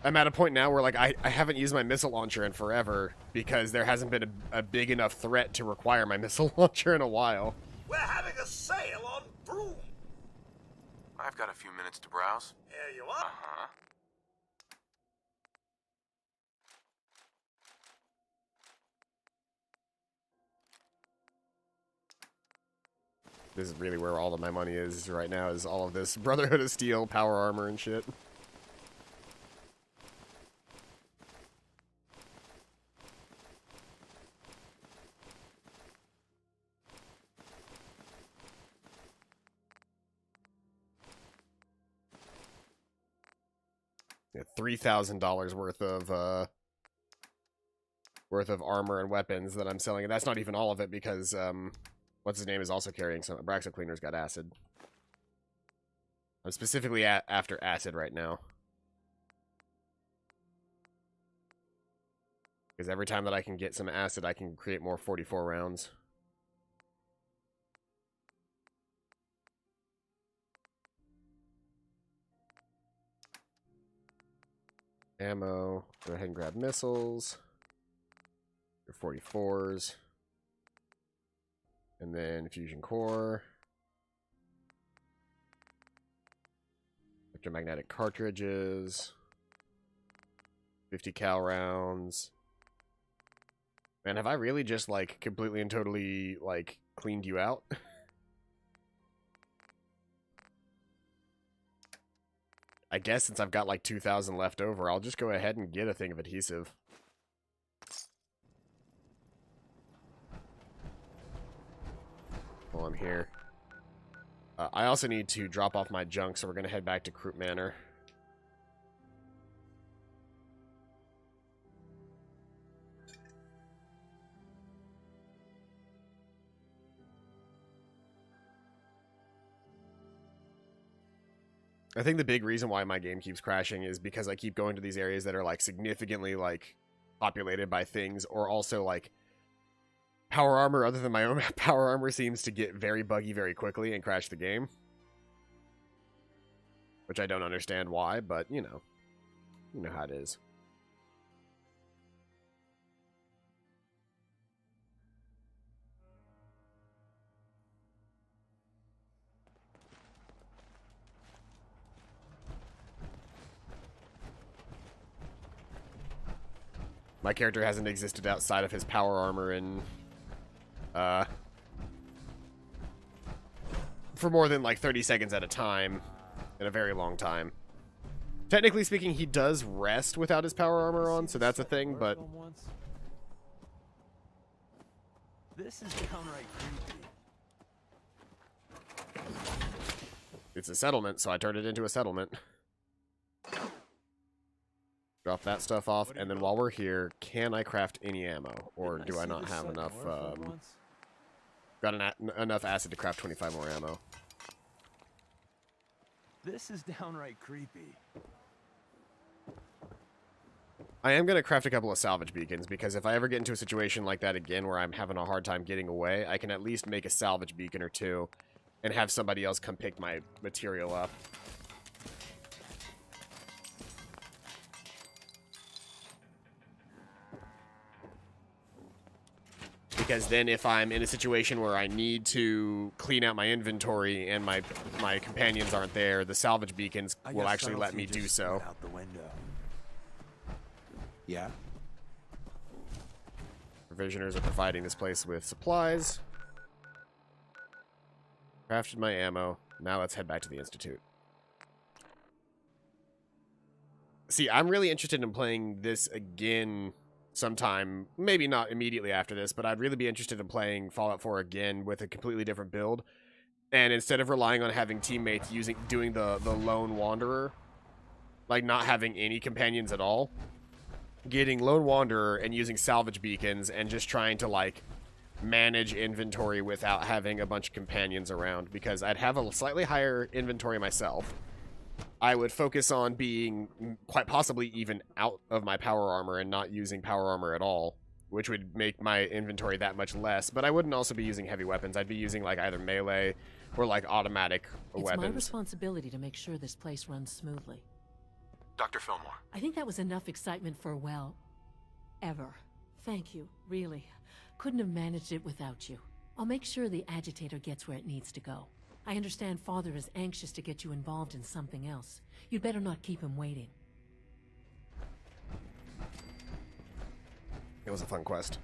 I'm at a point now where, like, I haven't used my missile launcher in forever, because there hasn't been a big enough threat to require my missile launcher in a while. We're having a sale on broom. I've got a few minutes to browse. Here you are. Uh-huh. This is really where all of my money is right now, is all of this Brotherhood of Steel, power armor, and shit. Yeah, $3,000 worth of armor and weapons that I'm selling, and that's not even all of it because what's his name is also carrying some. Abraxo Cleaner's got acid. I'm specifically after acid right now. Because every time that I can get some acid, I can create more 44 rounds. Ammo. Go ahead and grab missiles. Your 44s. And then fusion core. Electromagnetic cartridges. 50 cal rounds. Man, have I really just, like, completely and totally, like, cleaned you out? I guess since I've got, like, 2,000 left over, I'll just go ahead and get a thing of adhesive. While I'm here. I also need to drop off my junk, so we're going to head back to Croup Manor. I think the big reason why my game keeps crashing is because I keep going to these areas that are, like, significantly, like, populated by things, or also, like, power armor other than my own power armor seems to get very buggy very quickly and crash the game. Which I don't understand why, but, you know how it is. My character hasn't existed outside of his power armor in, for more than, like, 30 seconds at a time in a very long time. Technically speaking, he does rest without his power armor on, so that's a thing, but... This is downright creepy. It's a settlement, so I turned it into a settlement. Drop that stuff off, and then while we're here, can I craft any ammo? Or do I not have enough, got enough acid to craft 25 more ammo? This is downright creepy. I am going to craft a couple of salvage beacons, because if I ever get into a situation like that again where I'm having a hard time getting away, I can at least make a salvage beacon or two, and have somebody else come pick my material up. Because then if I'm in a situation where I need to clean out my inventory and my companions aren't there, the salvage beacons will actually let me do so. Out the window. Yeah. Provisioners are providing this place with supplies. Crafted my ammo. Now let's head back to the Institute. See, I'm really interested in playing this again sometime, maybe not immediately after this, but I'd really be interested in playing Fallout 4 again with a completely different build. And instead of relying on having teammates doing the lone wanderer, like not having any companions at all, getting lone wanderer and using salvage beacons and just trying to, like, manage inventory without having a bunch of companions around, because I'd have a slightly higher inventory myself. I would focus on being quite possibly even out of my power armor and not using power armor at all, which would make my inventory that much less. But I wouldn't also be using heavy weapons. I'd be using, like, either melee or, like, automatic weapons. It's my responsibility to make sure this place runs smoothly. Dr. Fillmore. I think that was enough excitement for, well, ever. Thank you, really. Couldn't have managed it without you. I'll make sure the agitator gets where it needs to go. I understand Father is anxious to get you involved in something else. You'd better not keep him waiting. It was a fun quest.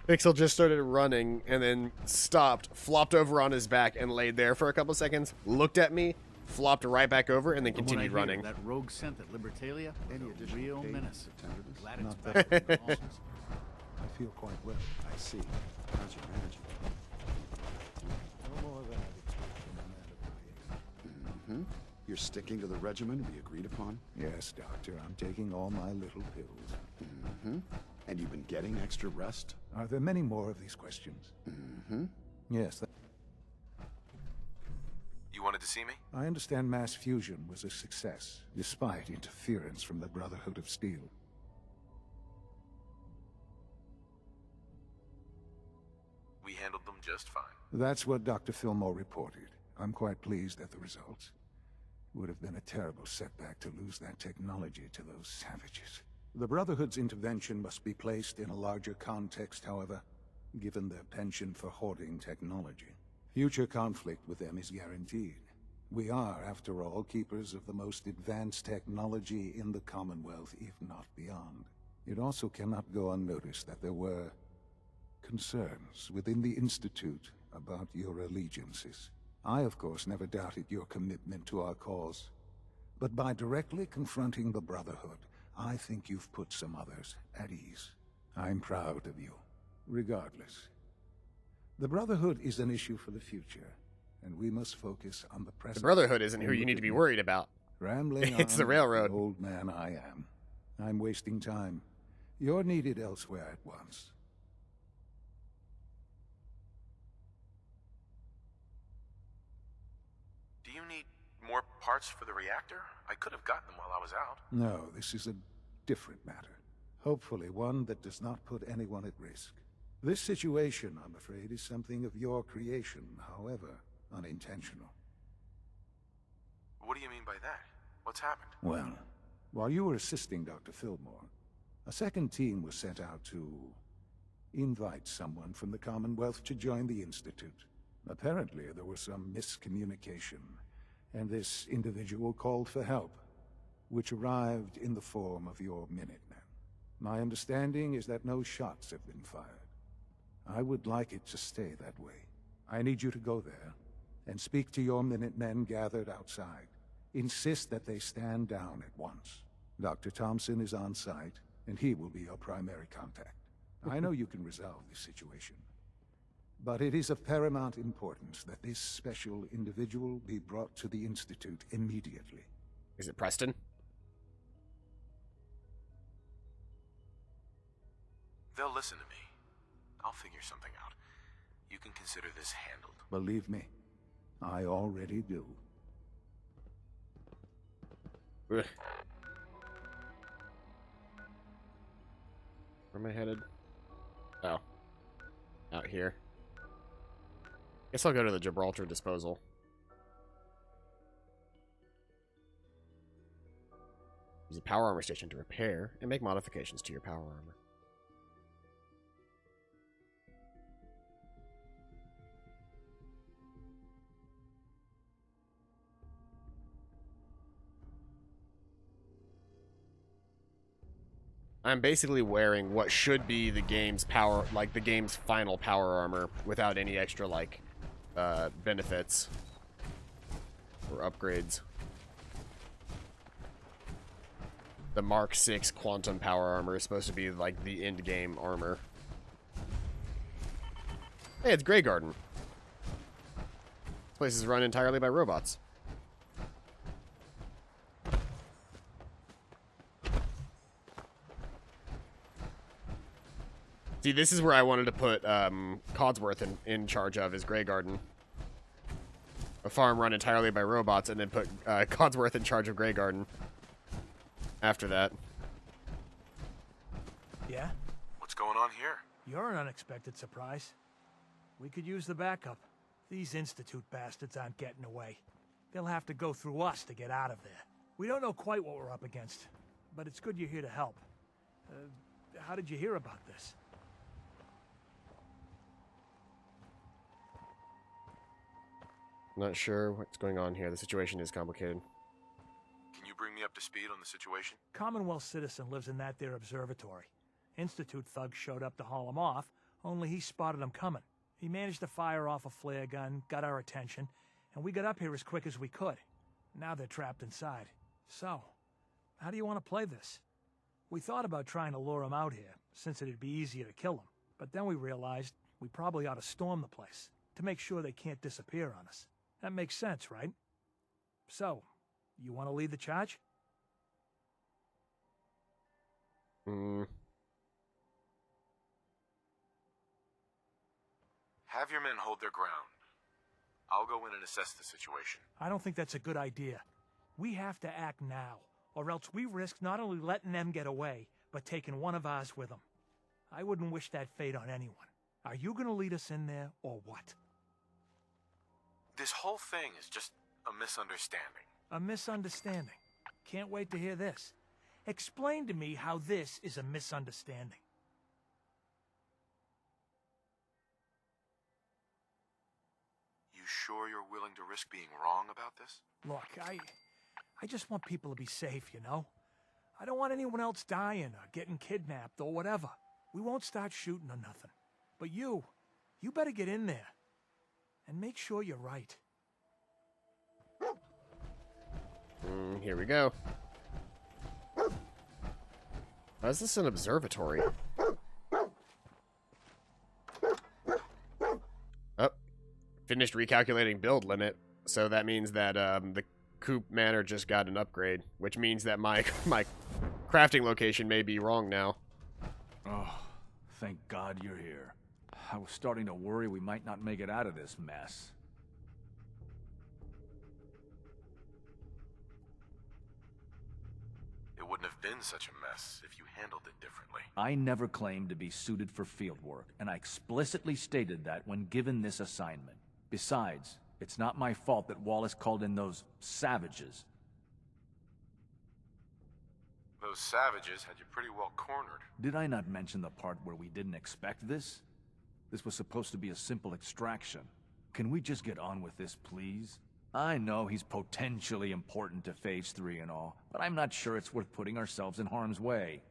Pixel just started running and then stopped, flopped over on his back and laid there for a couple seconds, looked at me, flopped right back over, and then From what I continued hear, running. That rogue scent at Libertalia, any real menace. Glad it's Not better bad. than all. I feel quite well. I see. How's your managing? No more than I'd expect from a man of my age. You're sticking to the regimen we agreed upon? Yes, Doctor. I'm taking all my little pills. And you've been getting extra rest? Are there many more of these questions? Yes. You wanted to see me? I understand mass fusion was a success, despite interference from the Brotherhood of Steel. We handled them just fine. That's what Dr. Fillmore reported. I'm quite pleased at the results. Would have been a terrible setback to lose that technology to those savages. The Brotherhood's intervention must be placed in a larger context, however, given their penchant for hoarding technology. Future conflict with them is guaranteed. We are, after all, keepers of the most advanced technology in the Commonwealth, if not beyond. It also cannot go unnoticed that there were concerns within the Institute about your allegiances. I, of course, never doubted your commitment to our cause. But by directly confronting the Brotherhood, I think you've put some others at ease. I'm proud of you. Regardless, the Brotherhood is an issue for the future, and we must focus on the present. The Brotherhood isn't who you need to be worried about. Rambling It's the on, Railroad. Old man I am. I'm wasting time. You're needed elsewhere at once. Do you need more parts for the reactor? I could have gotten them while I was out. No, this is a different matter. Hopefully one that does not put anyone at risk. This situation, I'm afraid, is something of your creation, however unintentional. What do you mean by that? What's happened? Well, while you were assisting Dr. Fillmore, a second team was sent out to invite someone from the Commonwealth to join the Institute. Apparently, there was some miscommunication, and this individual called for help, which arrived in the form of your Minutemen. My understanding is that no shots have been fired. I would like it to stay that way. I need you to go there and speak to your Minutemen gathered outside. Insist that they stand down at once. Dr. Thompson is on site, and he will be your primary contact. I know you can resolve this situation, but it is of paramount importance that this special individual be brought to the Institute immediately. Is it Preston? They'll listen to me. I'll figure something out. You can consider this handled. Believe me, I already do. Ugh. Where am I headed? Oh. Out here. Guess I'll go to the Gibraltar disposal. Use a power armor station to repair and make modifications to your power armor. I'm basically wearing what should be the game's power, like the game's final power armor, without any extra, like, benefits or upgrades. The Mark 6 Quantum Power Armor is supposed to be, like, the end-game armor. Hey, it's Grey Garden. This place is run entirely by robots. See, this is where I wanted to put Codsworth in charge of, is Grey Garden. A farm run entirely by robots, and then put Codsworth in charge of Grey Garden after that. Yeah? What's going on here? You're an unexpected surprise. We could use the backup. These Institute bastards aren't getting away. They'll have to go through us to get out of there. We don't know quite what we're up against, but it's good you're here to help. How did you hear about this? Not sure what's going on here. The situation is complicated. Can you bring me up to speed on the situation? Commonwealth citizen lives in that there observatory. Institute thugs showed up to haul him off, only he spotted them coming. He managed to fire off a flare gun, got our attention, and we got up here as quick as we could. Now they're trapped inside. So, how do you want to play this? We thought about trying to lure them out here, since it'd be easier to kill them. But then we realized we probably ought to storm the place, to make sure they can't disappear on us. That makes sense, right? So, you want to lead the charge? Have your men hold their ground. I'll go in and assess the situation. I don't think that's a good idea. We have to act now, or else we risk not only letting them get away, but taking one of ours with them. I wouldn't wish that fate on anyone. Are you gonna lead us in there, or what? This whole thing is just a misunderstanding. A misunderstanding. Can't wait to hear this. Explain to me how this is a misunderstanding. You sure you're willing to risk being wrong about this? Look, I just want people to be safe, you know? I don't want anyone else dying or getting kidnapped or whatever. We won't start shooting or nothing. But you better get in there. And make sure you're right. Here we go. Why is this an observatory? Oh, finished recalculating build limit. So that means that the Coop Manor just got an upgrade, which means that my crafting location may be wrong now. Oh, thank God you're here. I was starting to worry we might not make it out of this mess. It wouldn't have been such a mess if you handled it differently. I never claimed to be suited for field work, and I explicitly stated that when given this assignment. Besides, it's not my fault that Wallace called in those savages. Those savages had you pretty well cornered. Did I not mention the part where we didn't expect this? This was supposed to be a simple extraction. Can we just get on with this, please? I know he's potentially important to Phase 3 and all, but I'm not sure it's worth putting ourselves in harm's way.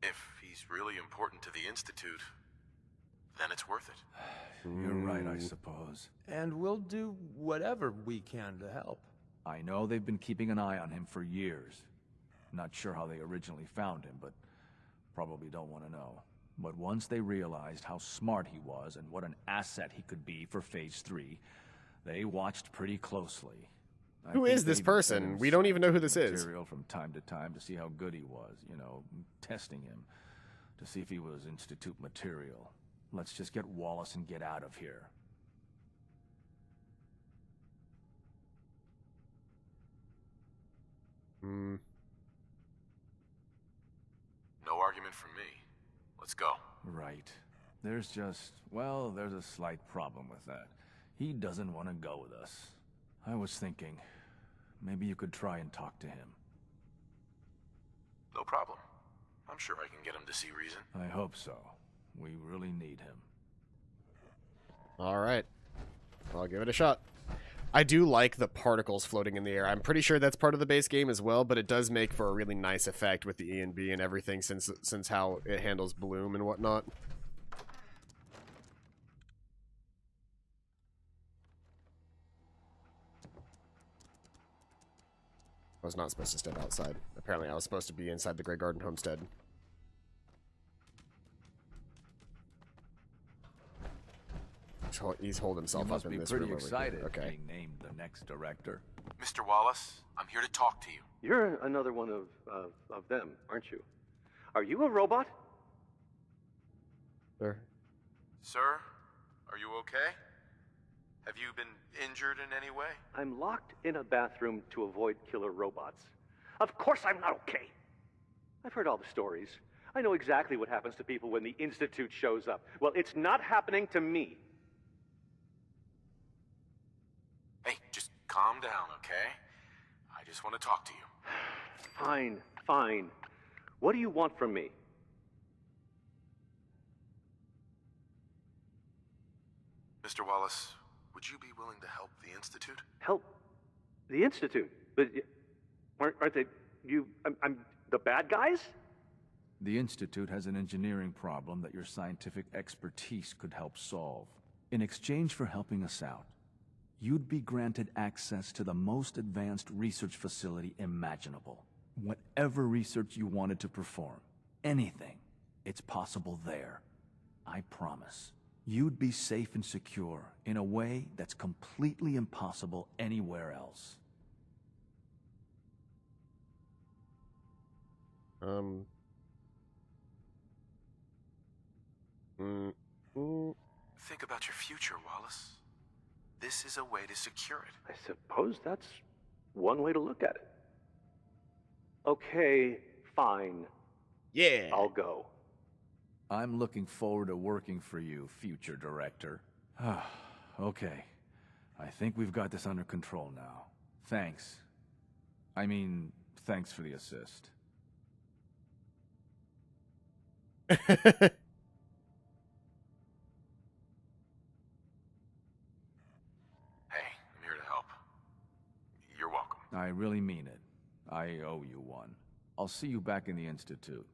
If he's really important to the Institute, then it's worth it. You're right, I suppose. And we'll do whatever we can to help. I know they've been keeping an eye on him for years. Not sure how they originally found him, but probably don't want to know. But once they realized how smart he was and what an asset he could be for Phase 3, they watched pretty closely. Who is this person? We don't even know who this is. Material from time to time to see how good he was, you know, testing him, to see if he was Institute material. Let's just get Wallace and get out of here. No argument from me. Let's go. Right. There's just, well, there's a slight problem with that. He doesn't want to go with us. I was thinking, maybe you could try and talk to him. No problem. I'm sure I can get him to see reason. I hope so. We really need him. Alright. I'll give it a shot. I do like the particles floating in the air. I'm pretty sure that's part of the base game as well, but it does make for a really nice effect with the E and B and everything since how it handles bloom and whatnot. I was not supposed to step outside. Apparently I was supposed to be inside the Grey Garden Homestead. He's holed himself up in this room over here. You must be pretty excited Okay. being named the next director. Mr. Wallace, I'm here to talk to you. You're another one of them, aren't you? Are you a robot? Sure. Sir, are you okay? Have you been injured in any way? I'm locked in a bathroom to avoid killer robots. Of course I'm not okay. I've heard all the stories. I know exactly what happens to people when the Institute shows up. Well, it's not happening to me. Hey, just calm down, okay? I just want to talk to you. Fine, fine. What do you want from me? Mr. Wallace, would you be willing to help the Institute? Help the Institute? But aren't they... I'm the bad guys? The Institute has an engineering problem that your scientific expertise could help solve. In exchange for helping us out, you'd be granted access to the most advanced research facility imaginable. Whatever research you wanted to perform, anything, it's possible there. I promise. You'd be safe and secure in a way that's completely impossible anywhere else. Think about your future, Wallace. This is a way to secure it. I suppose that's one way to look at it. Okay, fine. Yeah. I'll go. I'm looking forward to working for you, future director. Okay. I think we've got this under control now. Thanks. I mean, thanks for the assist. Hey, I'm here to help. You're welcome. I really mean it. I owe you one. I'll see you back in the Institute.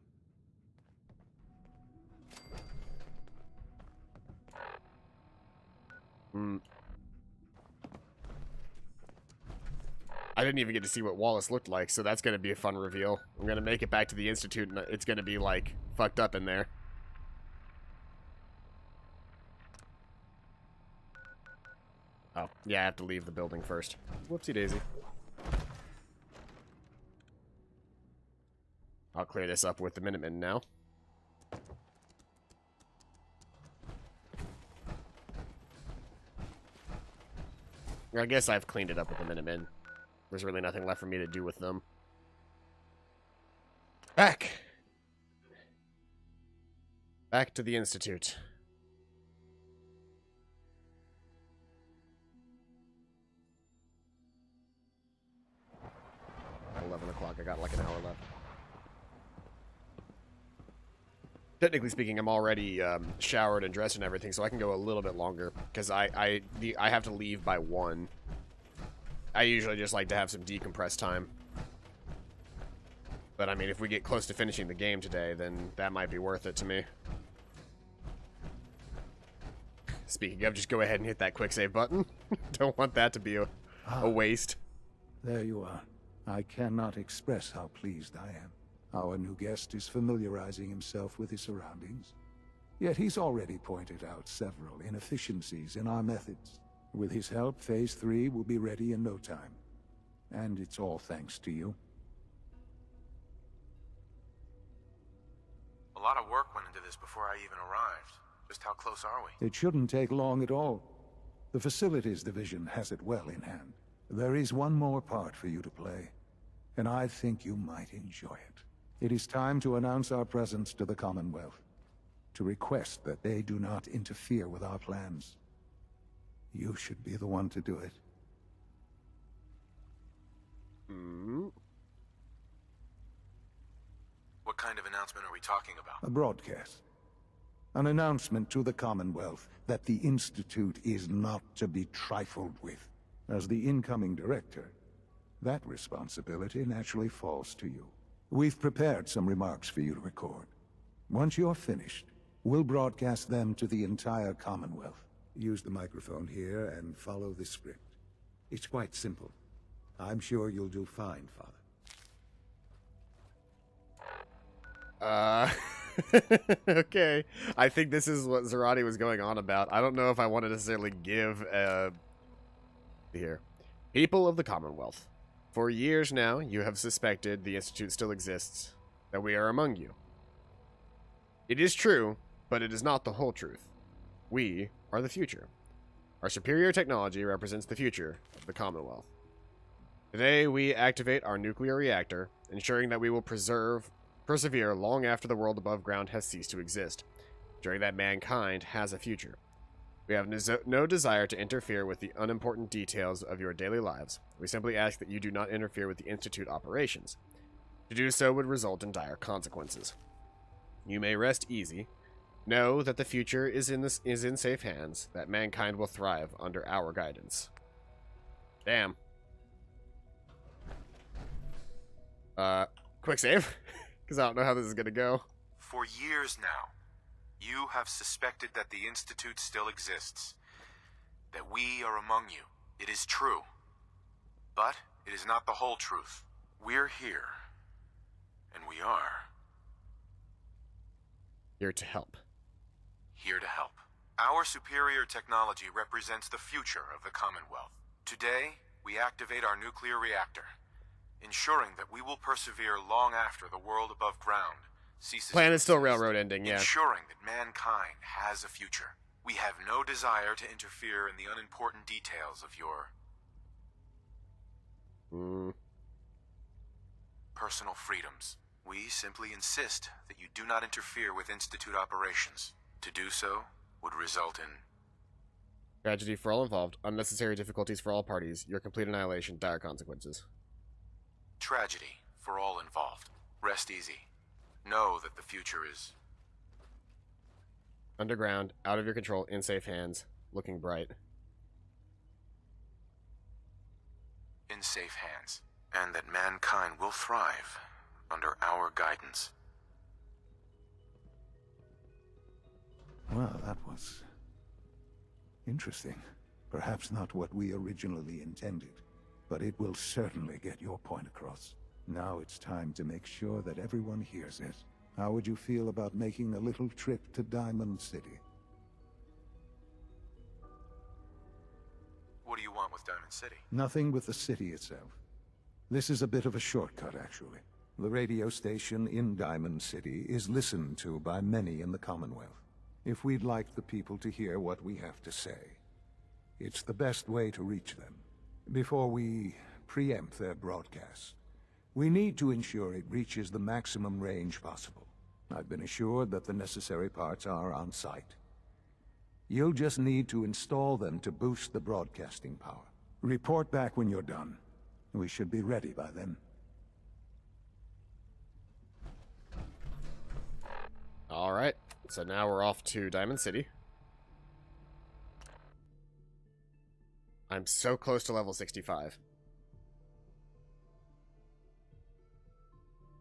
I didn't even get to see what Wallace looked like, so that's going to be a fun reveal. I'm going to make it back to the Institute, and it's going to be, like, fucked up in there. Oh, yeah, I have to leave the building first. Whoopsie daisy. I'll clear this up with the Minutemen now. I guess I've cleaned it up with the Minutemen. There's really nothing left for me to do with them. Back to the Institute. 11 o'clock. I got like an hour left. Technically speaking, I'm already showered and dressed and everything, so I can go a little bit longer because I have to leave by 1. I usually just like to have some decompress time. But I mean, if we get close to finishing the game today, then that might be worth it to me. Speaking of, just go ahead and hit that quick save button. Don't want that to be a waste. There you are. I cannot express how pleased I am. Our new guest is familiarizing himself with his surroundings. Yet he's already pointed out several inefficiencies in our methods. With his help, Phase 3 will be ready in no time. And it's all thanks to you. A lot of work went into this before I even arrived. Just how close are we? It shouldn't take long at all. The Facilities Division has it well in hand. There is one more part for you to play, and I think you might enjoy it. It is time to announce our presence to the Commonwealth, to request that they do not interfere with our plans. You should be the one to do it. What kind of announcement are we talking about? A broadcast. An announcement to the Commonwealth that the Institute is not to be trifled with. As the incoming director, that responsibility naturally falls to you. We've prepared some remarks for you to record. Once you're finished, we'll broadcast them to the entire Commonwealth. Use the microphone here and follow the script. It's quite simple. I'm sure you'll do fine, Father. Okay. I think this is what Zarate was going on about. I don't know if I want to necessarily give here. People of the Commonwealth. For years now, you have suspected the Institute still exists, that we are among you. It is true, but it is not the whole truth. We are the future. Our superior technology represents the future of the Commonwealth. Today, we activate our nuclear reactor, ensuring that we will persevere long after the world above ground has ceased to exist, ensuring that mankind has a future. We have no desire to interfere with the unimportant details of your daily lives. We simply ask that you do not interfere with the Institute operations. To do so would result in dire consequences. You may rest easy. Know that the future is in safe hands, that mankind will thrive under our guidance. Damn. Quick save, because I don't know how this is gonna go. For years now, you have suspected that the Institute still exists, that we are among you. It is true. But it is not the whole truth. We're here. And we are here to help. Here to help. Our superior technology represents the future of the Commonwealth. Today, we activate our nuclear reactor, ensuring that we will persevere long after the world above ground ceases. Plan is still railroad ending, yeah. Ensuring that mankind has a future. We have no desire to interfere in the unimportant details of your personal freedoms. We simply insist that you do not interfere with Institute operations. To do so would result in tragedy for all involved, unnecessary difficulties for all parties, your complete annihilation, dire consequences. Tragedy for all involved. Rest easy. Know that the future is underground, out of your control, in safe hands, looking bright. In safe hands. And that mankind will thrive under our guidance. Well, that was interesting. Perhaps not what we originally intended, but it will certainly get your point across. Now it's time to make sure that everyone hears it. How would you feel about making a little trip to Diamond City? What do you want with Diamond City? Nothing with the city itself. This is a bit of a shortcut, actually. The radio station in Diamond City is listened to by many in the Commonwealth. If we'd like the people to hear what we have to say, it's the best way to reach them. Before we preempt their broadcasts, we need to ensure it reaches the maximum range possible. I've been assured that the necessary parts are on site. You'll just need to install them to boost the broadcasting power. Report back when you're done. We should be ready by then. Alright, so now we're off to Diamond City. I'm so close to level 65.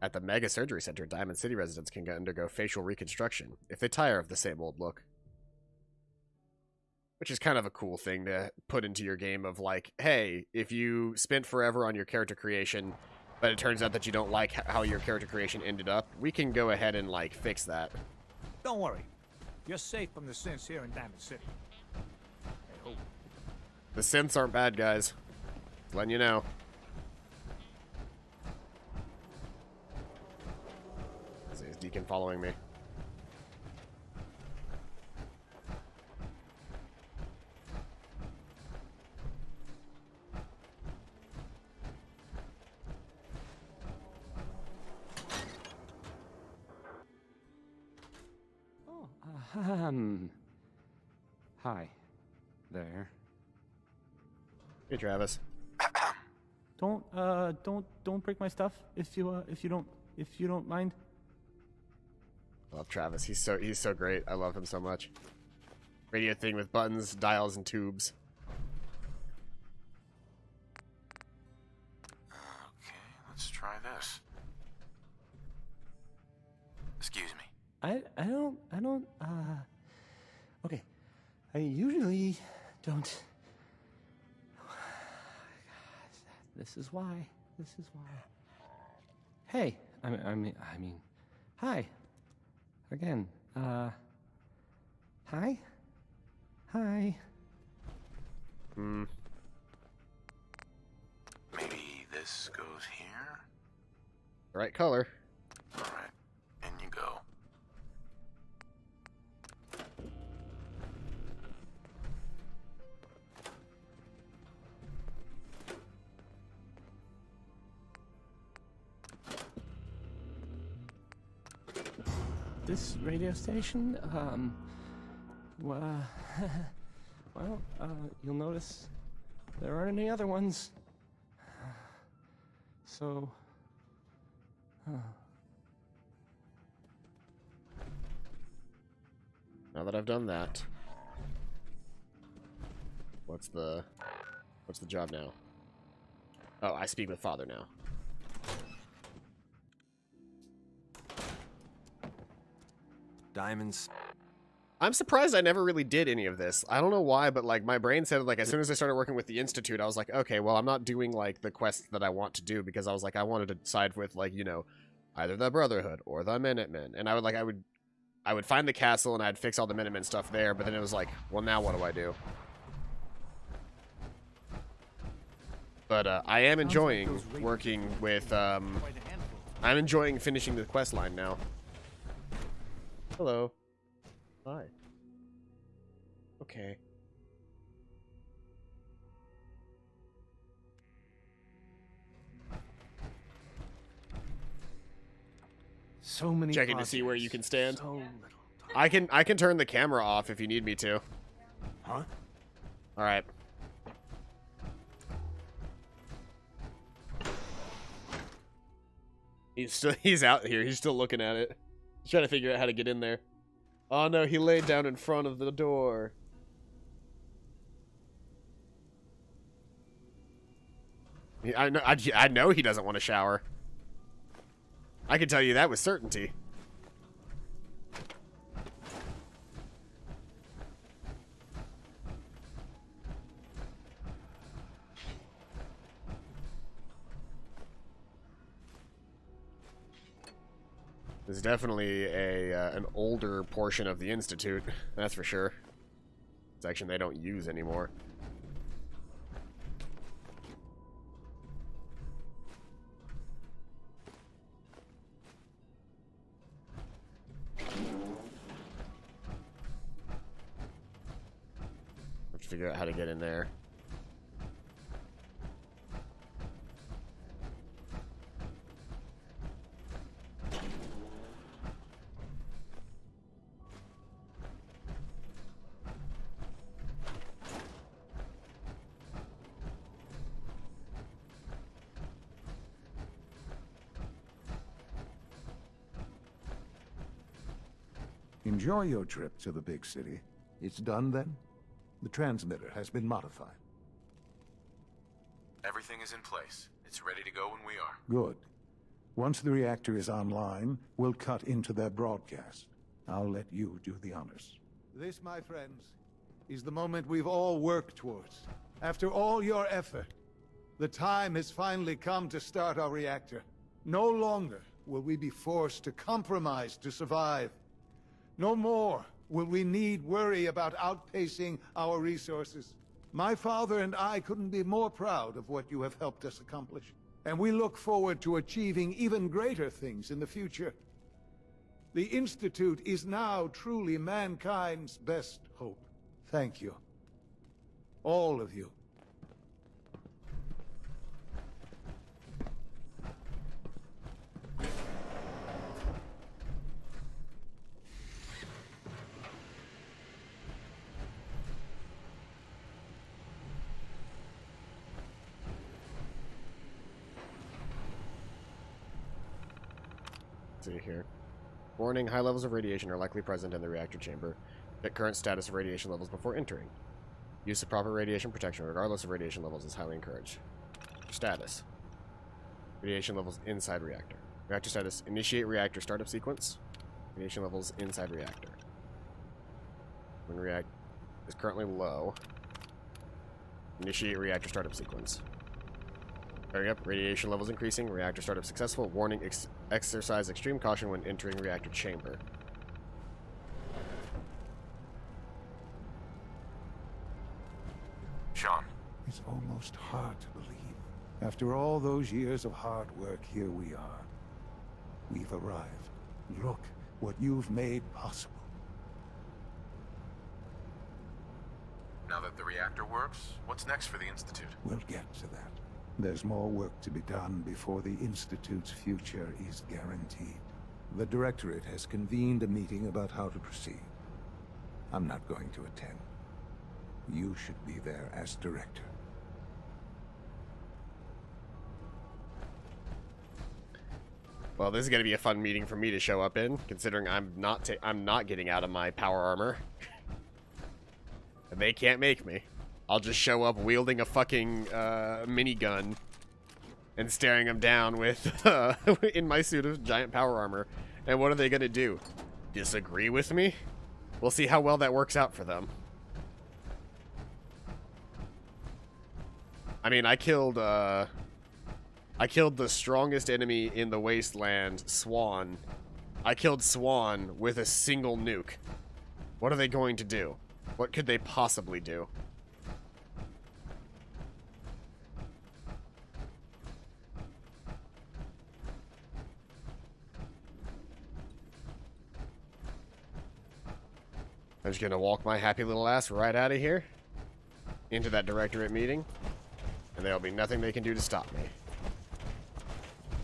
At the Mega Surgery Center, Diamond City residents can undergo facial reconstruction if they tire of the same old look. Which is kind of a cool thing to put into your game of like, hey, if you spent forever on your character creation, but it turns out that you don't like how your character creation ended up, we can go ahead and like fix that. Don't worry. You're safe from the synths here in Diamond City. The synths aren't bad, guys. Just letting you know. Let's see, is Deacon following me? Hi. There. Hey, Travis. Don't break my stuff if you don't mind. I love Travis. He's so great. I love him so much. Radio thing with buttons, dials, and tubes. Okay, let's try this. Excuse me. Okay. I usually don't. This is why. Hey, I mean, hi. Again, hi? Hi. Maybe this goes here? The right color. Alright, in you go. This radio station, well, you'll notice there aren't any other ones. So, now that I've done that, what's the job now? Oh, I speak with Father now. Diamonds. I'm surprised I never really did any of this. I don't know why, but like my brain said like as soon as I started working with the Institute, I was like, okay, well I'm not doing like the quests that I want to do because I was like I wanted to side with like, you know, either the Brotherhood or the Minutemen. And I would find the castle and I'd fix all the Minutemen stuff there, but then it was like, well now what do I do? But I am enjoying working with I'm enjoying finishing the quest line now. Hello. Hi. Okay. So many checking to see where you can stand. So little I can turn the camera off if you need me to. Huh? All right. He's out here. He's still looking at it. He's trying to figure out how to get in there. Oh no, he laid down in front of the door. I know he doesn't want to shower. I can tell you that with certainty. This is definitely an older portion of the Institute, that's for sure. Section they don't use anymore. Have to figure out how to get in there. Enjoy your trip to the big city. It's done then? The transmitter has been modified. Everything is in place. It's ready to go when we are. Good. Once the reactor is online, we'll cut into their broadcast. I'll let you do the honors. This, my friends, is the moment we've all worked towards. After all your effort, the time has finally come to start our reactor. No longer will we be forced to compromise to survive. No more will we need worry about outpacing our resources. My father and I couldn't be more proud of what you have helped us accomplish, and we look forward to achieving even greater things in the future. The Institute is now truly mankind's best hope. Thank you. All of you. See here. Warning, high levels of radiation are likely present in the reactor chamber. Check current status of radiation levels before entering. Use of proper radiation protection regardless of radiation levels is highly encouraged. Status. Radiation levels inside reactor. Reactor status. Initiate reactor startup sequence. Radiation levels inside reactor. When react is currently low. Initiate reactor startup sequence. Hurry up. Radiation levels increasing. Reactor startup successful. Warning, exercise extreme caution when entering reactor chamber. Sean. It's almost hard to believe. After all those years of hard work, here we are. We've arrived. Look what you've made possible. Now that the reactor works, what's next for the Institute? We'll get to that. There's more work to be done before the Institute's future is guaranteed. The Directorate has convened a meeting about how to proceed. I'm not going to attend. You should be there as Director. Well, this is going to be a fun meeting for me to show up in, considering I'm not getting out of my power armor. And they can't make me. I'll just show up wielding a fucking minigun and staring them down with in my suit of giant power armor. And what are they gonna do? Disagree with me? We'll see how well that works out for them. I mean, I killed the strongest enemy in the wasteland, Swan. I killed Swan with a single nuke. What are they going to do? What could they possibly do? I'm just gonna walk my happy little ass right out of here into that directorate meeting, and there'll be nothing they can do to stop me.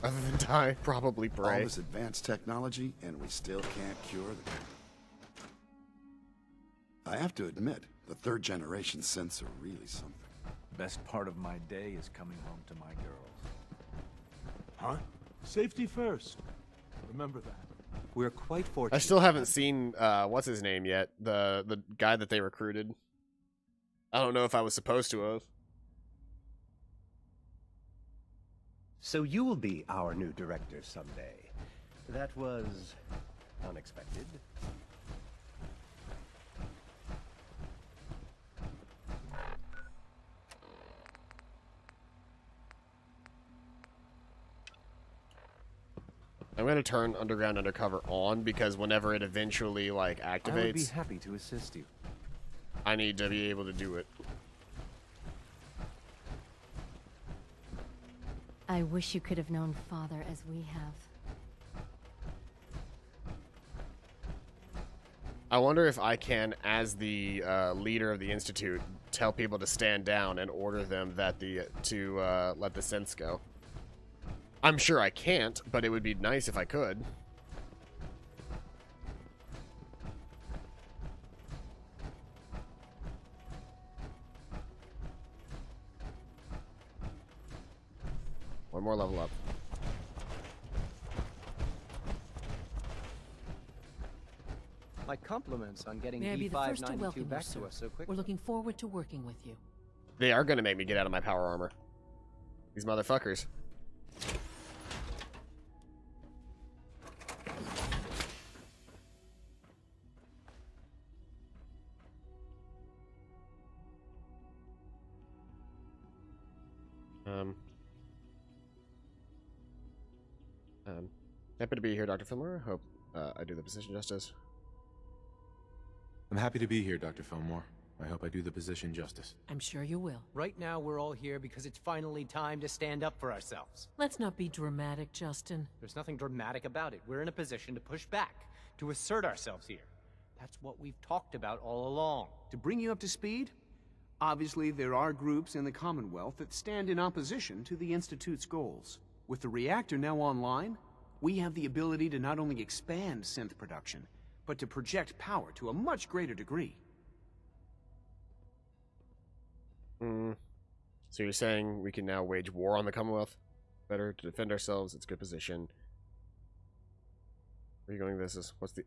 Other than die, probably pray. All this advanced technology, and we still can't cure the... I have to admit, the third generation synths are really something. Best part of my day is coming home to my girls. Huh? Safety first. Remember that. We're quite fortunate. I still haven't seen, what's his name yet? The guy that they recruited. I don't know if I was supposed to have. So you will be our new director someday. That was unexpected. I'm gonna turn Underground Undercover on because whenever it eventually, like, activates... I would be happy to assist you. I need to be able to do it. I wish you could have known Father as we have. I wonder if I can, as the leader of the Institute, tell people to stand down and order them that to let the synths go. I'm sure I can't, but it would be nice if I could. One more level up. My compliments on getting May I be the first to B592 welcome you, back sir. to us so quickly. We're looking forward to working with you. They are going to make me get out of my power armor. These motherfuckers. Happy to be here, Dr. Fillmore. Hope I do the position justice. I'm happy to be here, Dr. Fillmore. I hope I do the position justice. I'm sure you will. Right now, we're all here because it's finally time to stand up for ourselves. Let's not be dramatic, Justin. There's nothing dramatic about it. We're in a position to push back, to assert ourselves here. That's what we've talked about all along. To bring you up to speed, obviously there are groups in the Commonwealth that stand in opposition to the Institute's goals. With the reactor now online, we have the ability to not only expand synth production, but to project power to a much greater degree. So you're saying we can now wage war on the Commonwealth? Better to defend ourselves, it's a good position. Where are you going with this? What's the...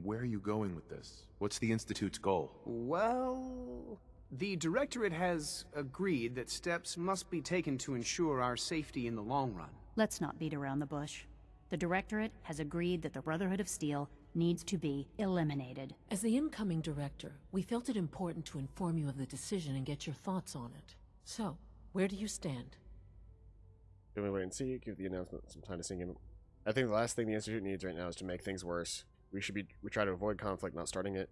Where are you going with this? What's the Institute's goal? Well, the Directorate has agreed that steps must be taken to ensure our safety in the long run. Let's not beat around the bush. The Directorate has agreed that the Brotherhood of Steel needs to be eliminated. As the incoming director, we felt it important to inform you of the decision and get your thoughts on it. So, where do you stand? Can we wait and see? Give the announcement some time to sink in. I think the last thing the Institute needs right now is to make things worse. We try to avoid conflict, not starting it.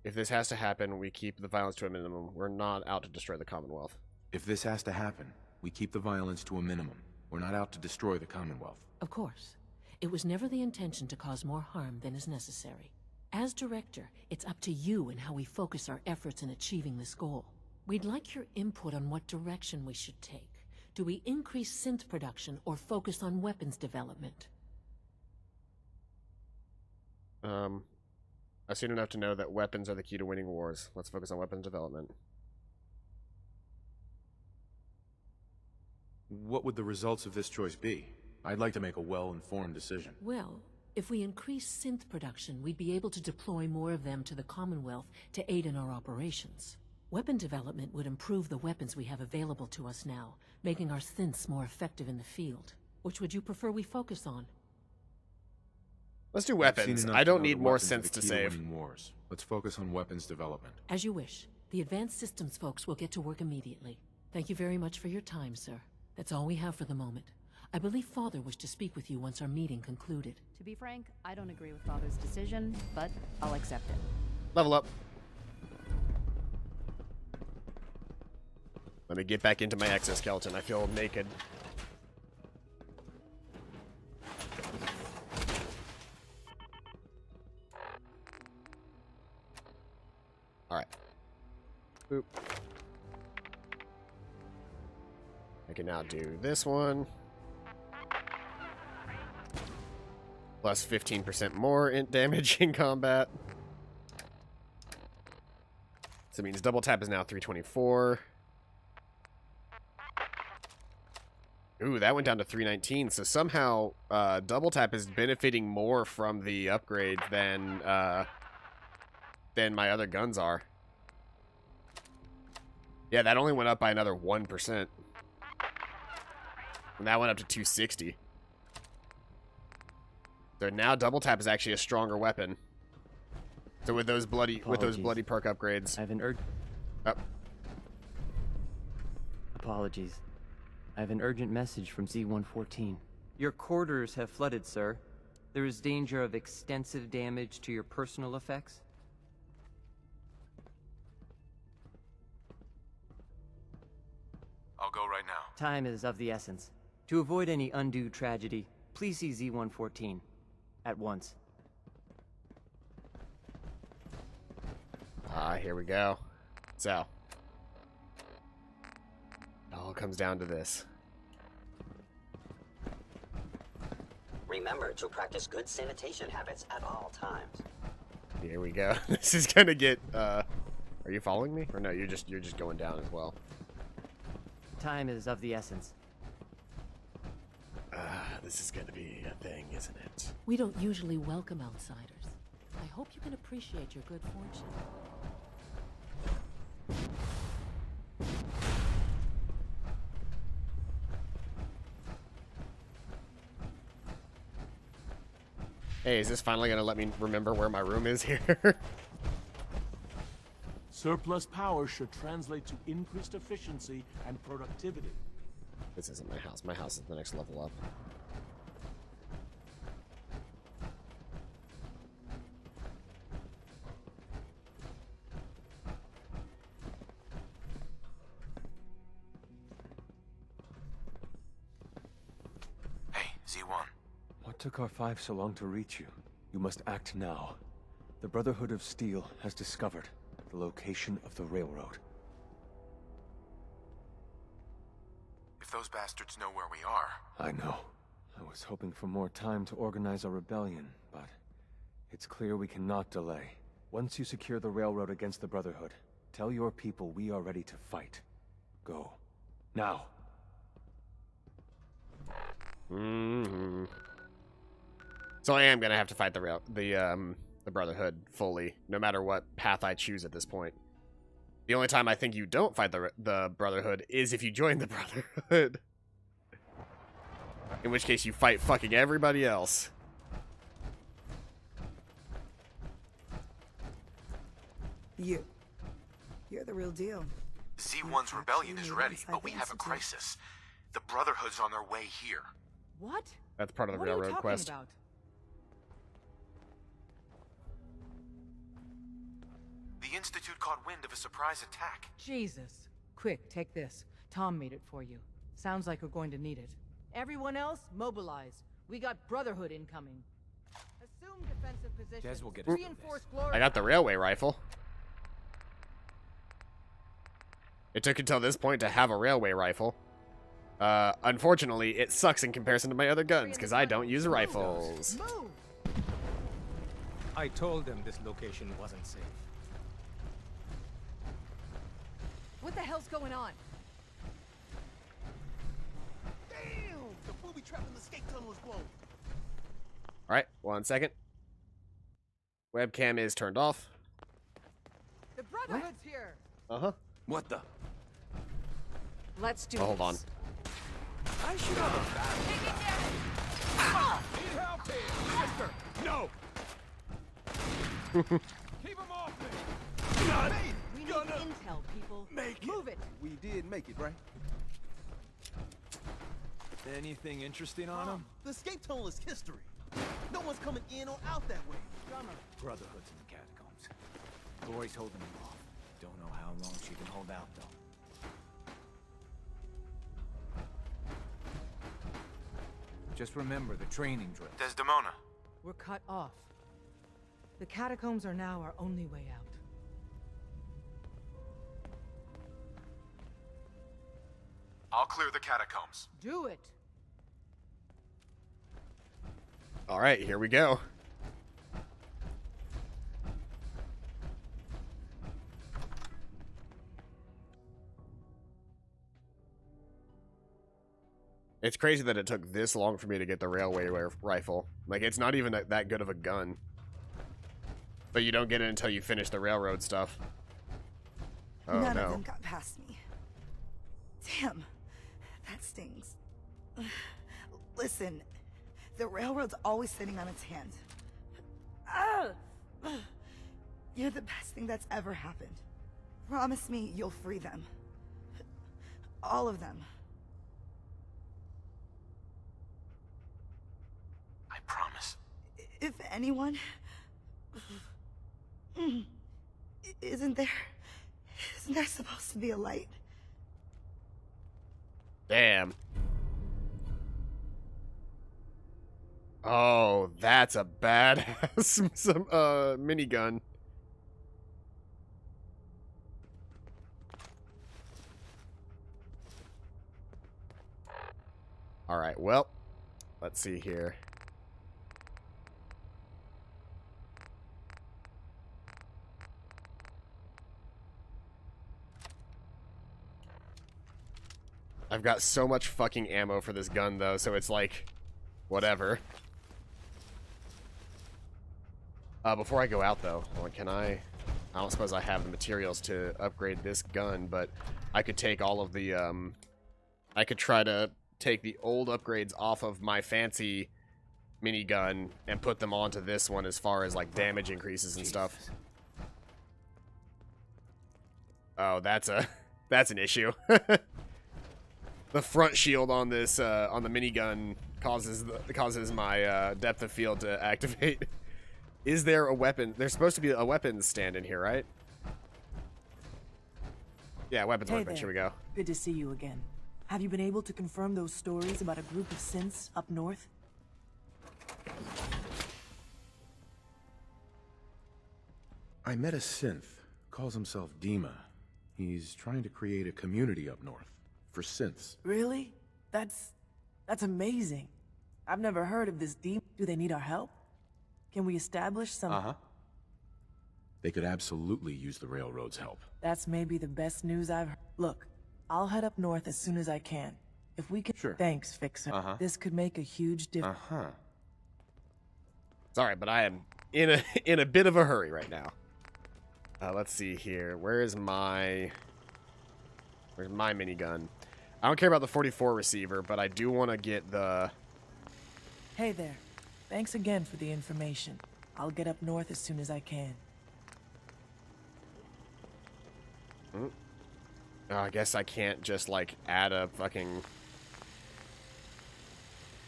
If this has to happen, we keep the violence to a minimum. We're not out to destroy the Commonwealth. If this has to happen, we keep the violence to a minimum. We're not out to destroy the Commonwealth. Of course. It was never the intention to cause more harm than is necessary. As director, it's up to you and how we focus our efforts in achieving this goal. We'd like your input on what direction we should take. Do we increase synth production or focus on weapons development? I've seen enough to know that weapons are the key to winning wars. Let's focus on weapons development. What would the results of this choice be? I'd like to make a well-informed decision. Well, if we increase synth production, we'd be able to deploy more of them to the Commonwealth to aid in our operations. Weapon development would improve the weapons we have available to us now, making our synths more effective in the field. Which would you prefer we focus on? Let's do I've seen weapons. enough I to don't know need that more weapons are sense the to key save. winning wars. Let's focus on weapons development. As you wish. The Advanced Systems folks will get to work immediately. Thank you very much for your time, sir. That's all we have for the moment. I believe Father wished to speak with you once our meeting concluded. To be frank, I don't agree with Father's decision, but I'll accept it. Level up. Let me get back into my exoskeleton. I feel naked. Alright. Boop. I can now do this one. Plus 15% more int damage in combat. So it means double tap is now 324. Ooh, that went down to 319. So somehow double tap is benefiting more from the upgrade than my other guns are. Yeah, that only went up by another 1%. And that went up to 260. So now double tap is actually a stronger weapon. So with those bloody perk upgrades. I have an Apologies. I have an urgent message from Z-114. Your quarters have flooded, sir. There is danger of extensive damage to your personal effects. I'll go right now. Time is of the essence. To avoid any undue tragedy, please see Z-114. At once. Here we go. So. It all comes down to this. Remember to practice good sanitation habits at all times. Here we go. This is gonna get, are you following me? Or no, you're just going down as well. Time is of the essence. This is gonna be a thing, isn't it? We don't usually welcome outsiders. I hope you can appreciate your good fortune. Hey, is this finally gonna let me remember where my room is here? Surplus power should translate to increased efficiency and productivity. This isn't my house. My house is the next level up. Hey, Z1. What took R5 so long to reach you? You must act now. The Brotherhood of Steel has discovered the location of the railroad. If those bastards know where we are... I know. I was hoping for more time to organize a rebellion, but it's clear we cannot delay. Once you secure the railroad against the Brotherhood, tell your people we are ready to fight. Go. Now. Mm-hmm. So I am gonna have to fight the Brotherhood fully, no matter what path I choose at this point. The only time I think you don't fight the Brotherhood is if you join the Brotherhood. In which case you fight fucking everybody else. You're the real deal. Z1's rebellion is ready, but we have a crisis. The Brotherhood's on their way here. What? That's part of the What are you railroad talking quest. about? The Institute caught wind of a surprise attack. Jesus. Quick, take this. Tom made it for you. Sounds like we're going to need it. Everyone else, mobilize. We got Brotherhood incoming. Assume defensive position. Des will get us through Reinforce this. glory. I got the railway rifle. It took until this point to have a railway rifle. Unfortunately, it sucks in comparison to my other guns, because I don't use rifles. Move! I told them this location wasn't safe. What the hell's going on? Damn! The booby trap in the escape tunnel is blown. Alright, 1 second. Webcam is turned off. The Brotherhood's here! Uh-huh. What the? Let's do Hold on. I should have a battle. Take it down! Need help here, sister! No! Keep him off me! We need intel, people. Move it. We did make it, right? Anything interesting on him? The escape tunnel is history. No one's coming in or out that way. Drummer. Brotherhood's in the catacombs. Lori's holding them off. Don't know how long she can hold out, though. Just remember the training drill. Desdemona. We're cut off. The catacombs are now our only way out. I'll clear the catacombs. Do it. All right, here we go. It's crazy that it took this long for me to get the railway rifle. Like, it's not even that good of a gun. But you don't get it until you finish the railroad stuff. Oh, None no. of them got past me. Damn, that stings. Listen, the railroad's always sitting on its hands. You're the best thing that's ever happened. Promise me you'll free them. All of them. I promise. If anyone... Isn't there supposed to be a light? Damn. Oh, that's a badass minigun. All right, well, let's see here. I've got so much fucking ammo for this gun, though, so it's like, whatever. Before I go out, though, can I don't suppose I have the materials to upgrade this gun, but I could take all of the, I could try to take the old upgrades off of my fancy minigun and put them onto this one as far as, like, damage increases and stuff. Oh, that's an issue. The front shield on this on the minigun causes my depth of field to activate. Is there a weapon? There's supposed to be a weapons stand in here, right? Yeah, weapons workbench. Here we go. Good to see you again. Have you been able to confirm those stories about a group of synths up north? I met a synth. Calls himself Dima. He's trying to create a community up north. For synths. Really? That's amazing. I've never heard of this deep. Do they need our help? Can we establish some... Uh-huh. They could absolutely use the railroad's help. That's maybe the best news I've heard. Look, I'll head up north as soon as I can. If we can... Sure. Thanks, Fixer. Uh-huh. This could make a huge difference. Uh-huh. Sorry, but I am in a bit of a hurry right now. Let's see here. Where's my minigun? I don't care about the 44 receiver, but I do want to get the... Hey there. Thanks again for the information. I'll get up north as soon as I can. Oh, I guess I can't just, like, add a fucking...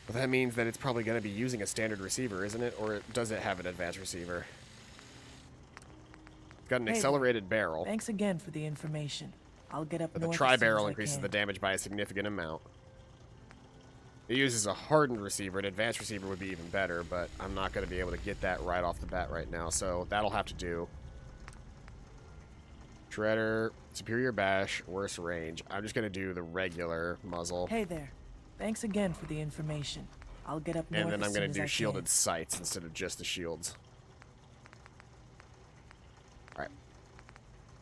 Well, that means that it's probably going to be using a standard receiver, isn't it? Or does it have an advanced receiver? It's got an accelerated barrel. Thanks again for the information. I'll get up But the north as soon as tri-barrel I increases can. the damage by a significant amount. It uses a hardened receiver. An advanced receiver would be even better, but I'm not going to be able to get that right off the bat right now, so that'll have to do. Shredder, superior bash, worse range. I'm just going to do the regular muzzle. Hey there. Thanks again for the information. I'll get up north And then as I'm soon going as to I do can. shielded sights instead of just the shields. Alright.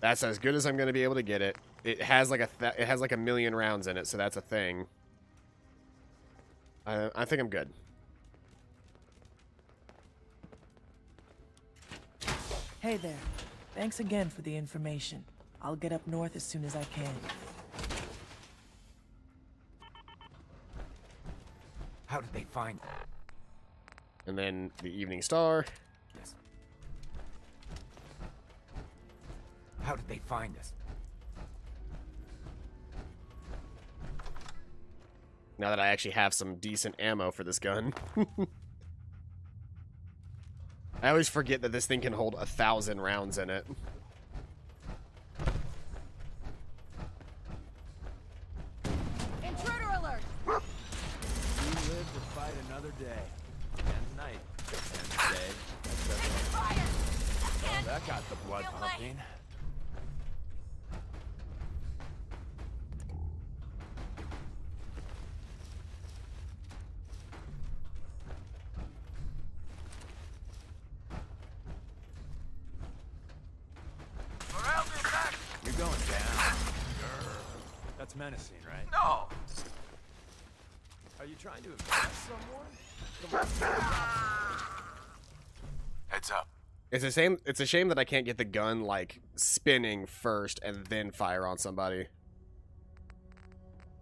That's as good as I'm going to be able to get it. It has like a million rounds in it, so that's a thing. I think I'm good. Hey there. Thanks again for the information. I'll get up north as soon as I can. How did they find... And then the Evening Star. Yes. How did they find us? Now that I actually have some decent ammo for this gun. I always forget that this thing can hold 1,000 rounds in it. Intruder alert! We live to fight another day. And night. And day. Fire! Oh, that got the blood pumping. You're going down. That's menacing, right? No! Are you trying to impress someone? Come on. Heads up. It's a shame that I can't get the gun like spinning first and then fire on somebody.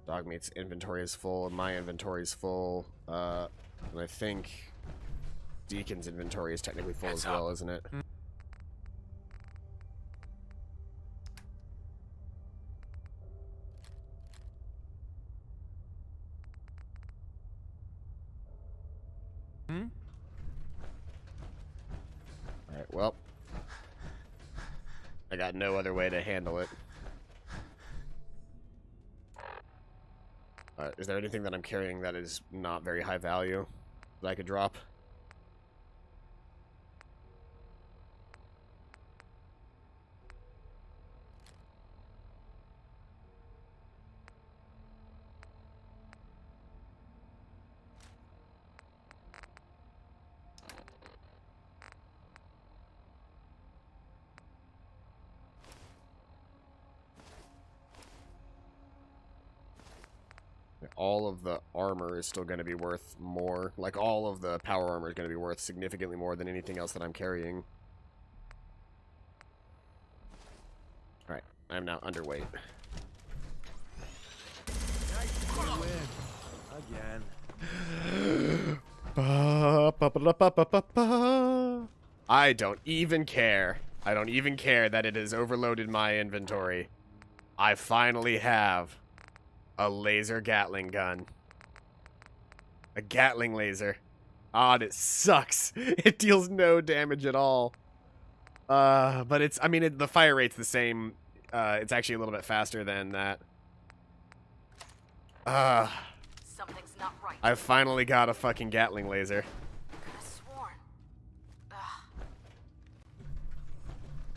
Dogmeat's inventory is full, and my inventory is full. And I think Deacon's inventory is technically full as well, isn't it? Alright, well. I got no other way to handle it. Is there anything that I'm carrying that is not very high value that I could drop? All of the armor is still going to be worth more. Like, all of the power armor is going to be worth significantly more than anything else that I'm carrying. Alright, I'm now underweight. Nice win. Again. I don't even care. I don't even care that it has overloaded my inventory. I finally have a laser Gatling gun. A Gatling laser. Ah, it sucks. It deals no damage at all. But it's, I mean, the fire rate's the same. It's actually a little bit faster than that. Something's not right. I finally got a fucking Gatling laser.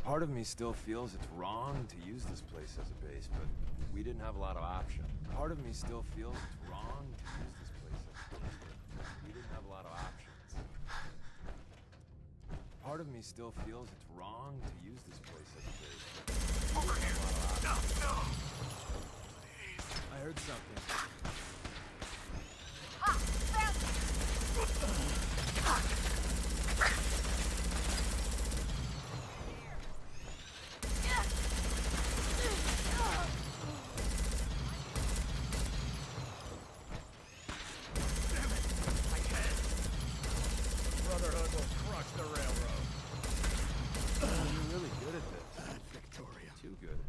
Part of me still feels it's wrong to use this place as a base, but we didn't have a lot of options. Part of me still feels it's wrong to use this place as a base, but we didn't have a lot of options. Part of me still feels it's wrong to use this place as a base, but we didn't have a lot of options. No. I heard something. Brotherhood will crush the railroad. You're really good at this. Victoria. Too good.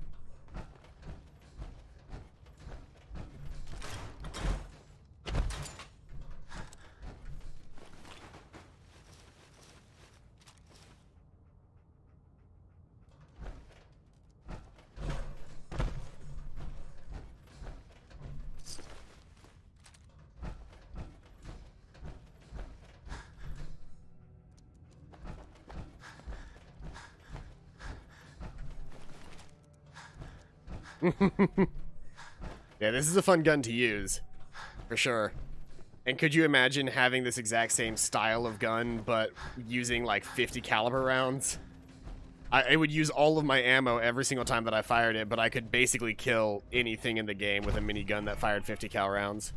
Yeah, this is a fun gun to use, for sure. And could you imagine having this exact same style of gun, but using like 50 caliber rounds? I would use all of my ammo every single time that I fired it, but I could basically kill anything in the game with a minigun that fired 50 cal rounds.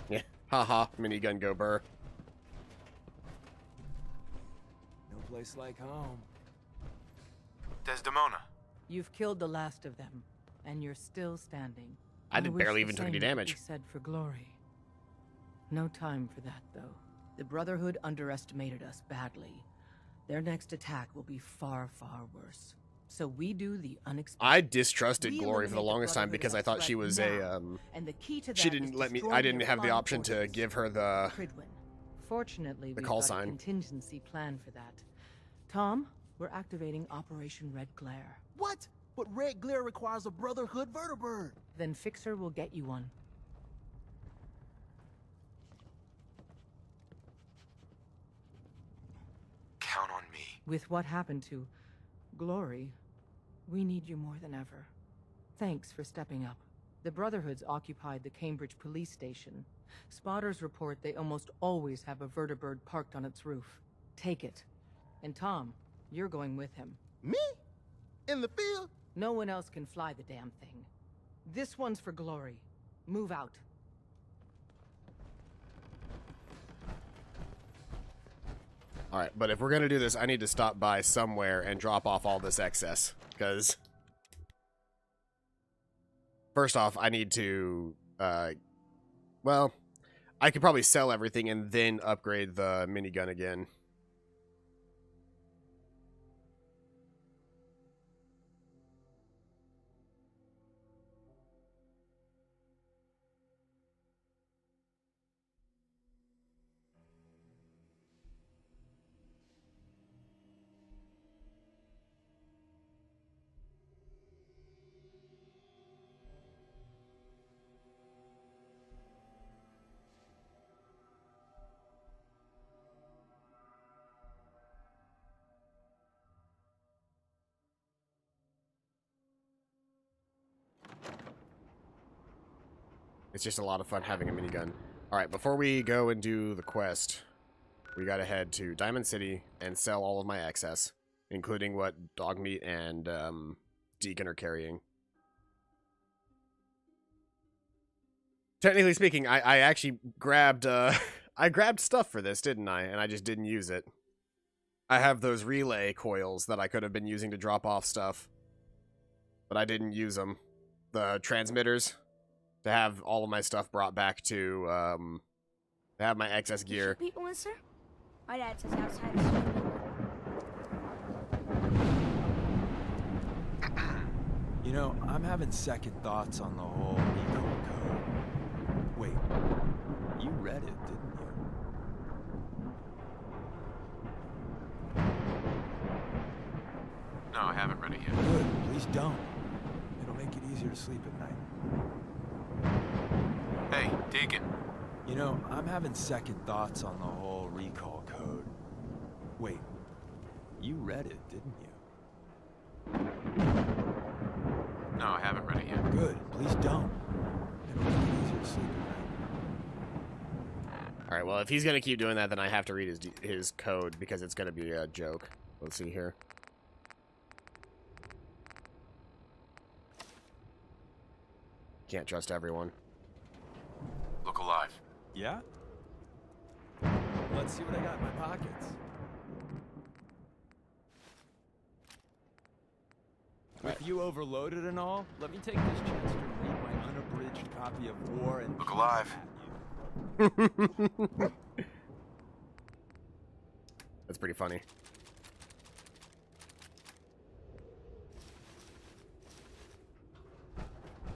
Yeah, haha, minigun go burr. place like home. Desdemona. You've killed the last of them, and you're still standing. I didn't wish barely the even took same any could damage. be said for Glory. No time for that, though. The Brotherhood underestimated us badly. Their next attack will be far, far worse. So we do the unexpected. I distrusted We Glory for the eliminate the longest time because I Brotherhood thought as she threat was now, a and the key to she that didn't is let me. destroying I didn't their have the flying option to fortress, give her the Pridwin. Fortunately, we've call got sign. a contingency plan for that. Tom, we're activating Operation Red Glare. What? But Red Glare requires a Brotherhood vertibird. Then Fixer will get you one. Count on me. With what happened to Glory, we need you more than ever. Thanks for stepping up. The Brotherhood's occupied the Cambridge police station. Spotters report they almost always have a vertibird parked on its roof. Take it. And Tom, you're going with him. Me? In the field? No one else can fly the damn thing. This one's for Glory. Move out. Alright, but if we're gonna do this, I need to stop by somewhere and drop off all this excess. Because first off, I need to well, I could probably sell everything and then upgrade the minigun again. It's just a lot of fun having a minigun. Alright, before we go and do the quest, we gotta head to Diamond City and sell all of my excess, including what Dogmeat and Deacon are carrying. Technically speaking, I actually grabbed I grabbed stuff for this, didn't I? And I just didn't use it. I have those relay coils that I could have been using to drop off stuff, but I didn't use them. The transmitters to have all of my stuff brought back to have my excess gear. People in, sir? My dad says outside is swimming. You know, I'm having second thoughts on the whole Eco Code. Wait, you read it, didn't you? No, I haven't read it yet. Good, please don't. It'll make it easier to sleep at night. Hey, Deacon. You know, I'm having second thoughts on the whole recall code. Wait, you read it, didn't you? No, I haven't read it yet. Good, please don't. It'll make it easier to sleep at night. Alright, well, if he's gonna keep doing that, then I have to read his code, because it's gonna be a joke. Let's see here. Can't trust everyone. Look alive. Yeah? Let's see what I got in my pockets. With you overloaded and all, let me take this chance to read my unabridged copy of War and Look alive. That's pretty funny.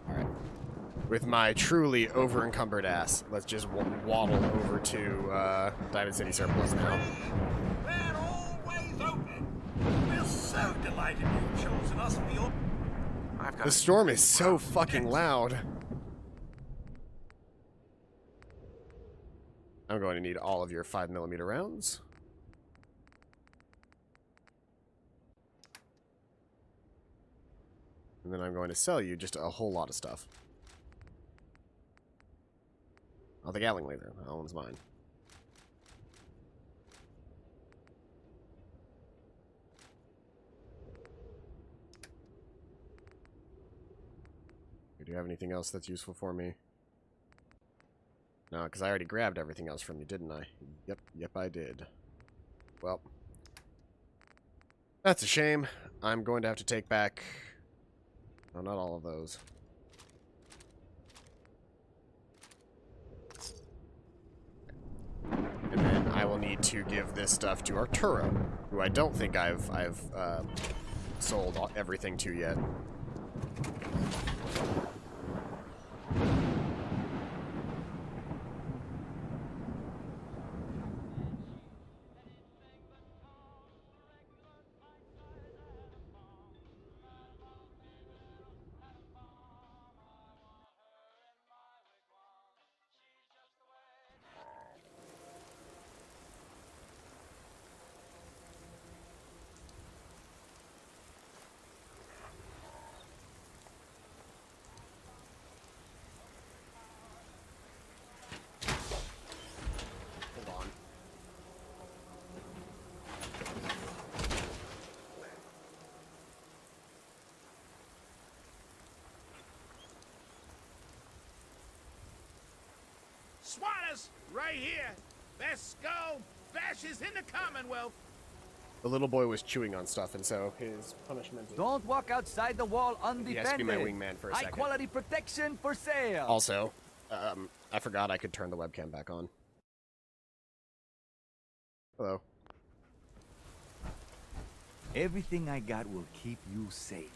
Alright. With my truly over-encumbered ass, let's just waddle over to Diamond City Surplus now. We're always open. We're so delighted you've chosen us for your... The storm is so fucking loud. I'm going to need all of your 5mm rounds. And then I'm going to sell you just a whole lot of stuff. Oh, the Gatling laser. That one's mine. Do you have anything else that's useful for me? No, because I already grabbed everything else from you, didn't I? Yep, I did. Well, That's a shame. I'm going to have to take back... No, not all of those. And then I will need to give this stuff to Arturo, who I don't think I've sold everything to yet. Swatters, right here. Best skull bashes in the Commonwealth. The little boy was chewing on stuff, and so his punishment is... Don't walk outside the wall undefended. He has to be my wingman for a second. High quality protection for sale. Also, I forgot I could turn the webcam back on. Hello. Everything I got will keep you safe.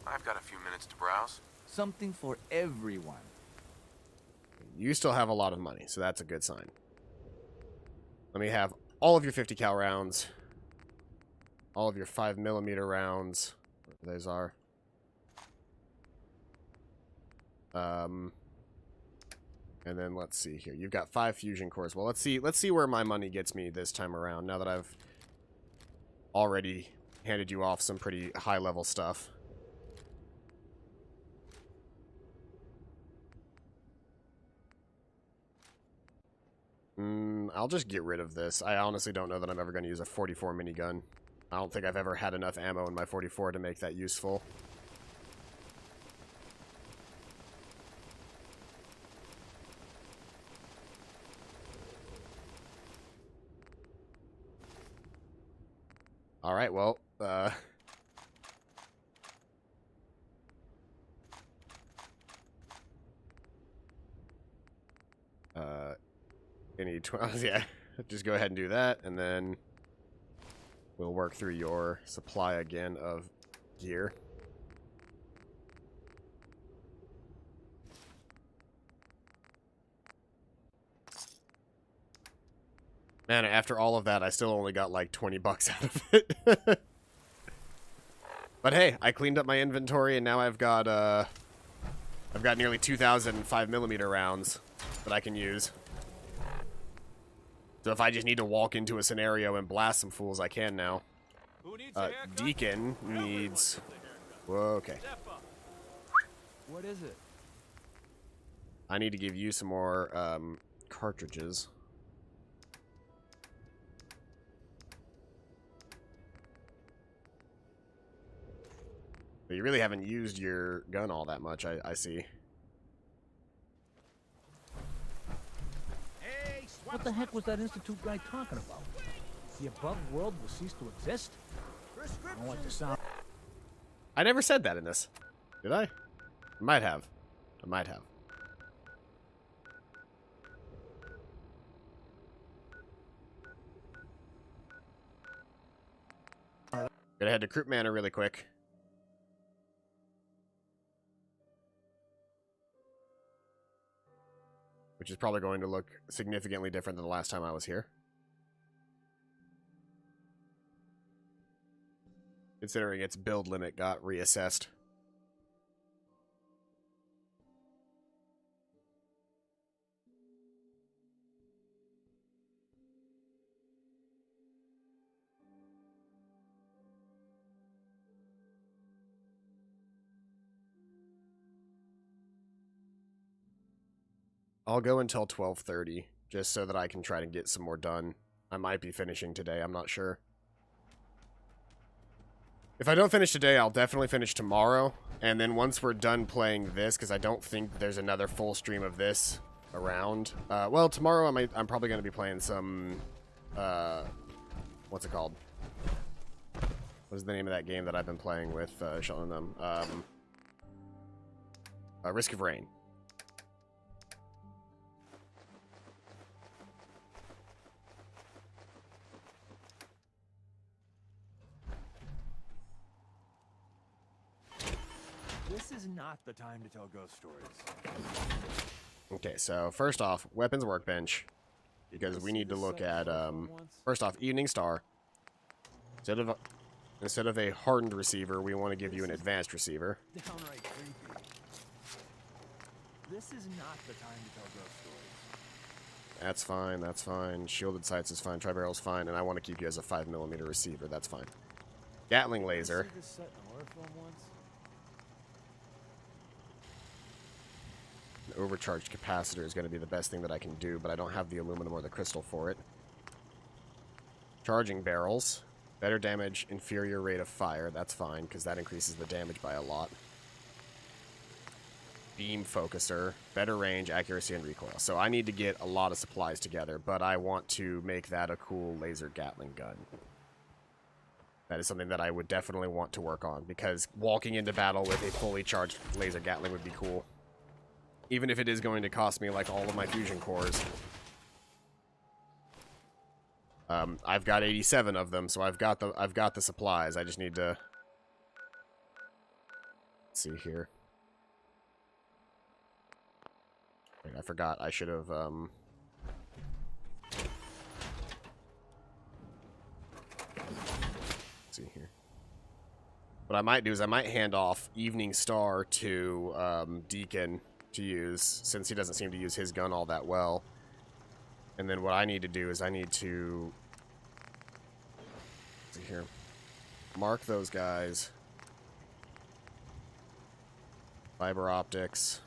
I've got a few minutes to browse. Something for everyone. You still have a lot of money, so that's a good sign. Let me have all of your 50 cal rounds, all of your 5mm rounds, whatever those are. And then let's see here. You've got 5 fusion cores. Well, let's see where my money gets me this time around. Now that I've already handed you off some pretty high level stuff. I'll just get rid of this. I honestly don't know that I'm ever going to use a 44 minigun. I don't think I've ever had enough ammo in my 44 to make that useful. Alright, well, any 12, yeah, just go ahead and do that, and then we'll work through your supply again of gear. Man, after all of that, I still only got like 20 bucks out of it. But hey, I cleaned up my inventory, and now I've got nearly 2,000 5mm rounds that I can use. So if I just need to walk into a scenario and blast some fools, I can now. Deacon needs... Whoa, okay. What is it? I need to give you some more cartridges. But you really haven't used your gun all that much, I see. What the heck was that Institute guy talking about? The above world will cease to exist? I don't like the sound. I never said that in this. Did I? I might have. I might have. Gonna head to Croup Manor really quick. Which is probably going to look significantly different than the last time I was here. Considering its build limit got reassessed. I'll go until 12:30, just so that I can try to get some more done. I might be finishing today, I'm not sure. If I don't finish today, I'll definitely finish tomorrow. And then once we're done playing this, because I don't think there's another full stream of this around. Well, tomorrow I'm probably going to be playing some, what's it called? What is the name of that game that I've been playing with Sheldon and them? Risk of Rain. This is not the time to tell ghost stories. Okay, so first off, weapons workbench, because we need to look at first off, Evening Star. Instead of a hardened receiver, we want to give you an advanced receiver. Downright creepy. This is not the time to tell ghost stories. That's fine, that's fine. Shielded sights is fine, tri-barrel's fine, and I want to keep you as a 5mm receiver, that's fine. Gatling laser. An overcharged capacitor is going to be the best thing that I can do, but I don't have the aluminum or the crystal for it. Charging barrels. Better damage, inferior rate of fire. That's fine, because that increases the damage by a lot. Beam focuser. Better range, accuracy, and recoil. So I need to get a lot of supplies together, but I want to make that a cool laser Gatling gun. That is something that I would definitely want to work on, because walking into battle with a fully charged laser Gatling would be cool. Even if it is going to cost me like all of my fusion cores. I've got 87 of them, so I've got the supplies. I just need to let's see here. Wait, I forgot. I should have let's see here. What I might do is I might hand off Evening Star to Deacon to use, since he doesn't seem to use his gun all that well. And then what I need to do is I need to let's see here. Mark those guys. Fiber optics.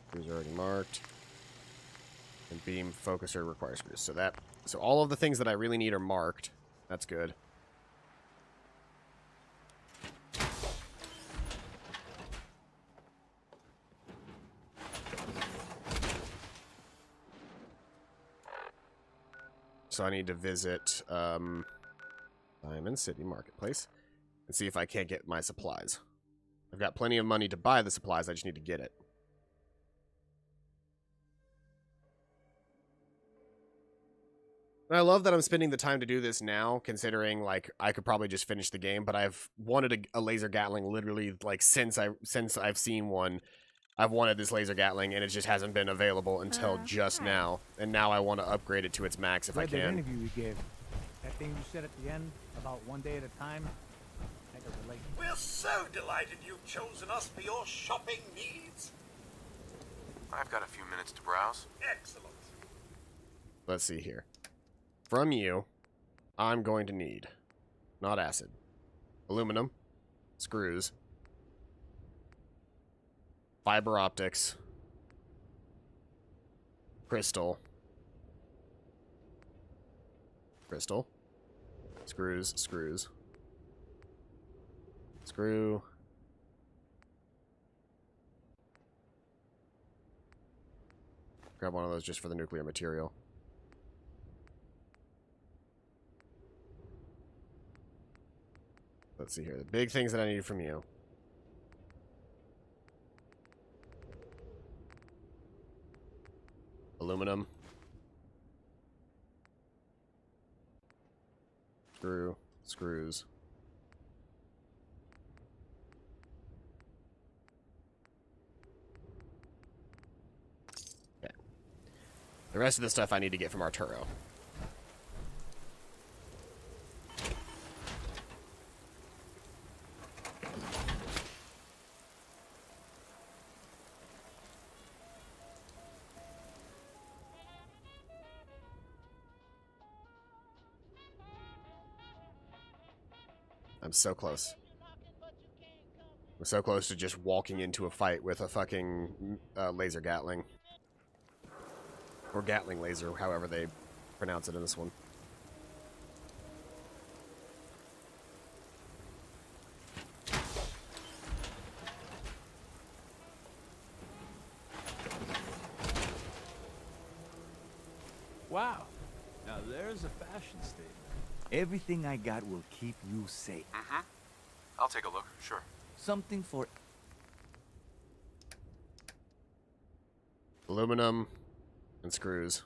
Screws are already marked. And beam focuser requires screws. So all of the things that I really need are marked. That's good. So I need to visit Diamond City Marketplace and see if I can't get my supplies. I've got plenty of money to buy the supplies, I just need to get it. And I love that I'm spending the time to do this now, considering, like, I could probably just finish the game, but I've wanted a laser Gatling literally, like, since I've seen one. I've wanted this laser Gatling, and it just hasn't been available until just now. And now I want to upgrade it to its max if I can. That interview you gave, that thing you said at the end about one day at a time, I can relate. We're so delighted you've chosen us for your shopping needs. I've got a few minutes to browse. Excellent. Let's see here. From you, I'm going to need, not acid, aluminum, screws, fiber optics, crystal, screws, screw, grab one of those just for the nuclear material. Let's see here. The big things that I need from you. Aluminum. Screws. Okay. The rest of the stuff I need to get from Arturo. I'm so close. I'm so close to just walking into a fight with a fucking laser Gatling. Or Gatling laser, however they pronounce it in this one. Wow. Now there's a fashion statement. Everything I got will keep you safe. Mm-hmm. I'll take a look, sure. Something for... Aluminum and screws.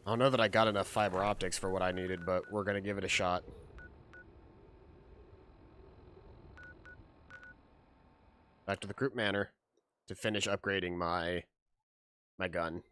I don't know that I got enough fiber optics for what I needed, but we're gonna give it a shot. Back to the Croup Manor to finish upgrading my gun.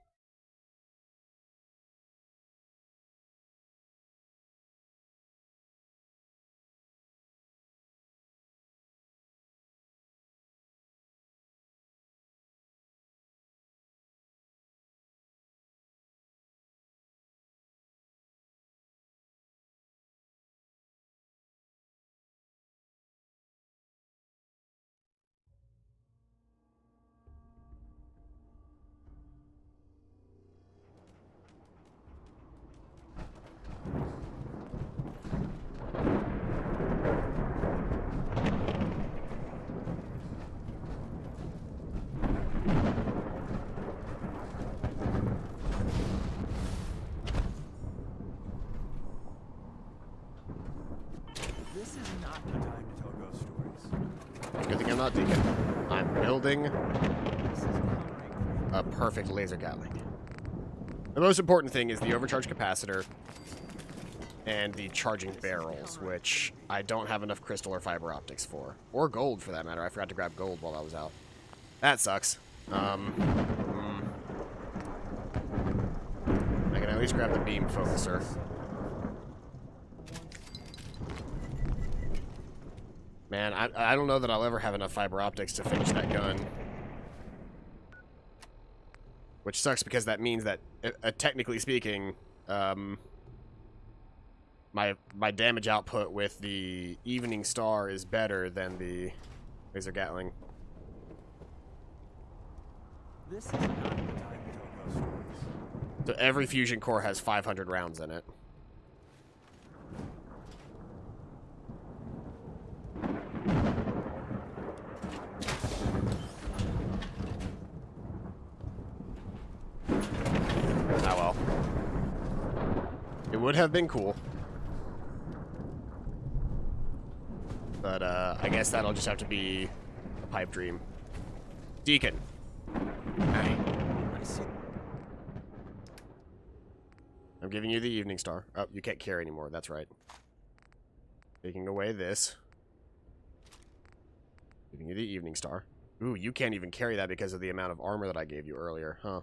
This is not the time to tell ghost stories. Good thing I'm not Deacon. I'm building a perfect laser Gatling. The most important thing is the overcharge capacitor and the charging barrels, which I don't have enough crystal or fiber optics for. Or gold, for that matter. I forgot to grab gold while I was out. That sucks. I can at least grab the beam focuser. Man, I don't know that I'll ever have enough fiber optics to finish that gun. Which sucks because that means that, technically speaking, my damage output with the Evening Star is better than the laser Gatling. This is not the time to tell ghost stories. So every fusion core has 500 rounds in it. Ah well. It would have been cool. But, I guess that'll just have to be a pipe dream. Deacon. Hey. I'm giving you the Evening Star. Oh, you can't carry anymore. That's right. Taking away this. Giving you the Evening Star. Ooh, you can't even carry that because of the amount of armor that I gave you earlier, huh?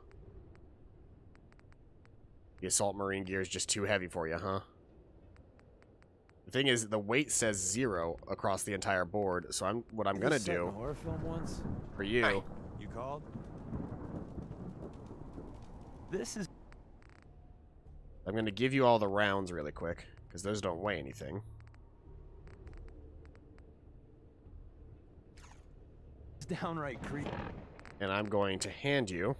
The Assault Marine gear is just too heavy for you, huh? The thing is, the weight says 0 across the entire board, so what I'm gonna do Horror film once? for you. Hey, you called? This is... I'm gonna give you all the rounds really quick, because those don't weigh anything. It's downright creepy. And I'm going to hand you...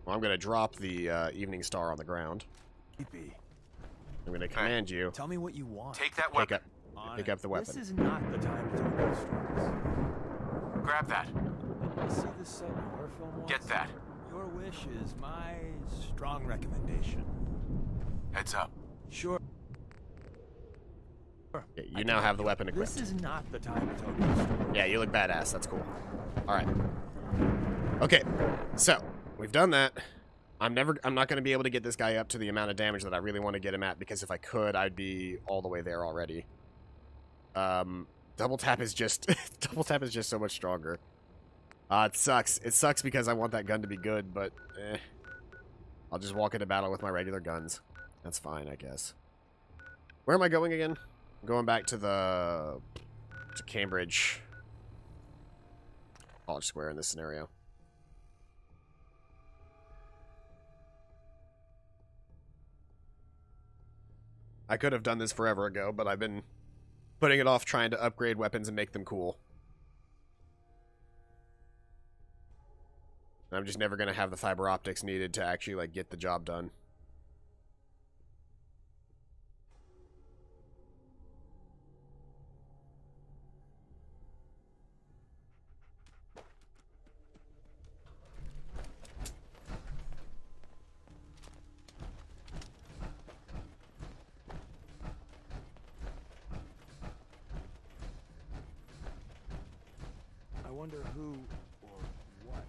Well, I'm gonna drop the Evening Star on the ground. Creepy. I'm gonna command you... Tell me what you want. Take that weapon. Pick up the weapon. This is not the time to tell ghost stories. Grab that. You see this set in horror film once? Get that. Your wish is my strong recommendation. Heads up. Sure. Yeah, you now have the weapon equipped. This is not the time to tell ghost stories. Yeah, you look badass. That's cool. Alright. Okay, so, we've done that. I'm not going to be able to get this guy up to the amount of damage that I really want to get him at, because if I could, I'd be all the way there already. Double tap is just... double tap is just so much stronger. It sucks. It sucks because I want that gun to be good, but... I'll just walk into battle with my regular guns. That's fine, I guess. Where am I going again? I'm going back to the... to Cambridge. College Square in this scenario. I could have done this forever ago, but I've been putting it off trying to upgrade weapons and make them cool. I'm just never going to have the fiber optics needed to actually, like, get the job done. wonder who or what.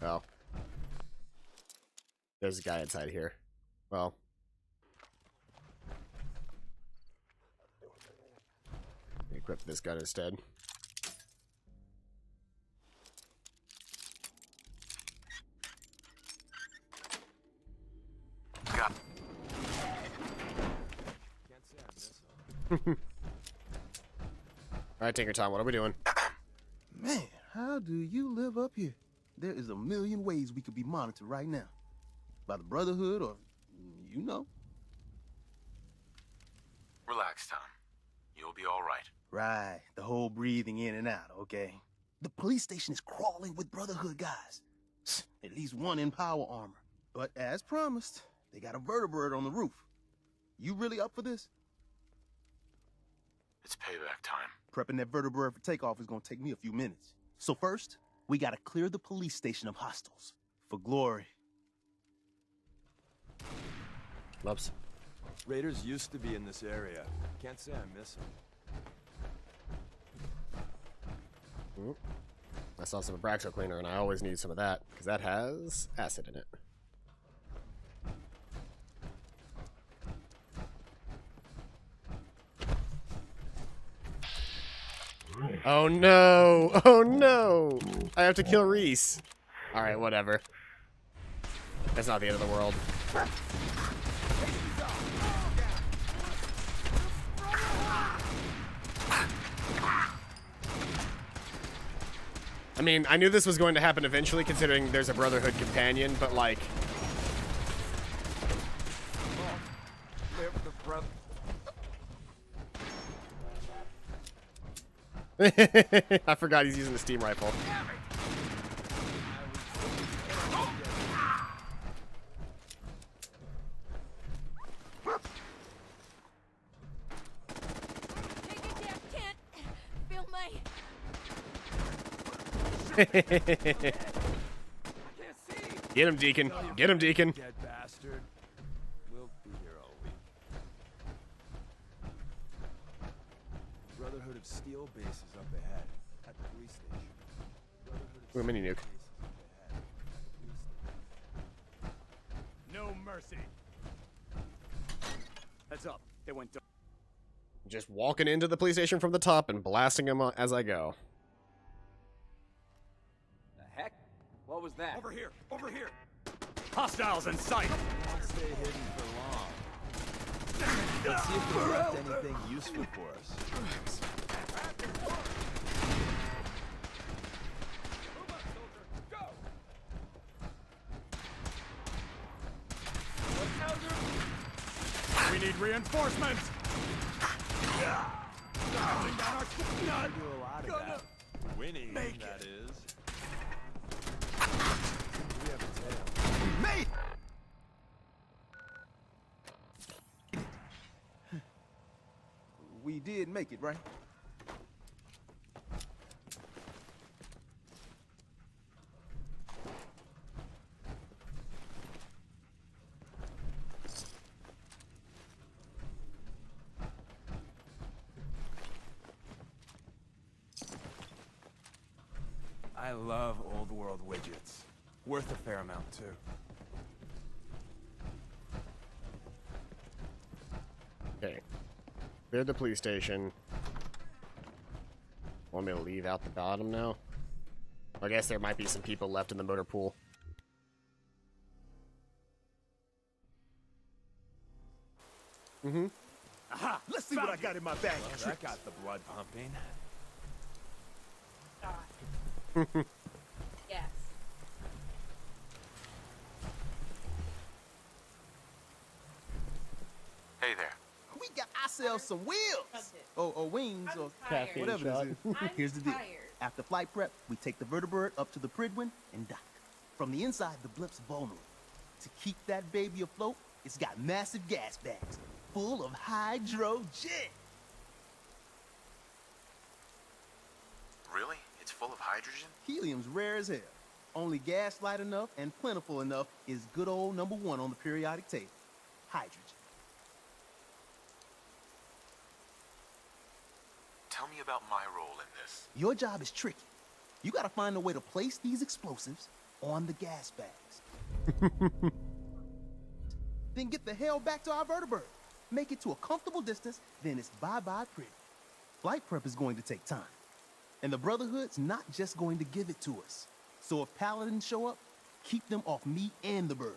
Well, there's a guy inside here. Well, equip this gun instead. Got. Alright, Tinker Tom, what are we doing? Man, how do you live up here? There is a million ways we could be monitored right now. By the Brotherhood or, you know. Relax, Tom. You'll be all right. Right, the whole breathing in and out, okay? The police station is crawling with Brotherhood guys. At least one in power armor. But as promised, they got a vertebrate on the roof. You really up for this? It's payback time. Prepping that vertebrate for takeoff is gonna take me a few minutes. So first, we gotta clear the police station of hostiles. For glory. Whoops. Raiders used to be in this area. Can't say I miss them. Ooh. I saw some Abraxo cleaner, and I always need some of that, because that has acid in it. Oh no! Oh no! I have to kill Reese. Alright, whatever. That's not the end of the world. I mean, I knew this was going to happen eventually, considering there's a Brotherhood companion, but like... I forgot he's using the steam rifle. Get him, Deacon. Get him, Deacon. Dead bastard. We'll be here all week. Brotherhood of Steel base is up ahead at the police station. Ooh, mini nuke. No mercy. Heads up. They went. Just walking into the police station from the top and blasting them as I go. The heck? What was that? Over here! Over here! Hostiles in sight! Won't stay hidden for long. Let's see if they left anything useful for us. We need reinforcements! We do a lot of that. Winning, that is. We have a tail. Mate! We did make it, right? I love old world widgets. Worth a fair amount, too. Okay. Clear the police station. Want me to leave out the bottom now? I guess there might be some people left in the motor pool. Mm-hmm. Aha! Let's see what I got in my bag. Well, that got the blood pumping. Yes. Hey there. We got ourselves some wheels! Or wings, or tired. whatever this is. I'm Here's the deal. tired. After flight prep, we take the vertebrate up to the Pridwin and dock. From the inside, the blip's vulnerable. To keep that baby afloat, it's got massive gas bags full of hydrogen. Really? It's full of hydrogen? Helium's rare as hell. Only gas light enough and plentiful enough is good old #1 on the periodic table. Hydrogen. me about my role in this. Your job is tricky. You gotta find a way to place these explosives on the gas bags. Then get the hell back to our vertibird. Make it to a comfortable distance, then it's bye-bye pretty. Flight prep is going to take time. And the Brotherhood's not just going to give it to us. So if Paladins show up, keep them off me and the bird.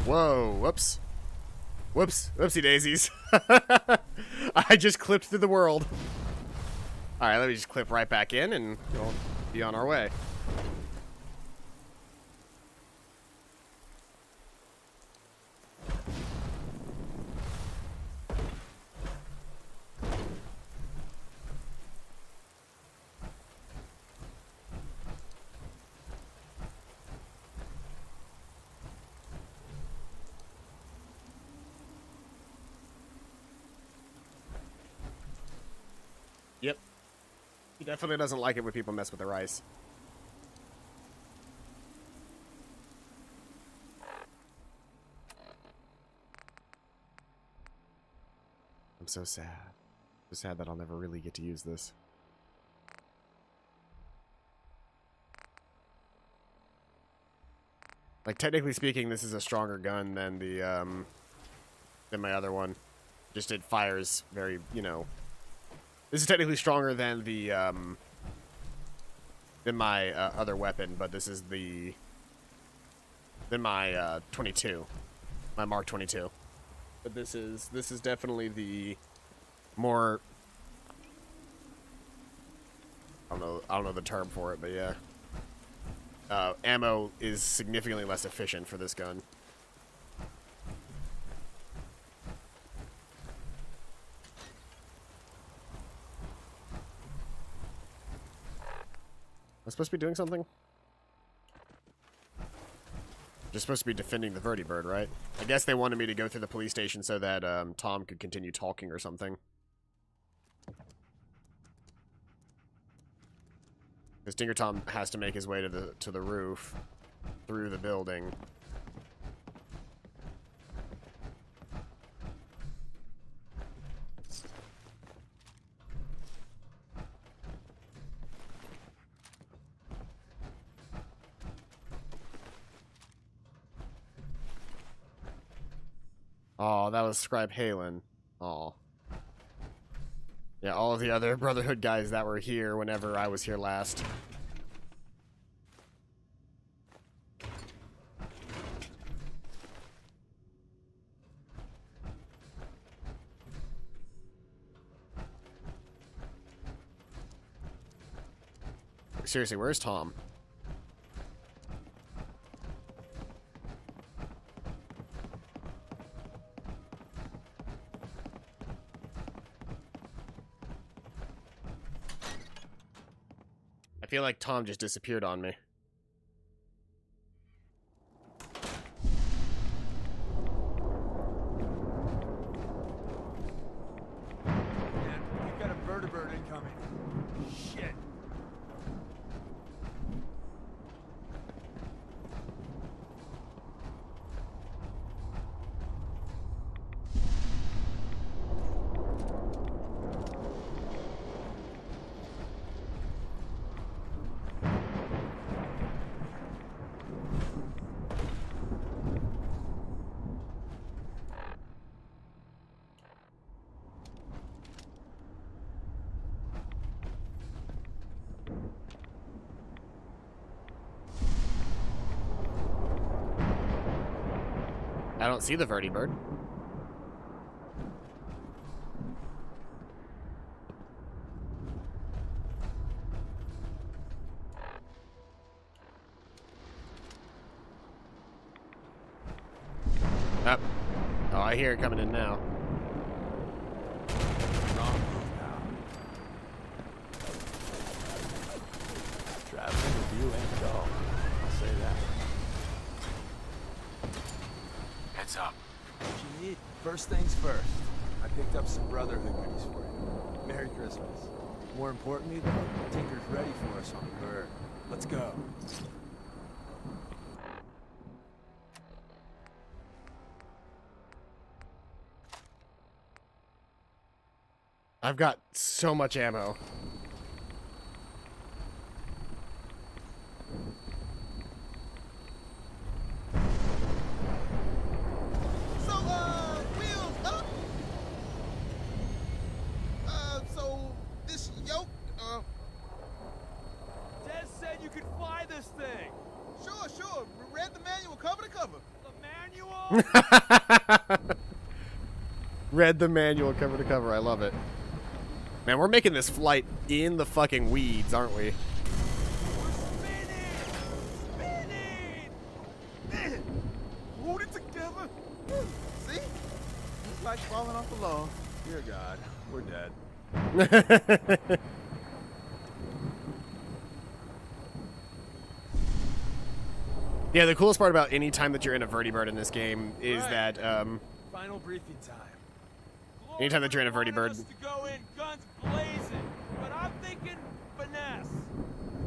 Whoa, whoops. Whoops, whoopsie daisies. I just clipped through the world. All right, let me just clip right back in and we'll be on our way. Yep. He definitely doesn't like it when people mess with their ice. I'm so sad. So sad that I'll never really get to use this. Like, technically speaking, this is a stronger gun than the, than my other one. Just it fires very, you know... This is technically stronger than the, than my other weapon, but this is the... than my, 22. My Mark 22. But this is definitely the more... I don't know the term for it, but yeah. Ammo is significantly less efficient for this gun. I'm supposed to be doing something? Just supposed to be defending the vertibird, right? I guess they wanted me to go through the police station so that Tom could continue talking or something. Because Tinker Tom has to make his way to the roof through the building. Oh, that was Scribe Halen. Oh. Yeah, all of the other Brotherhood guys that were here whenever I was here last. Seriously, where's Tom? I feel like Tom just disappeared on me. Man, we've got a vertibird incoming. Shit. I don't see the vertibird. Up. Oh, I hear it coming in now. Traveling with you ain't dull. I'll say that. Heads up. What you need? First things first. I picked up some Brotherhood goodies for you. Merry Christmas. More importantly, though, Tinker's ready for us on the bird. Let's go. I've got so much ammo. So, wheels up. So this yoke, Des said you could fly this thing. Sure. Read the manual cover to cover. The manual? Read the manual cover to cover. I love it. Man, we're making this flight in the fucking weeds, aren't we? Hold it together. See? It's like falling off the log. Dear God, we're dead. Yeah, the coolest part about any time that you're in a vertibird in this game is that Final briefing time. anytime that you're in a vertibird, To go in guns blazing, but I'm thinking finesse.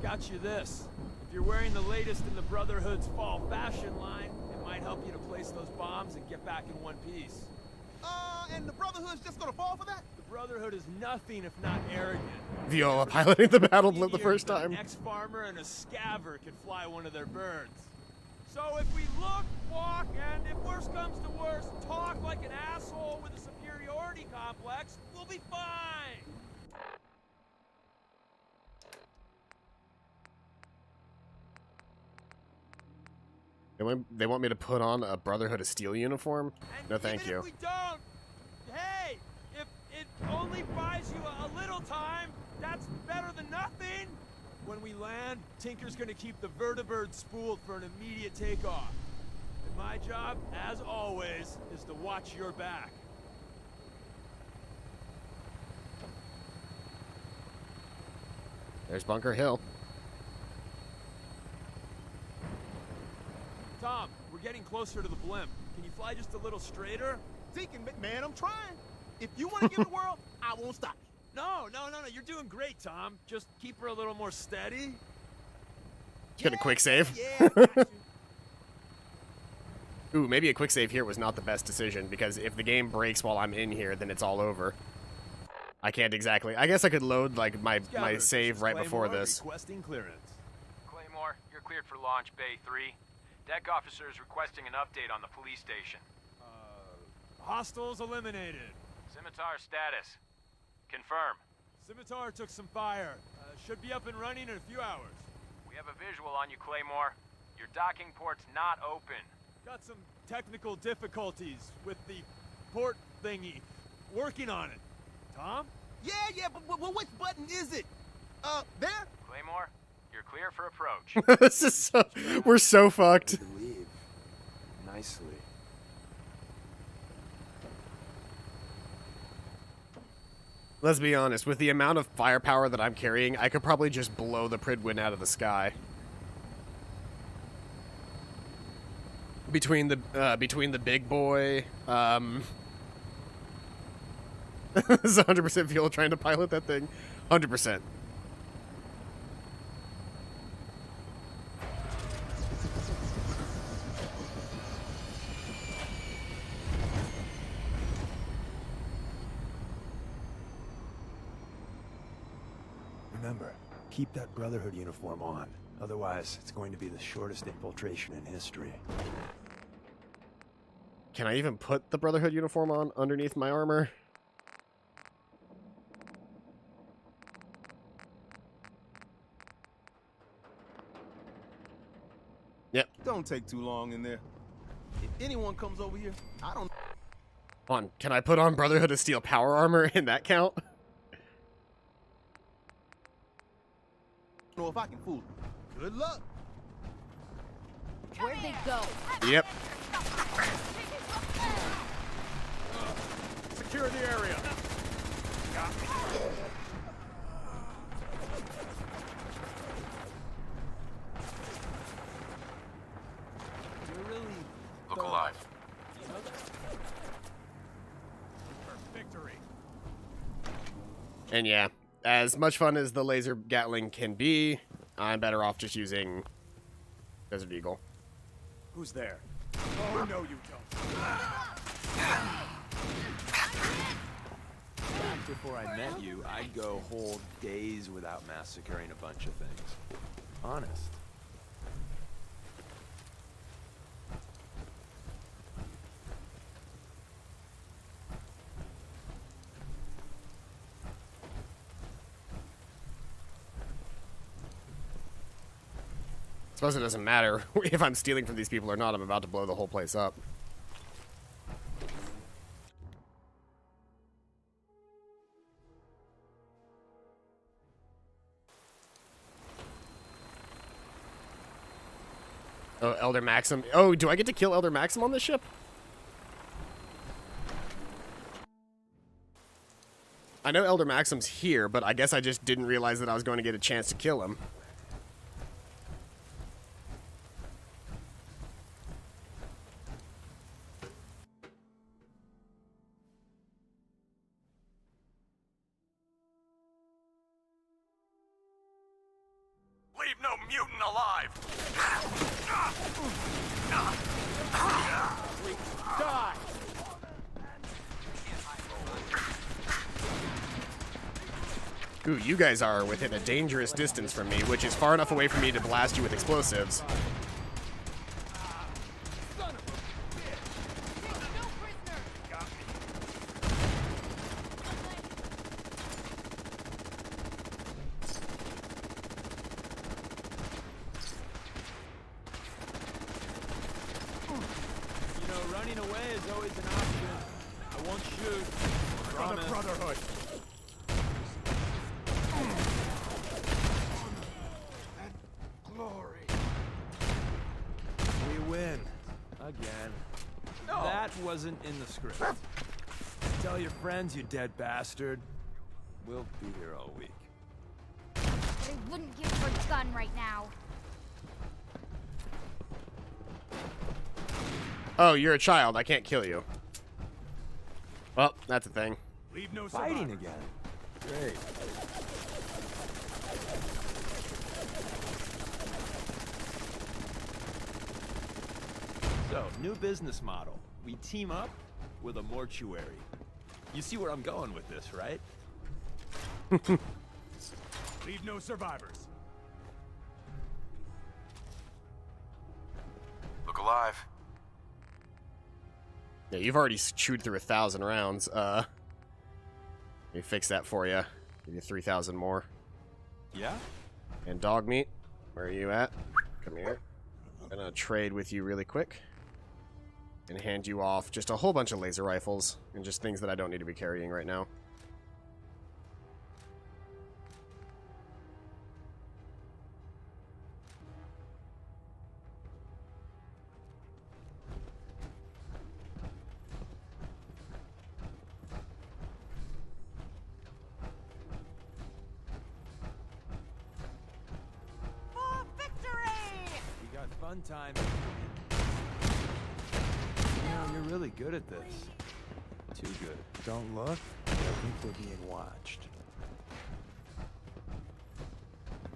Got you this. If you're wearing the latest in the Brotherhood's fall fashion line, it might help you to place those bombs and get back in one piece. And the Brotherhood's just gonna fall for that? The Brotherhood is nothing if not arrogant. Viola piloting the battle blip the first time. An ex-farmer and a scaver could fly one of their birds. So if we look, walk, and if worse comes to worse, talk like an asshole with a superiority complex, we'll be fine. They want me to put on a Brotherhood of Steel uniform? No, thank you. If we don't, hey, if it only buys you a little time, that's better than nothing. When we land, Tinker's gonna keep the vertibird spooled for an immediate takeoff. And my job, as always, is to watch your back. There's Bunker Hill. Tom, we're getting closer to the blimp. Can you fly just a little straighter? Deacon, man, I'm trying. If you want to give the world, I won't stop you. No, you're doing great, Tom. Just keep her a little more steady. Get a quick save. Ooh, maybe a quick save here was not the best decision, because if the game breaks while I'm in here, then it's all over. I can't exactly. I guess I could load like my save right before this. Requesting clearance. Claymore, you're cleared for launch Bay 3. Deck officer is requesting an update on the police station. Hostiles eliminated. Scimitar status. Confirm. Scimitar took some fire. Should be up and running in a few hours. We have a visual on you, Claymore. Your docking port's not open. Got some technical difficulties with the port thingy. Working on it. Tom? Yeah, but which button is it? There? Claymore, you're clear for approach. This is so... We're so fucked. Leave. Nicely. Let's be honest, with the amount of firepower that I'm carrying, I could probably just blow the Prydwen out of the sky. Between the big boy, this is 100% Viola trying to pilot that thing. 100%. Remember, keep that Brotherhood uniform on. Otherwise, it's going to be the shortest infiltration in history. Can I even put the Brotherhood uniform on underneath my armor? Yep. Don't take too long in there. If anyone comes over here, I don't... Hold on, can I put on Brotherhood of Steel power armor in that count? know if I can fool them. Good luck. Where'd they go? Yep. Secure the area. Look alive. Victory. And yeah, as much fun as the laser Gatling can be, I'm better off just using Desert Eagle. Who's there? Oh, no, you don't. Back before I met you, I'd go whole days without massacring a bunch of things. Honest. Suppose it doesn't matter if I'm stealing from these people or not. I'm about to blow the whole place up. Oh, Elder Maxim. Oh, do I get to kill Elder Maxim on this ship? I know Elder Maxim's here, but I guess I just didn't realize that I was going to get a chance to kill him. Leave no mutant alive! Die! Ooh, you guys are within a dangerous distance from me, which is far enough away from me to blast you with explosives. You know, running away is always an option. I won't shoot. For the Brotherhood! Glory. We win. Again. That wasn't in the script. Tell your friends, you dead bastard. We'll be here all week. They wouldn't give her a gun right now. Oh, you're a child. I can't kill you. Well, that's a thing. Leave no Fighting survivors. again. Great. So, new business model. We team up with a mortuary. You see where I'm going with this, right? Leave no survivors. Look alive. Yeah, you've already chewed through 1,000 rounds. Let me fix that for you. Give you 3,000 more. Yeah? And dog meat, where are you at? Come here. I'm gonna trade with you really quick. And hand you off just a whole bunch of laser rifles and just things that I don't need to be carrying right now. We got fun time. You know, you're really good at this. Too good. Don't look. I think we're being watched.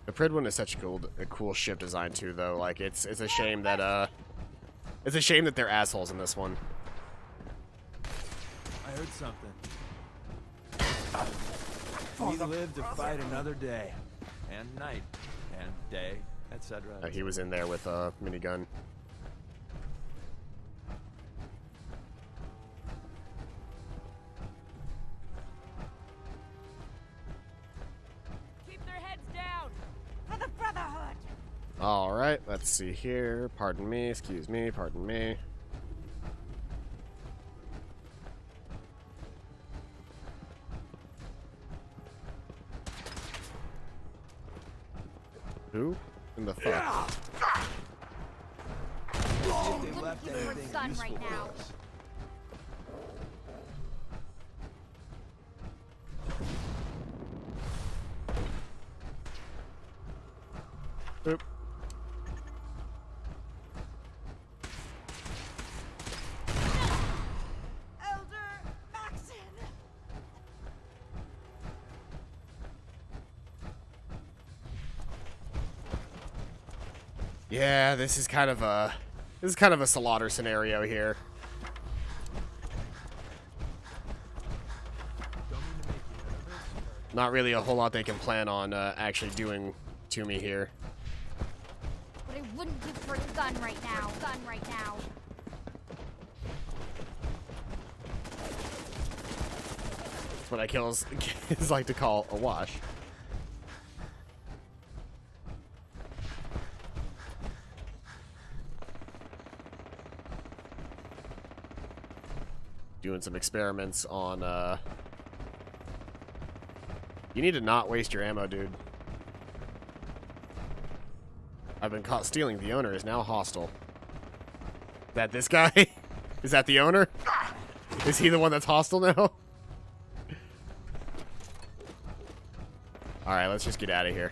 The Pridwin is such a cool ship design too, though. Like it's a shame that they're assholes in this one. I heard something. We live to fight another day, and night, and day, etc. He was in there with a minigun. Keep their heads down for the Brotherhood. All right, let's see here. Pardon me, excuse me, pardon me. Who in the fuck? If they left Give her a anything gun useful right now. for us. Boop. Elder Maxon! Yeah, this is kind of a slaughter scenario here. Don't mean to make you Not really a whole lot they can plan on actually doing to me here. What I wouldn't give for a gun right now. That's what I kills kids like to call a wash. Doing some experiments on, You need to not waste your ammo, dude. I've been caught stealing. The owner is now hostile. Is that this guy? Is that the owner? Is he the one that's hostile now? Alright, let's just get out of here.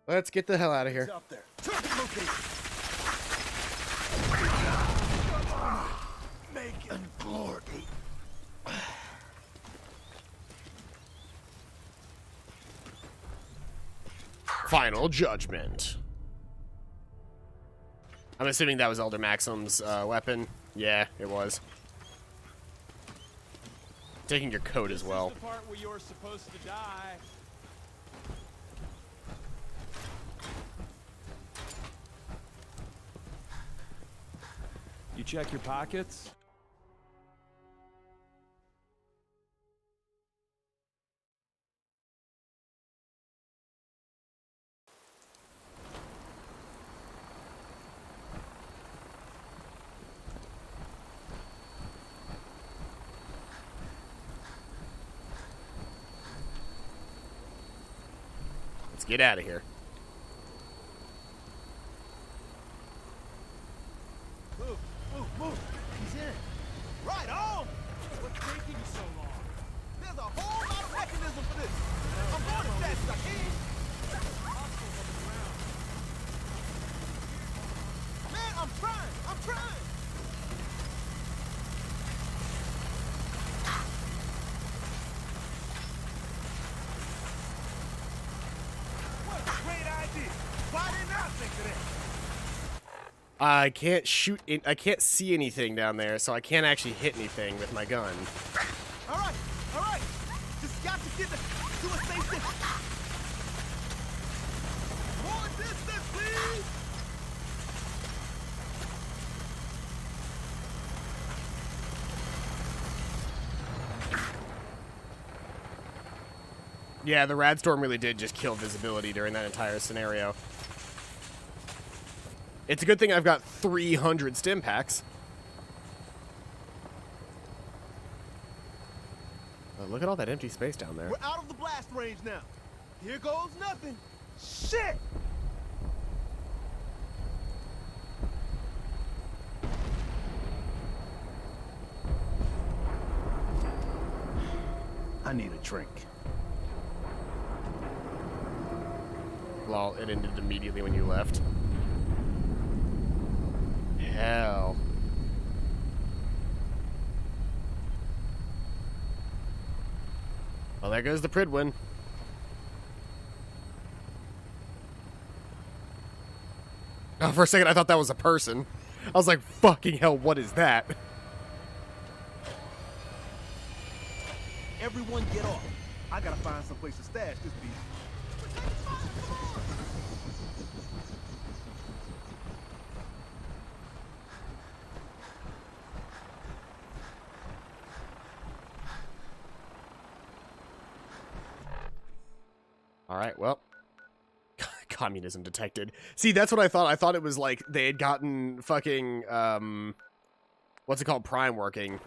Let's get the hell out of here. Megan glory. Final judgment. I'm assuming that was Elder Maxim's weapon. Yeah, it was. Taking your coat as well. This is the part where you're supposed to die. You check your pockets? Let's get out of here. Move, move, move. He's in. Right on! What's taking you so long? There's a whole lot of mechanism for this. I'm going as fast as I can. Man, I'm trying. What a great idea. Why didn't I think of that? I can't shoot. I can't see anything down there, so I can't actually hit anything with my gun. All right. Just got to get to a safe distance. More distance, please. Yeah, the Radstorm really did just kill visibility during that entire scenario. It's a good thing I've got 300 stim packs. Look at all that empty space down there. We're out of the blast range now. Here goes nothing. Shit! I need a drink. Lol, it ended immediately when you left. Hell. Well, there goes the Pridwin. Oh, for a second I thought that was a person. I was like, fucking hell, what is that? Everyone get off. I gotta find some place to stash this beast. Alright, well. Communism detected. See, that's what I thought. I thought it was like they had gotten fucking, what's it called? Prime working.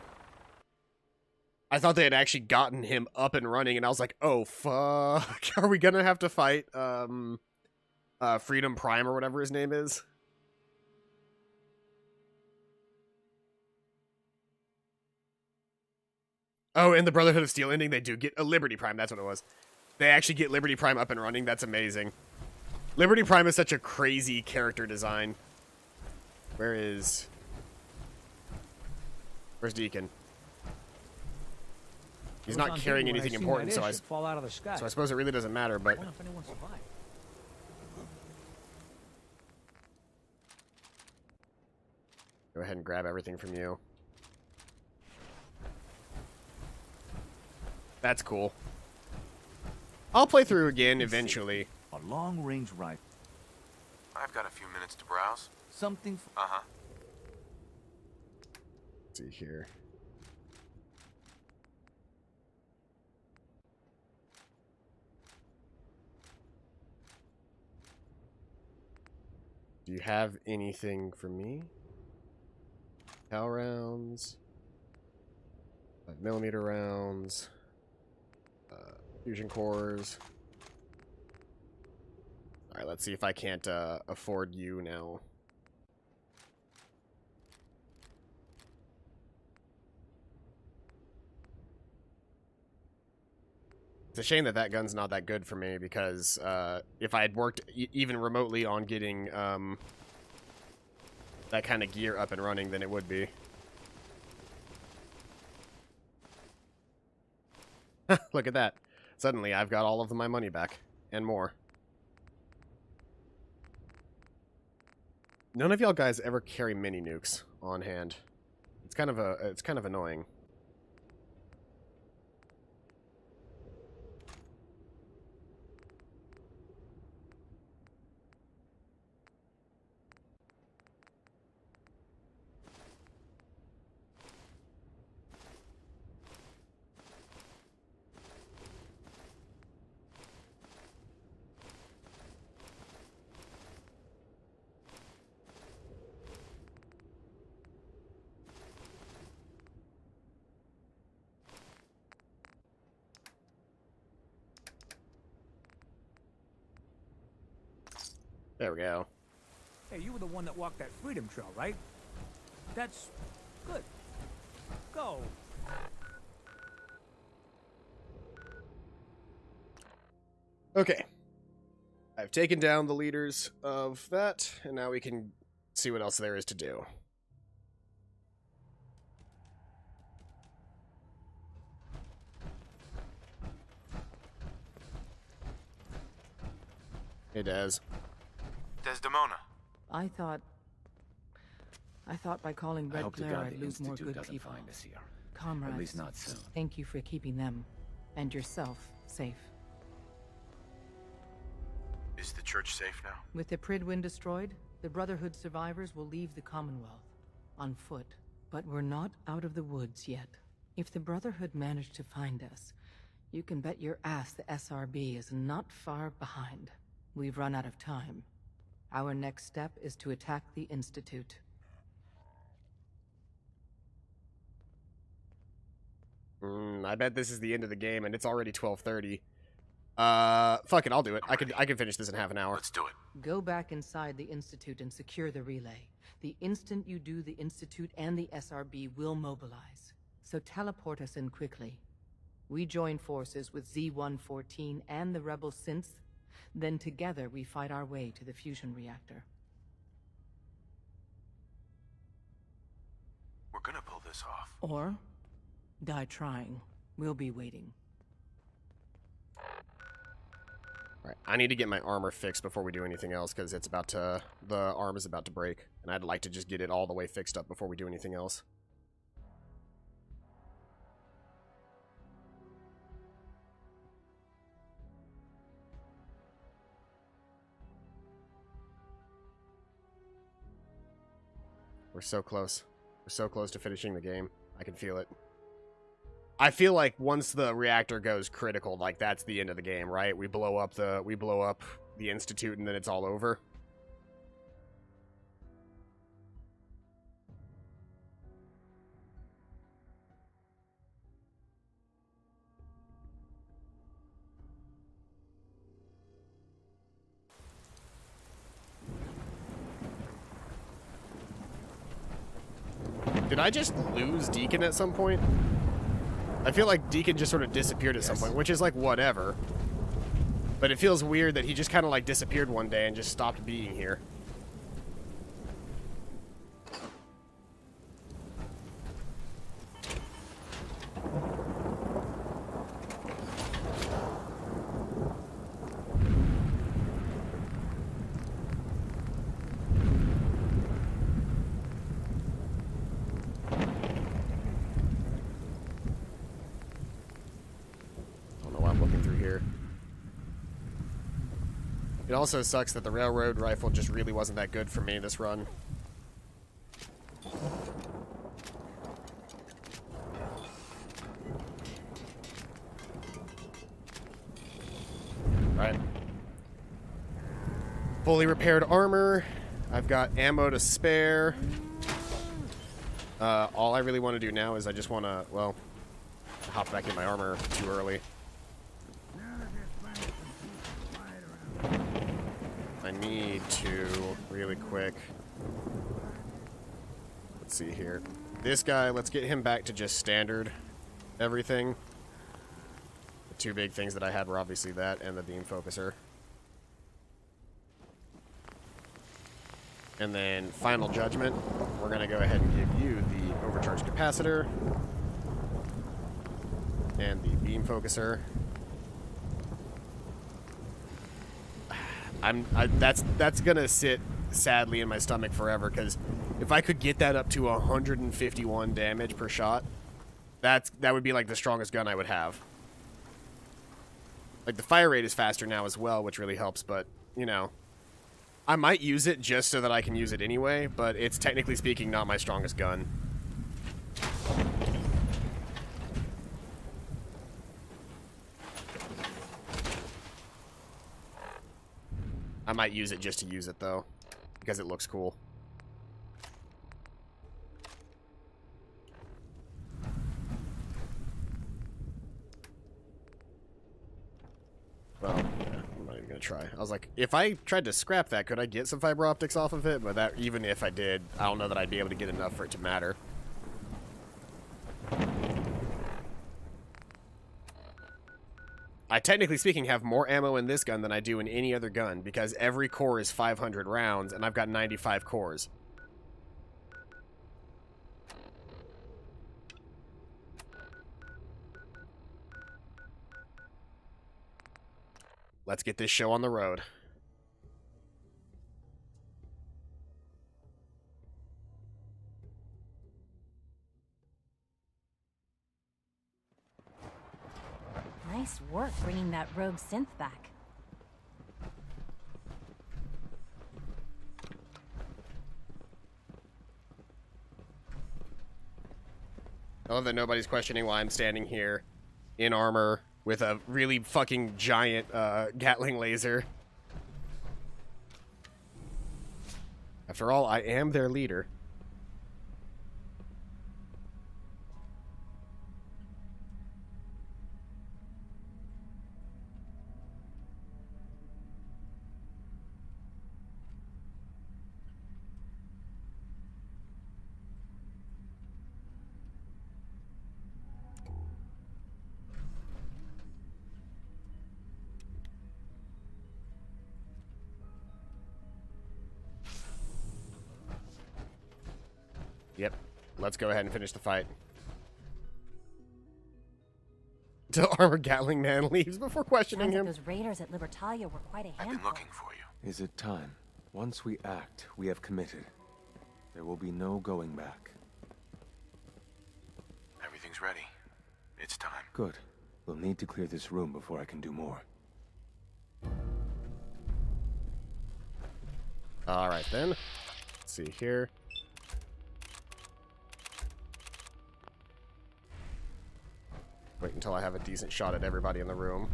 I thought they had actually gotten him up and running, and I was like, oh, fuck. Are we gonna have to fight, Freedom Prime or whatever his name is? Oh, and the Brotherhood of Steel ending, they do get a Liberty Prime. That's what it was. They actually get Liberty Prime up and running. That's amazing. Liberty Prime is such a crazy character design. Where's Deacon? He's not carrying anything important, so I suppose it really doesn't matter, but... If anyone survived. Go ahead and grab everything from you. That's cool. I'll play through again eventually. A long-range rifle. I've got a few minutes to browse. Something... Uh-huh. Let's see here. Do you have anything for me? Cal rounds, 5mm rounds, fusion cores. All right, let's see if I can't afford you now. It's a shame that that gun's not that good for me because if I had worked even remotely on getting that kind of gear up and running, then it would be. Look at that. Suddenly I've got all of my money back and more. None of y'all guys ever carry mini nukes on hand. It's kind of annoying. There we go. Hey, you were the one that walked that freedom trail, right? That's good. Go. Okay. I've taken down the leaders of that, and now we can see what else there is to do. Hey, Dez. Desdemona. I thought by calling Red Glare I'd lose more good people. Comrades, at least not soon. Thank you for keeping them, and yourself, safe. Is the church safe now? With the Prydwen destroyed, the Brotherhood survivors will leave the Commonwealth, on foot. But we're not out of the woods yet. If the Brotherhood managed to find us, you can bet your ass the SRB is not far behind. We've run out of time. Our next step is to attack the Institute. I bet this is the end of the game, and it's already 12:30. Fuck it, I'll do it. I can finish this in half an hour. Let's do it. Go back inside the Institute and secure the relay. The instant you do, the Institute and the SRB will mobilize. So teleport us in quickly. We join forces with Z-114 and the rebel synths. Then together we fight our way to the fusion reactor. We're gonna pull this off. Or die trying. We'll be waiting. Alright, I need to get my armor fixed before we do anything else, because it's about to... the arm is about to break. And I'd like to just get it all the way fixed up before we do anything else. We're so close. We're so close to finishing the game. I can feel it. I feel like once the reactor goes critical, like that's the end of the game, right? We blow up the Institute and then it's all over. Did I just lose Deacon at some point? I feel like Deacon just sort of disappeared at some point, which is like whatever. But it feels weird that he just kind of like disappeared one day and just stopped being here. It also sucks that the railroad rifle just really wasn't that good for me this run. Right. Fully repaired armor. I've got ammo to spare. All I really want to do now is I just want to, well, hop back in my armor too early. I need to, really quick. Let's see here. This guy, let's get him back to just standard everything. The two big things that I had were obviously that and the beam focuser. And then final judgment, we're going to go ahead and give you the overcharge capacitor and the beam focuser. That's gonna sit sadly in my stomach forever, because if I could get that up to 151 damage per shot, that would be like the strongest gun I would have. Like the fire rate is faster now as well, which really helps, but you know, I might use it just so that I can use it anyway, but it's technically speaking not my strongest gun. I might use it just to use it, though, because it looks cool. Well, yeah, I'm not even going to try. I was like, if I tried to scrap that, could I get some fiber optics off of it? But that, even if I did, I don't know that I'd be able to get enough for it to matter. I, technically speaking, have more ammo in this gun than I do in any other gun, because every core is 500 rounds, and I've got 95 cores. Let's get this show on the road. Nice work bringing that rogue synth back. I love that nobody's questioning why I'm standing here in armor with a really fucking giant Gatling laser. After all, I am their leader. Yep. Let's go ahead and finish the fight. Till Armored Gatling Man leaves before questioning him. Those raiders at Libertalia were quite a handful. I've been looking for you. Is it time? Once we act, we have committed. There will be no going back. Everything's ready. It's time. Good. We'll need to clear this room before I can do more. Alright then. Let's see here. Wait until I have a decent shot at everybody in the room.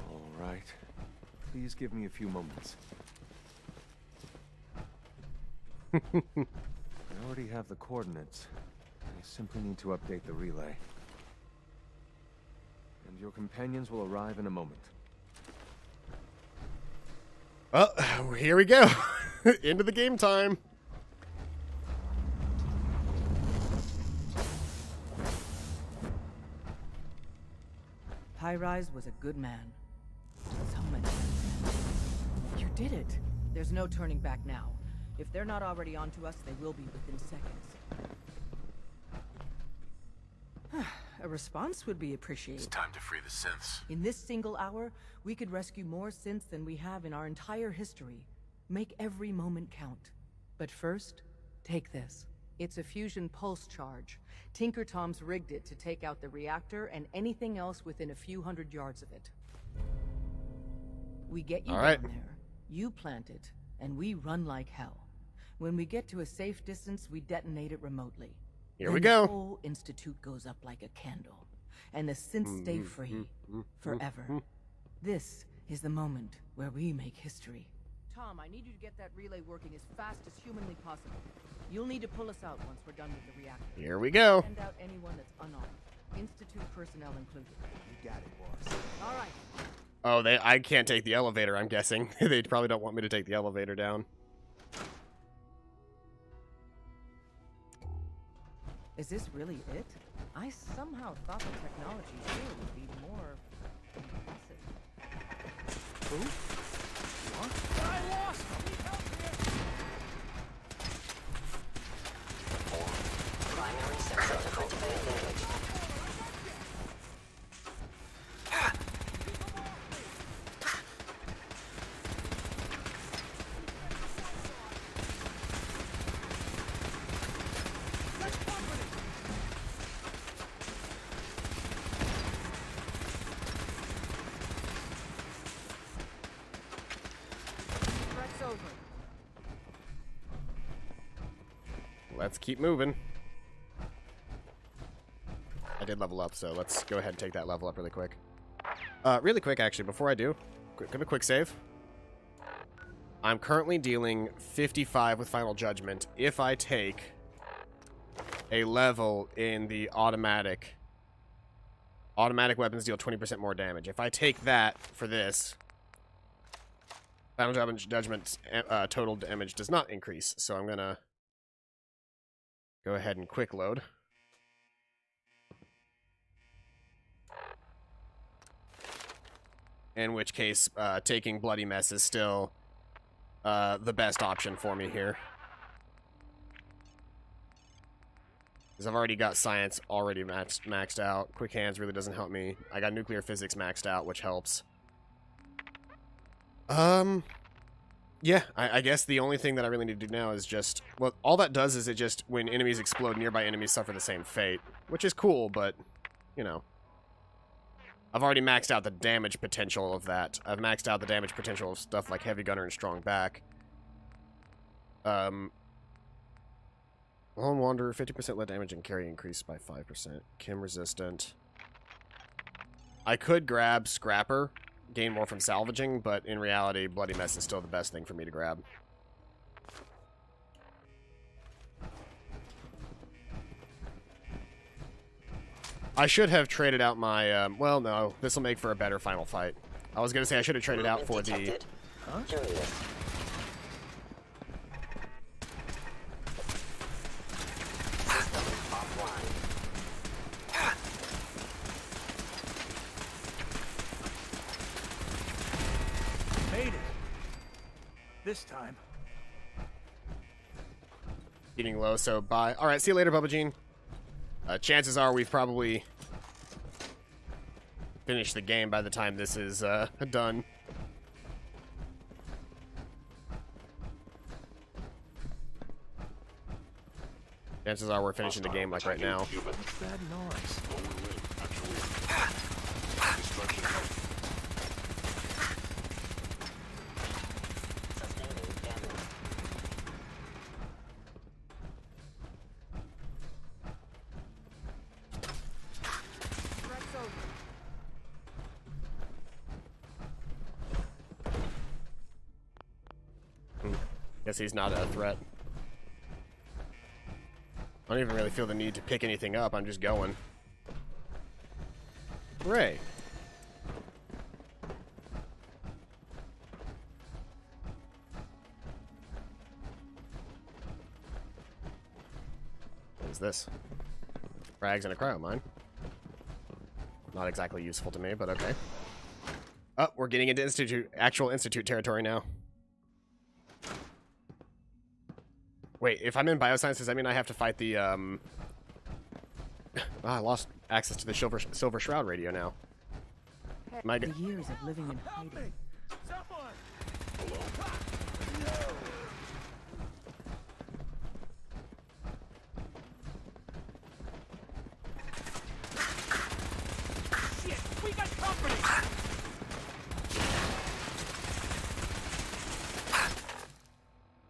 All right. Please give me a few moments. already have the coordinates. I simply need to update the relay. And your companions will arrive in a moment. Well, here we go. Into the game time. High-Rise was a good man. So many men. You did it. There's no turning back now. If they're not already onto us, they will be within seconds. A response would be appreciated. It's time to free the synths. In this single hour, we could rescue more synths than we have in our entire history. Make every moment count. But first, take this. It's a fusion pulse charge. Tinker Tom's rigged it to take out the reactor and anything else within a few hundred yards of it. We get you down there, you plant it, and we run like hell. When we get to a safe distance, we detonate it remotely. Here we go. The whole institute goes up like a candle, and the synths stay free forever. This is the moment where we make history. Tom, I need you to get that relay working as fast as humanly possible. You'll need to pull us out once we're done with the reactor. Here we go. Send out anyone that's unarmed, institute personnel included. You got it, boss. All right. Oh, I can't take the elevator, I'm guessing. They probably don't want me to take the elevator down. Is this really it? I somehow thought the technology here would be more impressive. Who? What? I lost him! Need help here! Primary sensor critical damage. Let's keep moving. I did level up, so let's go ahead and take that level up really quick. Really quick, actually, before I do, give a quick save. I'm currently dealing 55 with Final Judgment. If I take a level in the automatic weapons deal 20% more damage. If I take that for this, Final Judgment total damage does not increase, so I'm gonna go ahead and quick load. In which case, taking Bloody Mess is still the best option for me here. Because I've already got Science already maxed out. Quick Hands really doesn't help me. I got Nuclear Physics maxed out, which helps. Yeah, I guess the only thing that I really need to do now is just... Well, all that does is it just, when enemies explode, nearby enemies suffer the same fate. Which is cool, but, you know. I've already maxed out the damage potential of that. I've maxed out the damage potential of stuff like Heavy Gunner and Strong Back. Lone Wanderer, 50% lead damage and carry increased by 5%. Chem Resistant. I could grab Scrapper, gain more from salvaging, but in reality, Bloody Mess is still the best thing for me to grab. I should have traded out my, well, no, this will make for a better final fight. I was going to say I should have traded out for the... Huh? Made it. This time. Getting low, so bye. Alright, see you later, Bubba Jean. Chances are we've probably finished the game by the time this is done. Chances are we're finishing the game like right now. What's that noise? Guess he's not a threat. I don't even really feel the need to pick anything up. I'm just going. Hooray. What is this? Frags and a cryo mine. Not exactly useful to me, but okay. Oh, we're getting into actual Institute territory now. Wait, if I'm in bioscience, does that mean I have to fight the, I lost access to the Silver Shroud radio now. The years of living in hiding. Shit, we got company!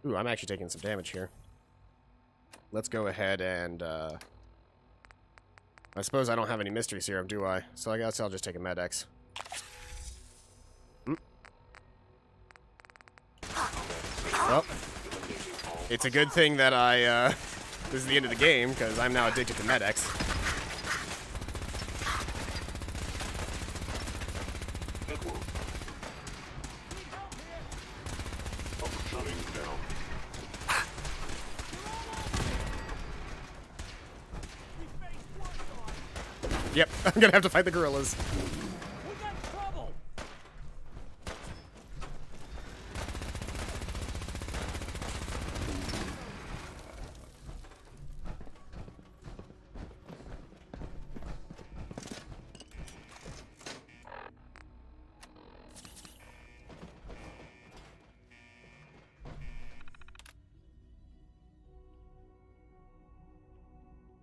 Ooh, I'm actually taking some damage here. Let's go ahead and, I suppose I don't have any mystery serum, do I? So I guess I'll just take a Med-X. Well, it's a good thing that I, this is the end of the game, because I'm now addicted to Med-X. Yep, I'm gonna have to fight the gorillas. We got trouble!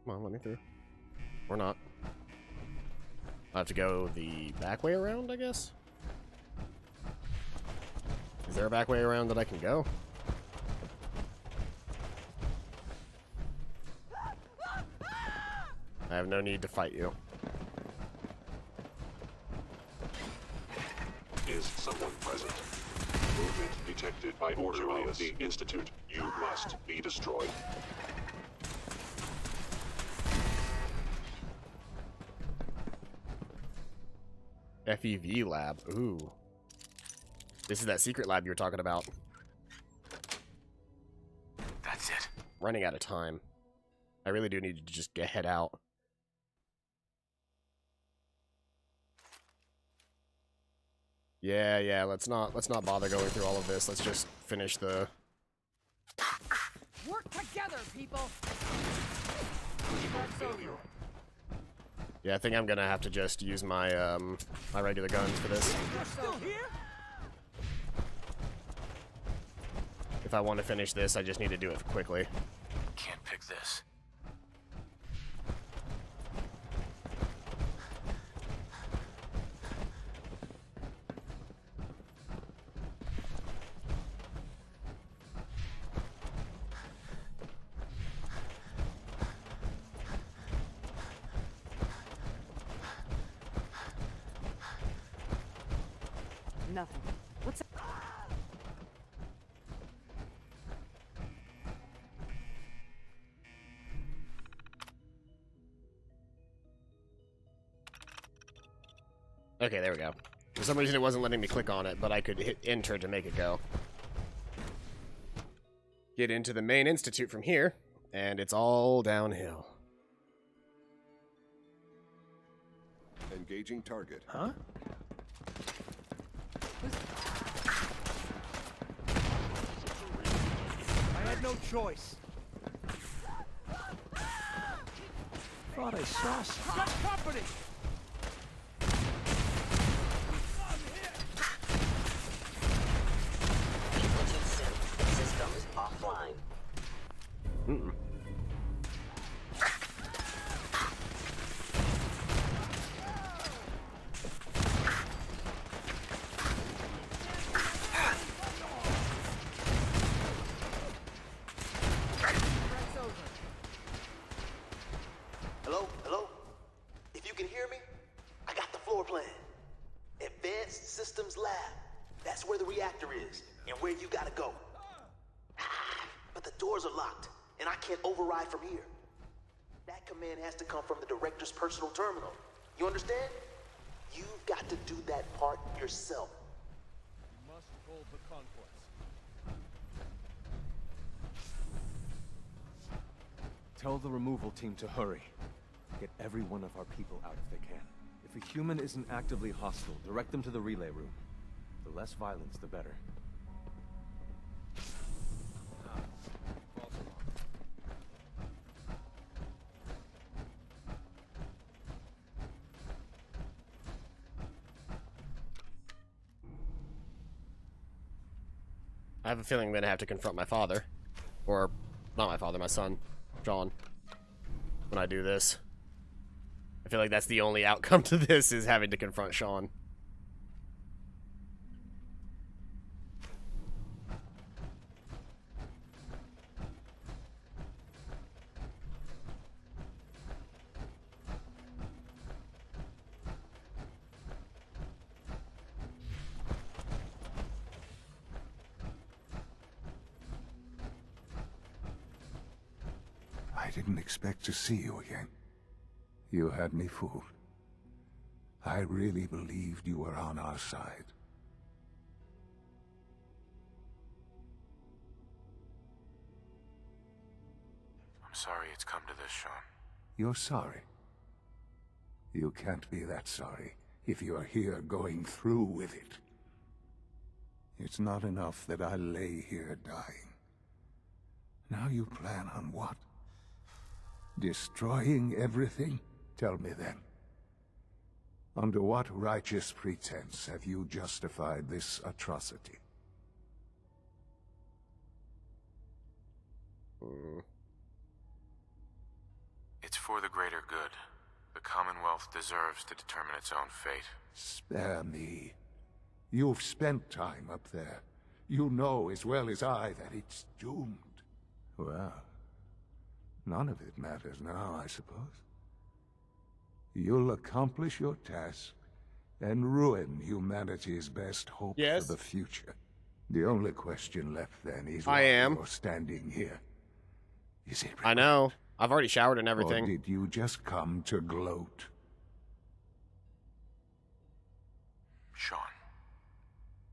Come on, let me through. Or not. I'll have to go the back way around, I guess? Is there a back way around that I can go? I have no need to fight you. Is someone present? Movement detected by order of the Institute. You must be destroyed. FEV lab. Ooh. This is that secret lab you were talking about. That's it. Running out of time. I really do need to just head out. Yeah, let's not bother going through all of this. Let's just finish the Work together, people. Yeah, I think I'm gonna have to just use my my regular guns for this. You're still here? If I want to finish this, I just need to do it quickly. Can't pick this. Nothing. What's that? Okay, there we go. For some reason it wasn't letting me click on it, but I could hit enter to make it go. Get into the main institute from here, and it's all downhill. Engaging target. Huh? I had no choice. Thought I saw some. Got company! Systems offline. Mm-mm. Hello? If you can hear me, I got the floor plan. Advanced Systems Lab. That's where the reactor is, and where you gotta go. But the doors are locked, and I can't override from here. command has to come from the director's personal terminal. You understand? You've got to do that part yourself. We must hold the concourse. Tell the removal team to hurry. Get every one of our people out if they can. If a human isn't actively hostile, direct them to the relay room. The less violence, the better. I have a feeling I'm gonna have to confront my father. Or, not my father, my son, John. When I do this. I feel like that's the only outcome to this, is having to confront Sean. I didn't expect to see you again. You had me fooled. I really believed you were on our side. I'm sorry it's come to this, Sean. You're sorry. You can't be that sorry if you're here going through with it. It's not enough that I lay here dying. Now you plan on what? Destroying everything? Tell me then. Under what righteous pretense have you justified this atrocity? It's for the greater good. The Commonwealth deserves to determine its own fate. Spare me. You've spent time up there. You know as well as I that it's doomed. Well, none of it matters now, I suppose. You'll accomplish your task and ruin humanity's best hope for the future. The only question left then is why you're standing here. Is it I know. I've already showered and everything. Or did you just come to gloat? Sean,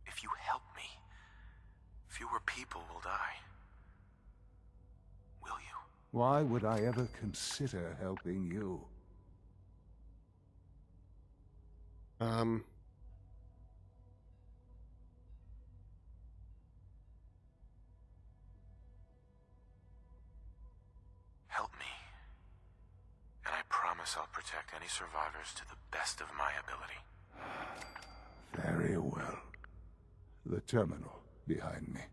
if you help me, fewer people will die. Will you? Why would I ever consider helping you? Help me. And I promise I'll protect any survivors to the best of my ability. Very well. The terminal behind me.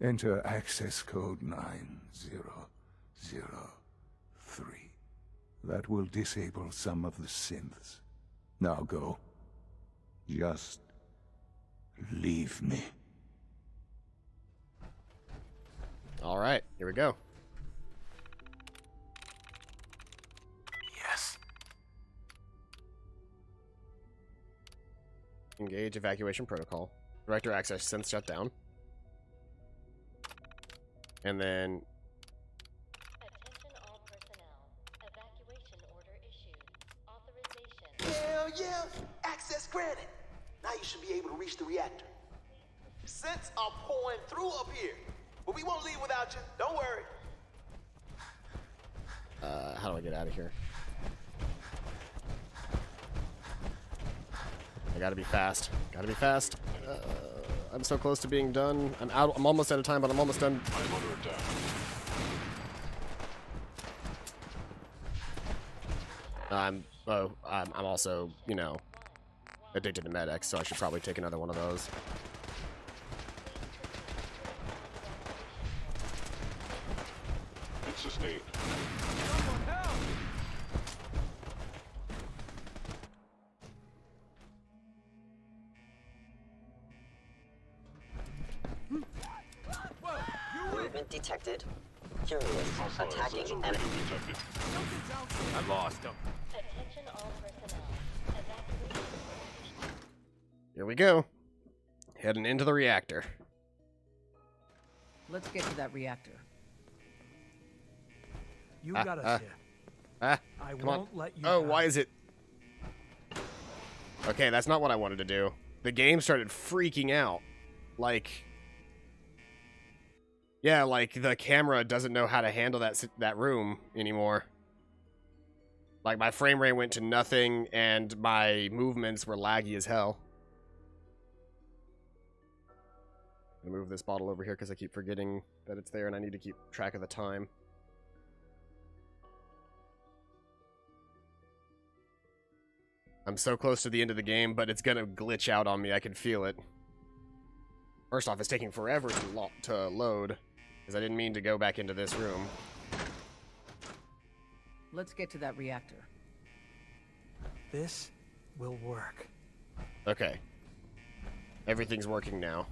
Enter access code 9003. That will disable some of the synths. Now go. Just leave me. All right, here we go. Yes. Engage evacuation protocol. Director access synth shut down. And then Hell yeah! Access granted. Now you should be able to reach the reactor. Synths are pouring through up here. But we won't leave without you. Don't worry. how do I get out of here? I gotta be fast. Gotta be fast. I'm so close to being done. I'm almost out of time, but I'm almost done. I'm under attack. I'm also, you know, addicted to Med-X, so I should probably take another one of those. It's sustained. Movement detected. Curious. Attacking enemy. I lost him. Here we go. Heading into the reactor. Let's get to that reactor. You got us here. Ah, I come on. won't let you Oh, die. why is it? Okay, that's not what I wanted to do. The game started freaking out. Like... Yeah, like the camera doesn't know how to handle that room anymore. Like my frame rate went to nothing and my movements were laggy as hell. I'm gonna move this bottle over here because I keep forgetting that it's there and I need to keep track of the time. I'm so close to the end of the game, but it's gonna glitch out on me. I can feel it. First off, it's taking forever to load, because I didn't mean to go back into this room. Let's get to that reactor. This will work. Okay. Everything's working now.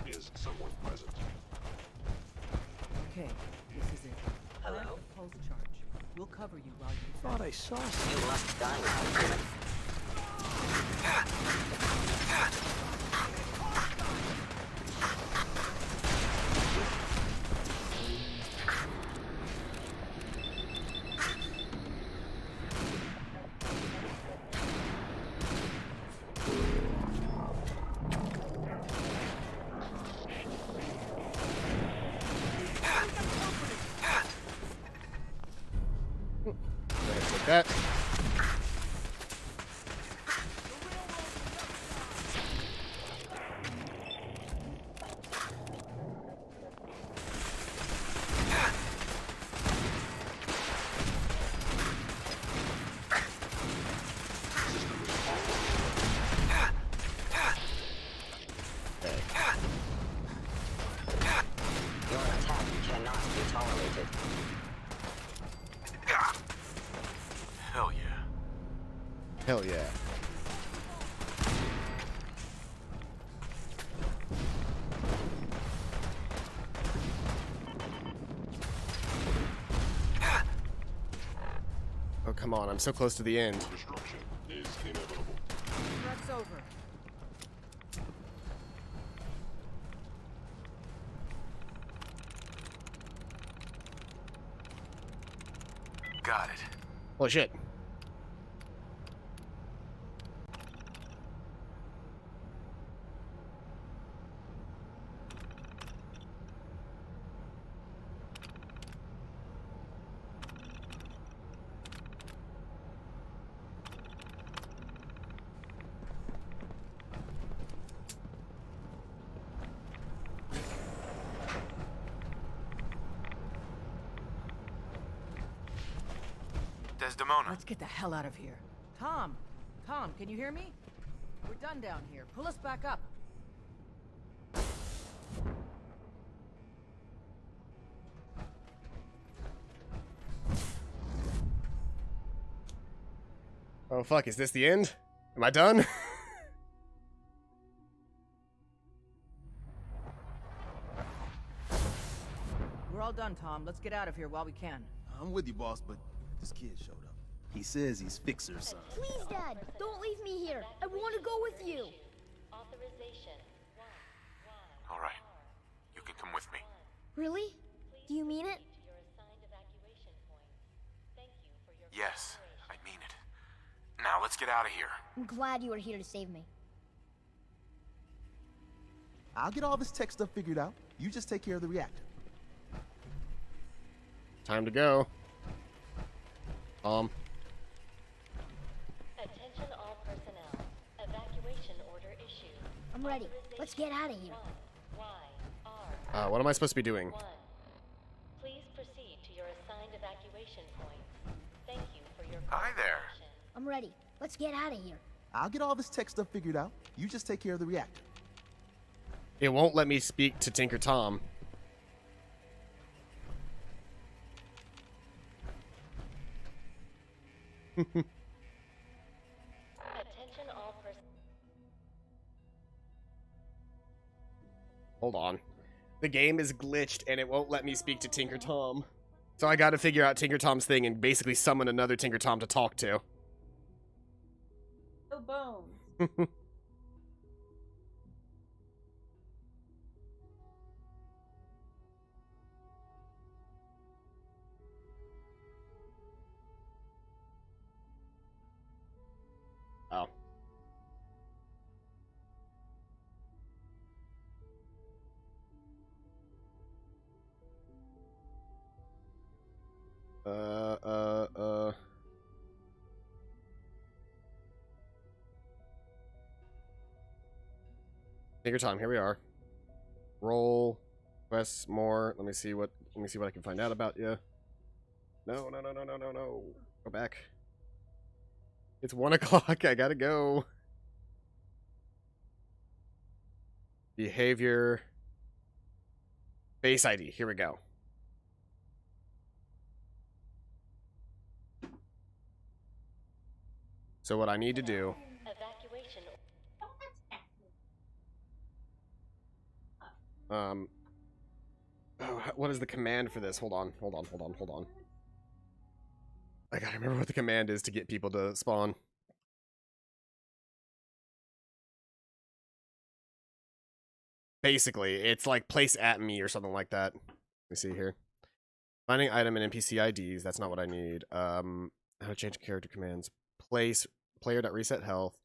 Is someone present? Okay, this is it. Hello? Pulse charge. We'll cover you while you Thought I saw something. You must die now. Like that. Your attack cannot be tolerated. Hell yeah. Hell yeah. Oh, come on. I'm so close to the end. Destruction is inevitable. Threat's over. Got it. Holy shit. Desdemona. Let's get the hell out of here. Tom! Tom, can you hear me? We're done down here. Pull us back up. Oh, fuck. Is this the end? Am I done? We're all done, Tom. Let's get out of here while we can. I'm with you, boss, but this kid showed up. He says he's Fixer's son. Please, Dad, don't leave me here. I want to go with you. All right. You can come with me. Really? Do you mean it? Yes, I mean it. Now let's get out of here. I'm glad you were here to save me. I'll get all this tech stuff figured out. You just take care of the reactor. Time to go. Attention all personnel. Evacuation order issued. I'm ready. Let's get out of here. What am I supposed to be doing? Please proceed to your assigned evacuation points. Thank you for your Hi there. I'm ready. Let's get out of here. I'll get all this tech stuff figured out. You just take care of the reactor. It won't let me speak to Tinker Tom. Attention all personnel. Hold on. The game is glitched and it won't let me speak to Tinker Tom. So I gotta figure out Tinker Tom's thing and basically summon another Tinker Tom to talk to. Oh, bones. Oh. Take your time. Here we are. Roll. Quests. More. Let me see what I can find out about you. No. Go back. It's 1 o'clock. I gotta go. Behavior. Base ID. Here we go. So what I need to do. Evacuation. What is the command for this? Hold on. I gotta remember what the command is to get people to spawn. Basically, it's like place at me or something like that. Let me see here. Finding item and NPC IDs. That's not what I need. How to change character commands. Place player.reset health.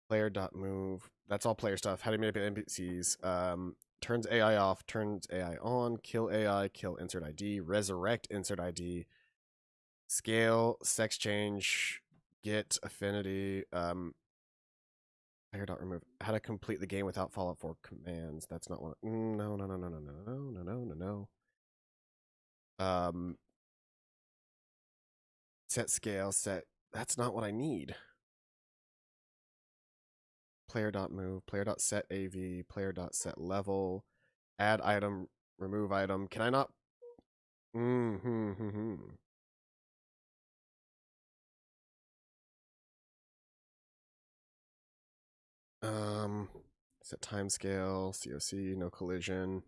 Player.move. That's all player stuff. How to manipulate NPCs. Turns AI off, turns AI on. Kill AI, kill insert ID. Resurrect insert ID. Scale, sex change, get affinity. Player.remove. How to complete the game without Fallout 4 commands. That's not what. No. Set scale, set. That's not what I need. Player.move, player.set AV, player.set level, add item, remove item. Can I not? Set timescale, COC, no collision.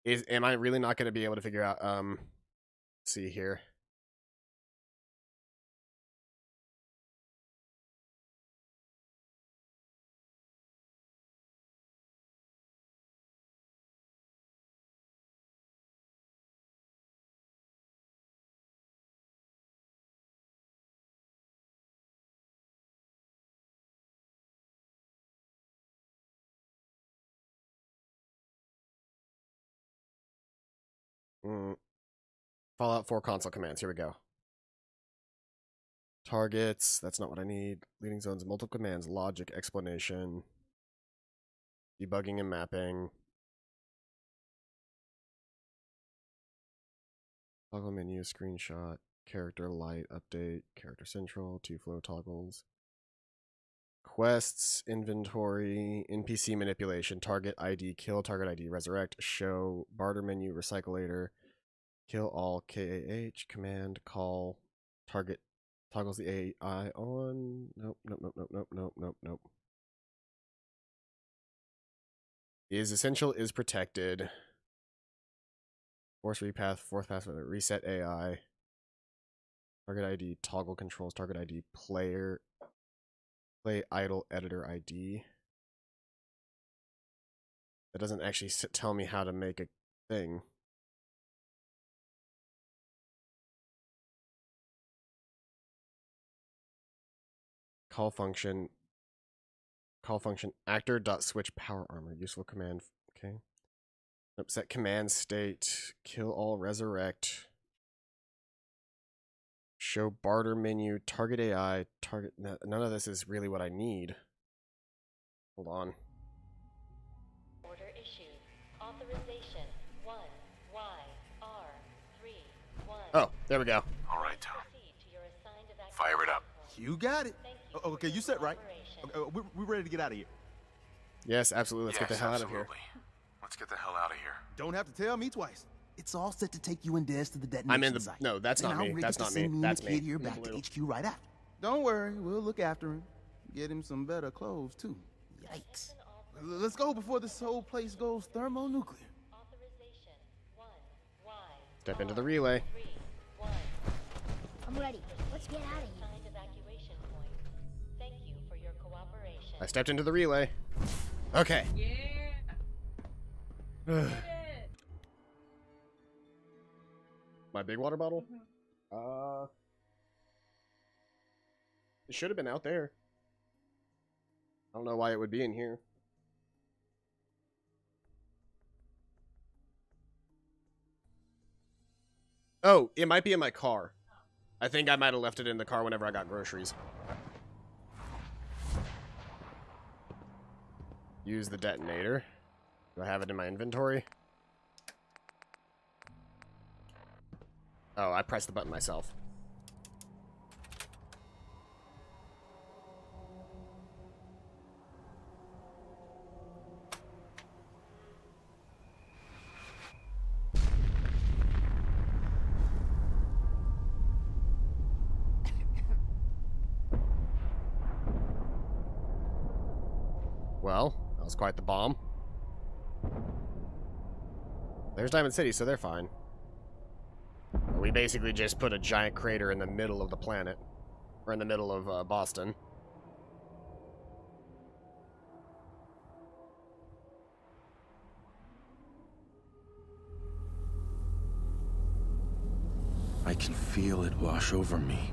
Am I really not going to be able to figure out? See here. Fallout 4 console commands. Here we go. Targets. That's not what I need. Leading zones. Multiple commands. Logic. Explanation. Debugging and mapping. Toggle menu. Screenshot. Character light. Update. Character central. T-flow toggles. Quests. Inventory. NPC manipulation. Target ID. Kill. Target ID. Resurrect. Show. Barter menu. Recyclator. Kill all. KAH. Command. Call. Target. Toggles the AI on. Nope. Is essential. Is protected. Force repath. Fourth path. Reset AI. Target ID. Toggle controls. Target ID. Player. Play idle editor ID. That doesn't actually tell me how to make a thing. Call function actor.switch power armor. Useful command. Okay. Nope, set command state. Kill all, resurrect. Show barter menu. Target AI. Target. None of this is really what I need. Hold on. Order issued. Authorization 1YR31. Oh, there we go. All right, Tom. Fire it up. You got it. Okay, you set right. We're ready to get out of here. Yes, absolutely. Let's get the hell out of here. Let's get the hell out of here. Don't have to tell me twice. It's all set to take you and Des to the detonation I'm in the site. no. That's not me. That's not me. That's me. Here back to HQ right after. Don't worry, we'll look after him. Get him some better clothes too. Yikes. Let's go before this whole place goes thermonuclear. Step into the relay. I'm ready. Let's get out of here. Evacuation point. Thank I stepped into the relay. Okay. Yeah. My big water bottle? It should have been out there. I don't know why it would be in here. Oh, it might be in my car. I think I might have left it in the car whenever I got groceries. Use the detonator. Do I have it in my inventory? Oh, I pressed the button myself. Well, that was quite the bomb. There's Diamond City, so they're fine. We basically just put a giant crater in the middle of the planet. Or in the middle of Boston. I can feel it wash over me.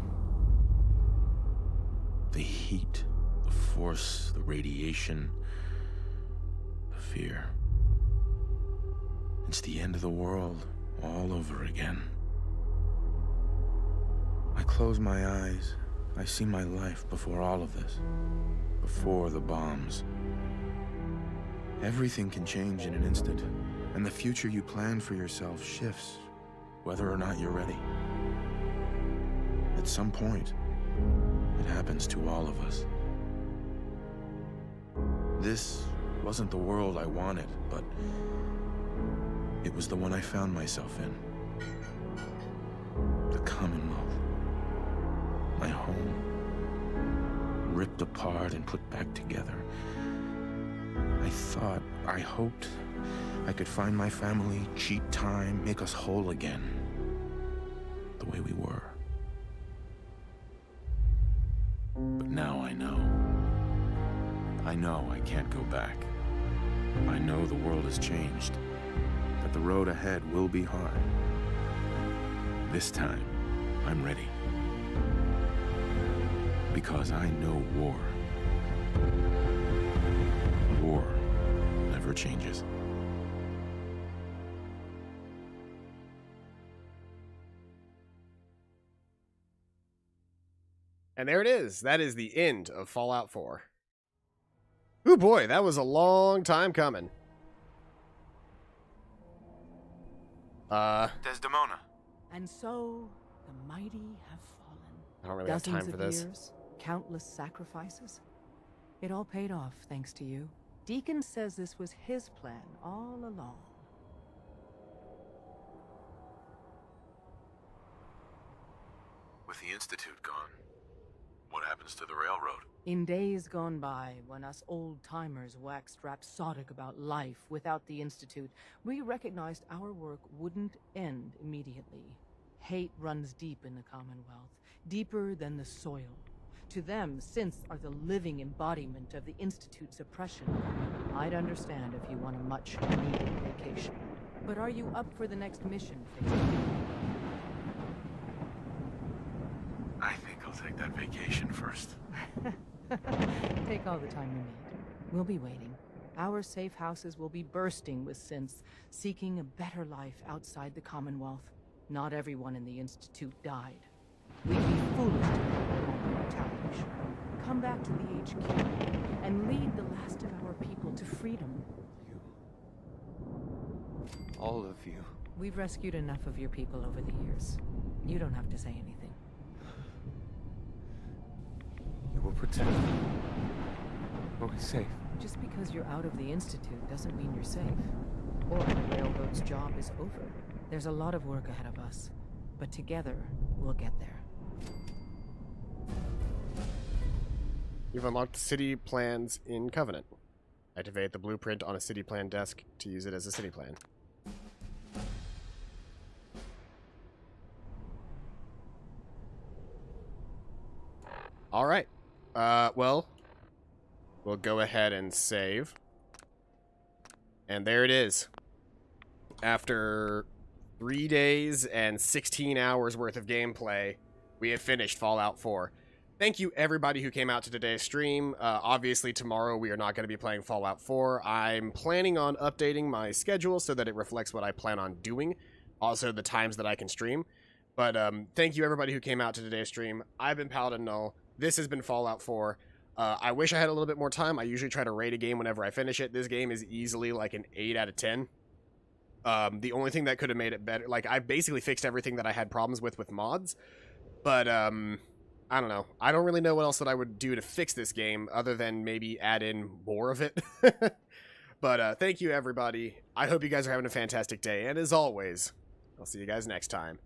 The heat, the force, the radiation, the fear. It's the end of the world all over again. I close my eyes. I see my life before all of this. Before the bombs. Everything can change in an instant, and the future you plan for yourself shifts, whether or not you're ready. At some point, it happens to all of us. This wasn't the world I wanted, but it was the one I found myself in. The Commonwealth. My home. Ripped apart and put back together. I hoped I could find my family, cheat time, make us whole again. The way we were. But now I know. I know I can't go back. I know the world has changed. That the road ahead will be hard. This time, I'm ready. Because I know war. War never changes. And there it is. That is the end of Fallout 4. Ooh boy, that was a long time coming. Desdemona. And so, the mighty have fallen. I don't really have time for this. Years, countless sacrifices. It all paid off, thanks to you. Deacon says this was his plan all along. With the Institute gone, what happens to the railroad? In days gone by, when us old-timers waxed rhapsodic about life without the Institute, we recognized our work wouldn't end immediately. Hate runs deep in the Commonwealth, deeper than the soil. To them, synths are the living embodiment of the Institute's oppression. I'd understand if you want a much-needed vacation. But are you up for the next mission, Faith? I think I'll take that vacation first. Take all the time you need. We'll be waiting. Our safe houses will be bursting with synths, seeking a better life outside the Commonwealth. Not everyone in the Institute died. We'd be foolish to make retaliation. Come back to the HQ and lead the last of our people to freedom. All of you. We've rescued enough of your people over the years. You don't have to say anything. You will protect me. Are we safe? Just because you're out of the Institute doesn't mean you're safe. Or the Railroad's job is over. There's a lot of work ahead of us. But together, we'll get there. You've unlocked city plans in Covenant. Activate the blueprint on a city plan desk to use it as a city plan. Alright. Well, we'll go ahead and save. And there it is. After 3 days and 16 hours worth of gameplay, we have finished Fallout 4. Thank you everybody who came out to today's stream. Obviously tomorrow we are not going to be playing Fallout 4. I'm planning on updating my schedule so that it reflects what I plan on doing. Also the times that I can stream. But thank you everybody who came out to today's stream. I've been Paladin Null. This has been Fallout 4. I wish I had a little bit more time. I usually try to rate a game whenever I finish it. This game is easily like an 8 out of 10. The only thing that could have made it better, like I basically fixed everything that I had problems with mods. But I don't know. I don't really know what else that I would do to fix this game other than maybe add in more of it. But thank you everybody. I hope you guys are having a fantastic day. And as always, I'll see you guys next time.